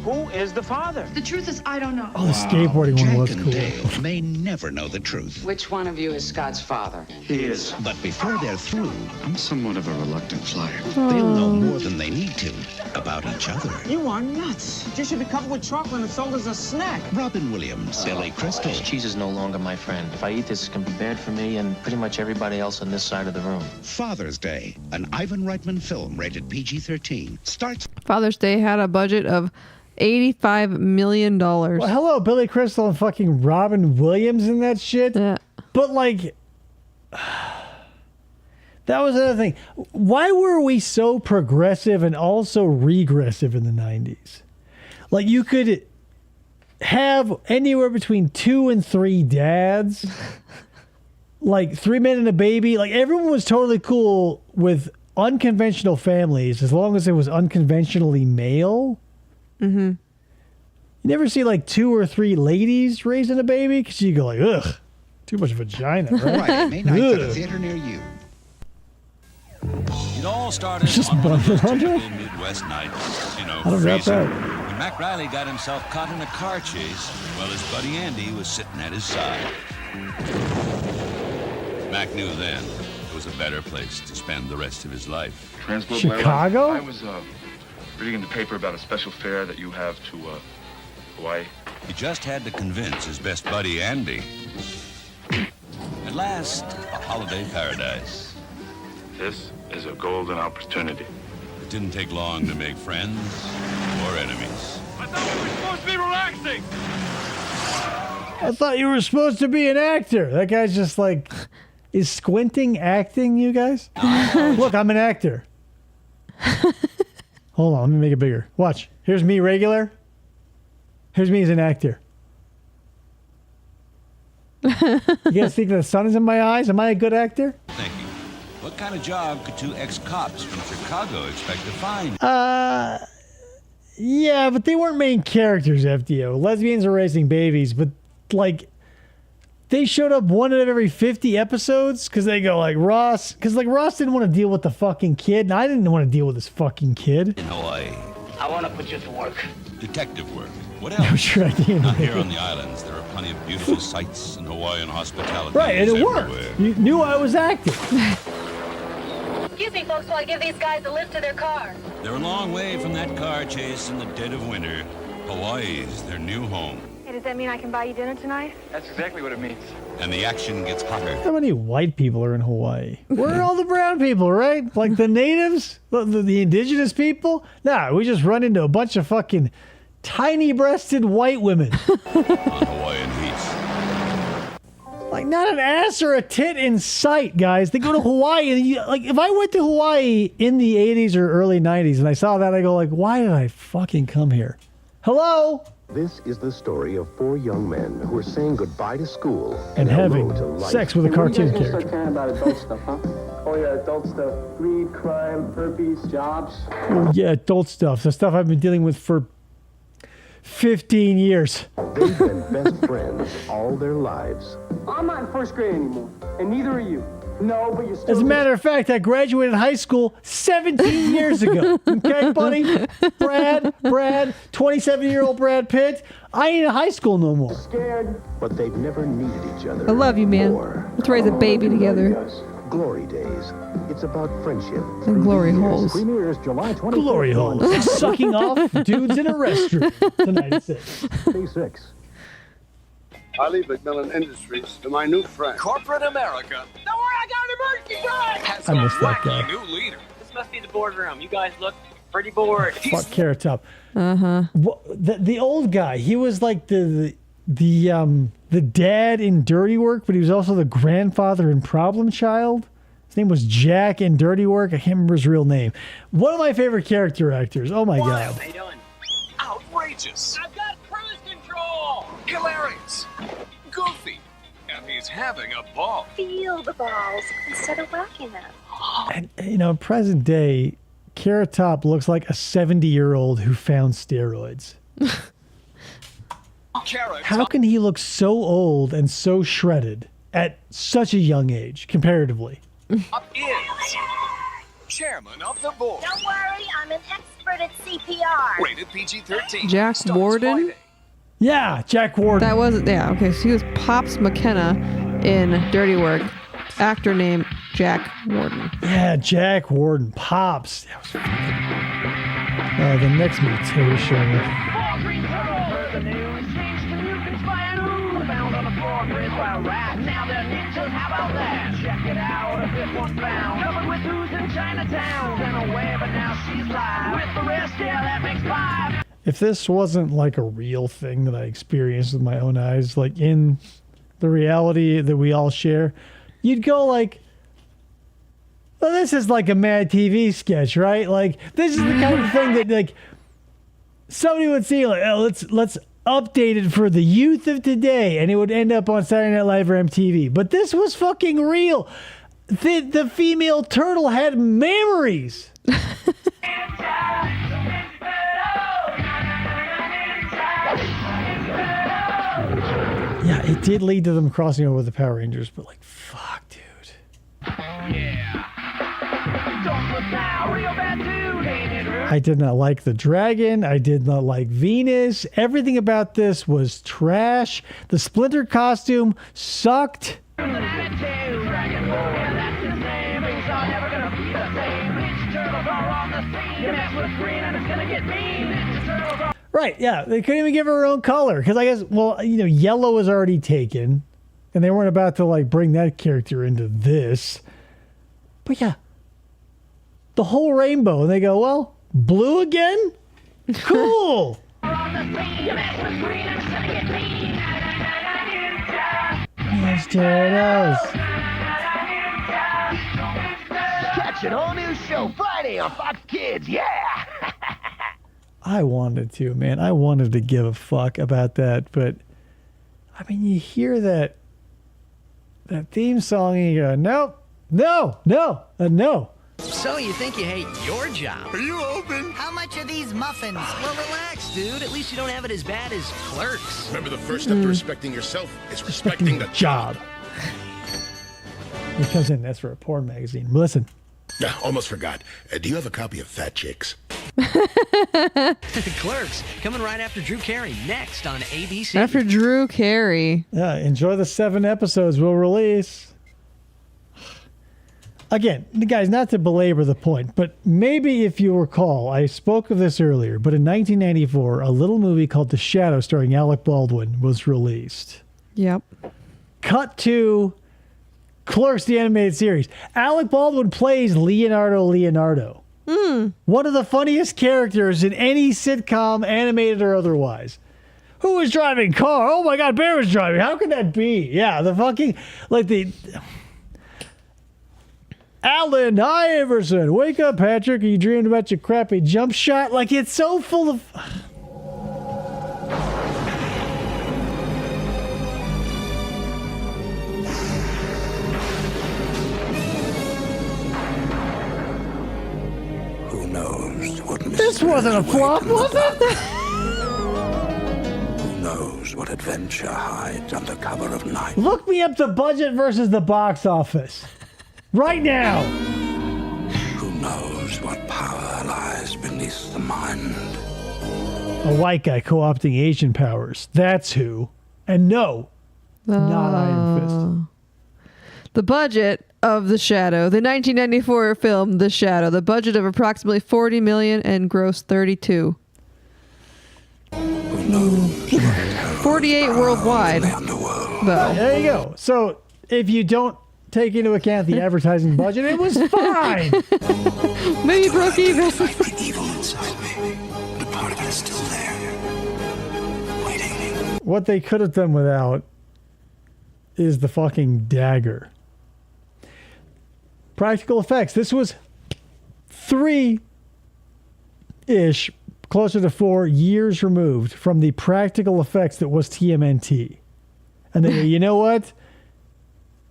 Who is the father? The truth is, I don't know. Oh, the skateboarding one was cool. Dale may never know the truth. Which one of you is Scott's father? He is. But before they're through, I'm somewhat of a reluctant flyer. they'll know more than they need to about each other. You are nuts. It should be covered with chocolate and sold as a snack. Robin Williams, Billy Crystal. This cheese is no longer my friend. If I eat this, it can be bad for me and pretty much everybody else on this side of the room. Father's Day, an Ivan Reitman film rated PG-13. Starts. Father's Day had a budget of $85 million. Well, hello, Billy Crystal and fucking Robin Williams in that shit. Yeah. But like, that was another thing. Why were we so progressive and also regressive in the 90s? Like, you could have anywhere between 2 and 3 dads. Like 3 men and a baby. Like, everyone was totally cool with unconventional families as long as it was unconventionally male. Mm-hmm. You never see like 2 or 3 ladies raising a baby because you go like, ugh, too much vagina, right? Friday, May 9th at a theater near you. It all started Just on one of those bundle under? typical Midwest nights, you know, I don't got freezing. that. When Mac Riley got himself caught in a car chase, while his buddy Andy was sitting at his side. Mac knew then it was a better place to spend the rest of his life. Chicago? I was reading in the paper about a special fare that you have to Hawaii. He just had to convince his best buddy Andy. At last, a holiday paradise. This is a golden opportunity. It didn't take long to make friends or enemies. I thought we were supposed to be relaxing. I thought you were supposed to be an actor. That guy's just like, is squinting acting, you guys? Look, I'm an actor. Hold on, let me make it bigger. Watch. Here's me regular. Here's me as an actor. You guys think the sun is in my eyes? Am I a good actor? Thank you. What kind of job could two ex-cops from Chicago expect to find? Yeah, but they weren't main characters, FDO. Lesbians are raising babies, but like they showed up one out of every 50 episodes because they go like Ross, because like Ross didn't want to deal with the fucking kid, and I didn't want to deal with this fucking kid. In Hawaii. I want to put you to work. Detective work. What else? I'm sure I did. Not here on the islands. There are plenty of beautiful sights and Hawaiian hospitality. Right, and it everywhere. worked. You knew I was acting. Excuse me, folks, while I give these guys a lift to their car. They're a long way from that car chase in the dead of winter. Hawaii's their new home. Hey, does that mean I can buy you dinner tonight? That's exactly what it means. And the action gets hotter. How many white people are in Hawaii? Where are all the brown people, right? Like the natives? The indigenous people? Nah, we just run into a bunch of fucking tiny-breasted white women. On Hawaiian heats. Like, not an ass or a tit in sight, guys. They go to Hawaii. And like, if I went to Hawaii in the 80s or early 90s and I saw that, I go like, why did I fucking come here? Hello? This is the story of 4 young men who are saying goodbye to school And having hello to life. sex with a cartoon character. Start caring about adult stuff, huh? Oh yeah, adult stuff. Greed, crime, herpes, jobs. Oh, yeah, adult stuff. The stuff I've been dealing with for 15 years. They've been best friends all their lives. I'm not in first grade anymore, and neither are you. No, but you're still... As a matter of fact, I graduated high school 17 years ago. Okay, buddy? Brad, 27-year-old Brad Pitt. I ain't in high school no more. Scared. But they've never needed each other. I love you, man. more. Let's raise a baby together. Glory Days. It's about friendship. And glory holes. Premieres July 25th. Glory holes. Sucking off dudes in a restroom tonight at 6. P6. I leave McMillan Industries to my new friend. Corporate America Don't worry, I got an emergency brake! has I a missed that wacky guy. new leader. This must be the boardroom. You guys look pretty bored. Fuck Carrot Top. Uh-huh. The old guy, he was like the dad in Dirty Work, but he was also the grandfather in Problem Child. His name was Jack in Dirty Work. I can't remember his real name. One of my favorite character actors. Oh my god. How you doing? Outrageous. I've got cruise control! Hilarious. Goofy. And he's having a ball. Feel the balls instead of whacking them. And, you know, present day, Carrot Top looks like a 70-year-old who found steroids. Carrot How can he look so old and so shredded at such a young age, comparatively? Top is chairman of the board. Don't worry, I'm an expert at CPR. Rated PG-13. Jack Starts Warden? Friday. Yeah, Jack Warden. That was, yeah, okay, so he was Pops McKenna in Dirty Work. Actor named Jack Warden. Yeah, Jack Warden. Pops. That was fucking... the next mutation. Check it out, a fifth one found. Covered with who's in Chinatown. Been away, but now she's live. With the rest, yeah, that makes 5. If this wasn't like a real thing that I experienced with my own eyes, like in the reality that we all share, you'd go like, well, this is like a Mad TV sketch, right? Like, this is the kind of thing that like somebody would see like, oh, let's update it for the youth of today, and it would end up on Saturday Night Live or MTV. But this was fucking real. The female turtle had memories. Yeah, it did lead to them crossing over with the Power Rangers, but like, fuck, dude. I did not like the dragon. I did not like Venus. Everything about this was trash. The Splinter costume sucked. Right, yeah. They couldn't even give her own color. Because I guess, well, you know, yellow was already taken. And they weren't about to, like, bring that character into this. But yeah. The whole rainbow. And they go, well, blue again? Cool. Yes, turtles. Catch an all-new show Friday on Fox Kids, yeah! I wanted to, man. I wanted to give a fuck about that, but I mean, you hear that theme song and you go, nope, No. So you think you hate your job? Are you open? How much are these muffins? Well, relax, dude. At least you don't have it as bad as Clerks. Remember, the first step to respecting yourself is respecting the job. He comes in, that's for a porn magazine. Listen. Yeah, almost forgot. Do you have a copy of Fat Chicks? Clerks, coming right after Drew Carey, next on ABC. After Drew Carey. Yeah, enjoy the 7 episodes we'll release. Again, guys, not to belabor the point, but maybe if you recall, I spoke of this earlier, but in 1994, a little movie called The Shadow starring Alec Baldwin was released. Yep. Cut to Clerks, the animated series. Alec Baldwin plays Leonardo. One of the funniest characters in any sitcom, animated or otherwise. Who was driving car? Oh my God, Bear was driving. How could that be? Yeah, the fucking, like the... Alan Iverson, wake up, Patrick. You dreamed about your crappy jump shot? Like, it's so full of... Who knows what... This wasn't a flop, was it? Who knows what adventure hides under cover of night? Look me up the budget versus the box office. Right now. Who knows what power lies beneath the mind? A white guy co-opting Asian powers. That's who. And no, not Iron Fist. The budget of The Shadow, the 1994 film The Shadow, the budget of approximately $40 million and grossed $32. 48 worldwide. Though. There you go. So if you don't take into account the advertising budget, it was fine. Maybe broke even. The evil inside me, but part of it is still there, waiting. What they could have done without is the fucking dagger. Practical effects. This was 3-ish, closer to 4 years removed from the practical effects that was TMNT. And they go, you know what?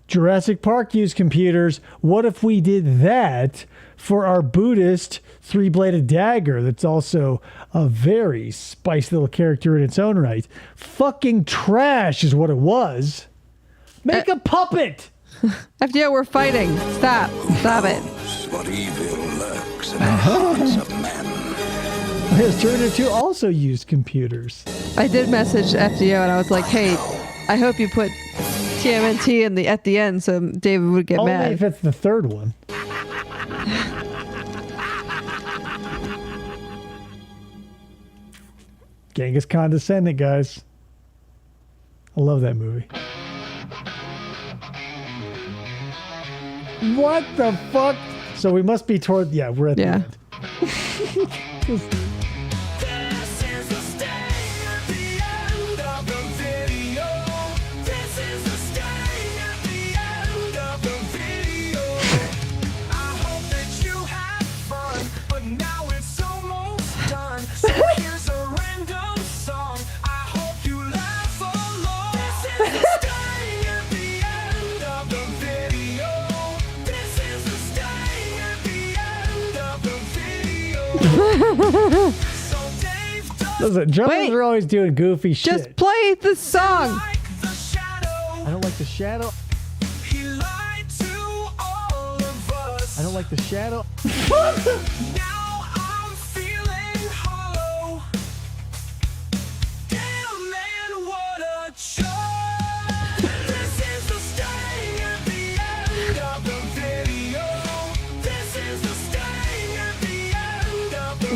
Jurassic Park used computers. What if we did that for our Buddhist 3-bladed dagger that's also a very spicy little character in its own right? Fucking trash is what it was. Make a puppet! FDO, we're fighting. Stop it. What evil lurks in the hearts of men. His Terminator 2 also used computers. I did message FDO and I was like, hey, I hope you put TMNT at the end so David would get Only mad. if it's the third one. Genghis Khan Descendant, guys. I love that movie. What the fuck? So we must be toward... Yeah, we're at the end. Listen, drummers are always doing goofy shit. Just play the song. I don't like the shadow. I don't like the shadow.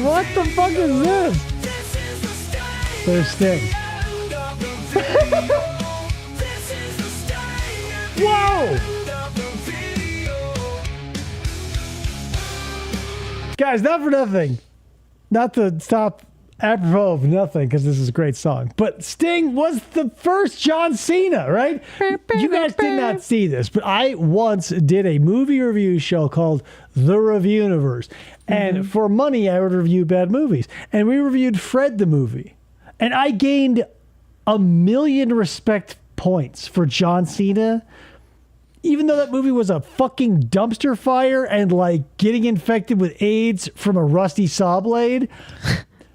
What the fuck is this? There's Sting. Whoa! Guys, not for nothing. Not to stop apropos of nothing, because this is a great song. But Sting was the first John Cena, right? You guys did not see this, but I once did a movie review show called The Reviewniverse. And for money, I would review bad movies. And we reviewed Fred the movie. And I gained 1 million respect points for John Cena even though that movie was a fucking dumpster fire and like getting infected with AIDS from a rusty saw blade,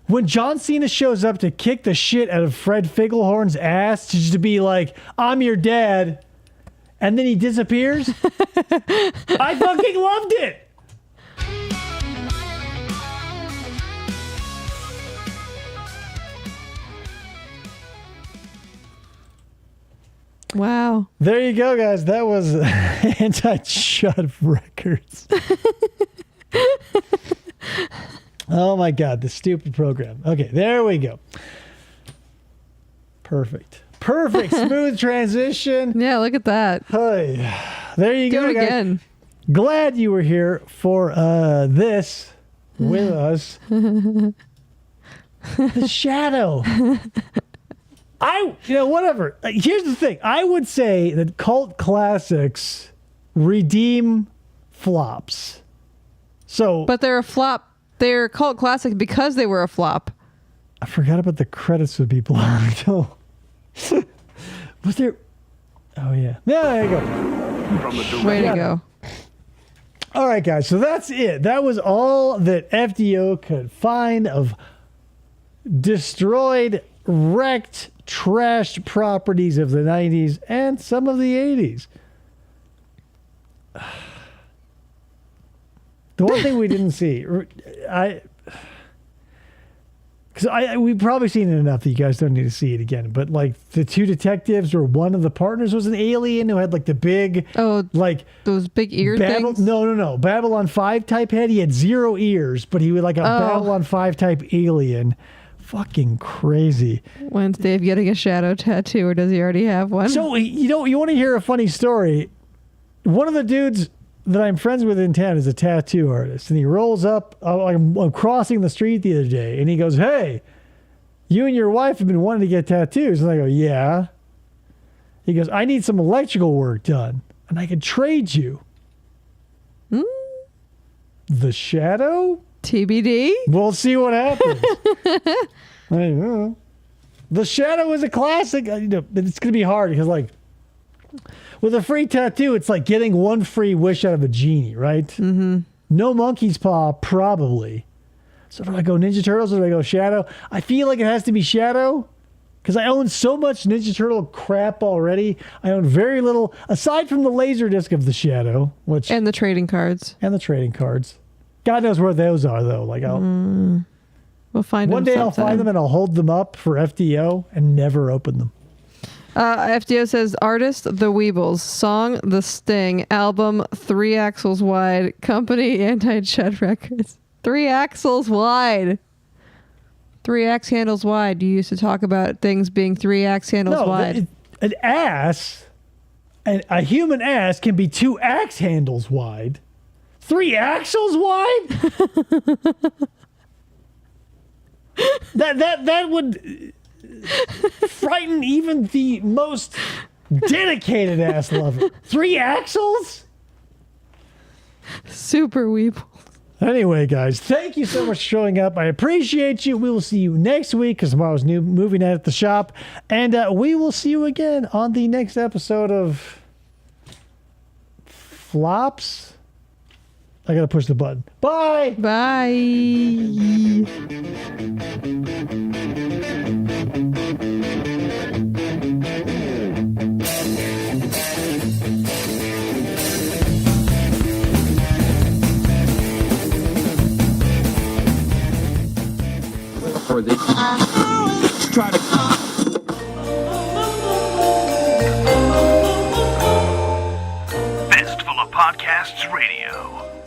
when John Cena shows up to kick the shit out of Fred Figglehorn's ass just to be like, I'm your dad, and then he disappears, I fucking loved it. Wow. There you go, guys. That was Anti-Chud Records. Oh, my God. The stupid program. Okay, there we go. Perfect. Smooth transition. Yeah, look at that. Hey, there you go, Do it guys. again. Glad you were here for this with us. The Shadow. Whatever. Here's the thing. I would say that cult classics redeem flops. But they're a flop. They're a cult classic because they were a flop. I forgot about the credits would be blocked. Oh. Was there? Oh, yeah. Yeah, there you go. Way to go. All right, guys. So that's it. That was all that FDO could find of destroyed, wrecked, trashed properties of the 90s and some of the 80s. The one thing we didn't see, we've probably seen it enough that you guys don't need to see it again. But like the two detectives, or one of the partners was an alien who had like the big, those big ear things. No, Babylon 5 type head. He had 0 ears, but he was like a Babylon 5 type alien. Fucking crazy. When's Dave getting a shadow tattoo, or does he already have one? So, you want to hear a funny story? One of the dudes that I'm friends with in town is a tattoo artist, and he rolls up. I'm crossing the street the other day, and he goes, "Hey, you and your wife have been wanting to get tattoos." And I go, "Yeah." He goes, "I need some electrical work done, and I could trade you." The Shadow? TBD? We'll see what happens. The Shadow is a classic. But it's going to be hard because, like, with a free tattoo, it's like getting one free wish out of a genie, right? Mm-hmm. No monkey's paw, probably. So do I go Ninja Turtles or do I go Shadow? I feel like it has to be Shadow because I own so much Ninja Turtle crap already. I own very little, aside from the laser disc of the Shadow, and the trading cards. God knows where those are, though. Like, we'll find one them day. I'll find them and I'll hold them up for FDO and never open them. FDO says artist The Weebles, song The Sting, album 3 Axles Wide, company Anti-Chud Records. 3 axles wide. 3 axe handles wide. You used to talk about things being 3 axe handles wide. An ass, a human ass can be 2 axe handles wide. 3 axles wide? that would frighten even the most dedicated ass lover. 3 axles? Super weeble. Anyway, guys, thank you so much for showing up. I appreciate you. We will see you next week because tomorrow's new movie night at the shop. And we will see you again on the next episode of Flops. I gotta push the button. Bye. Bye. For the try to Fistful of Podcasts Radio.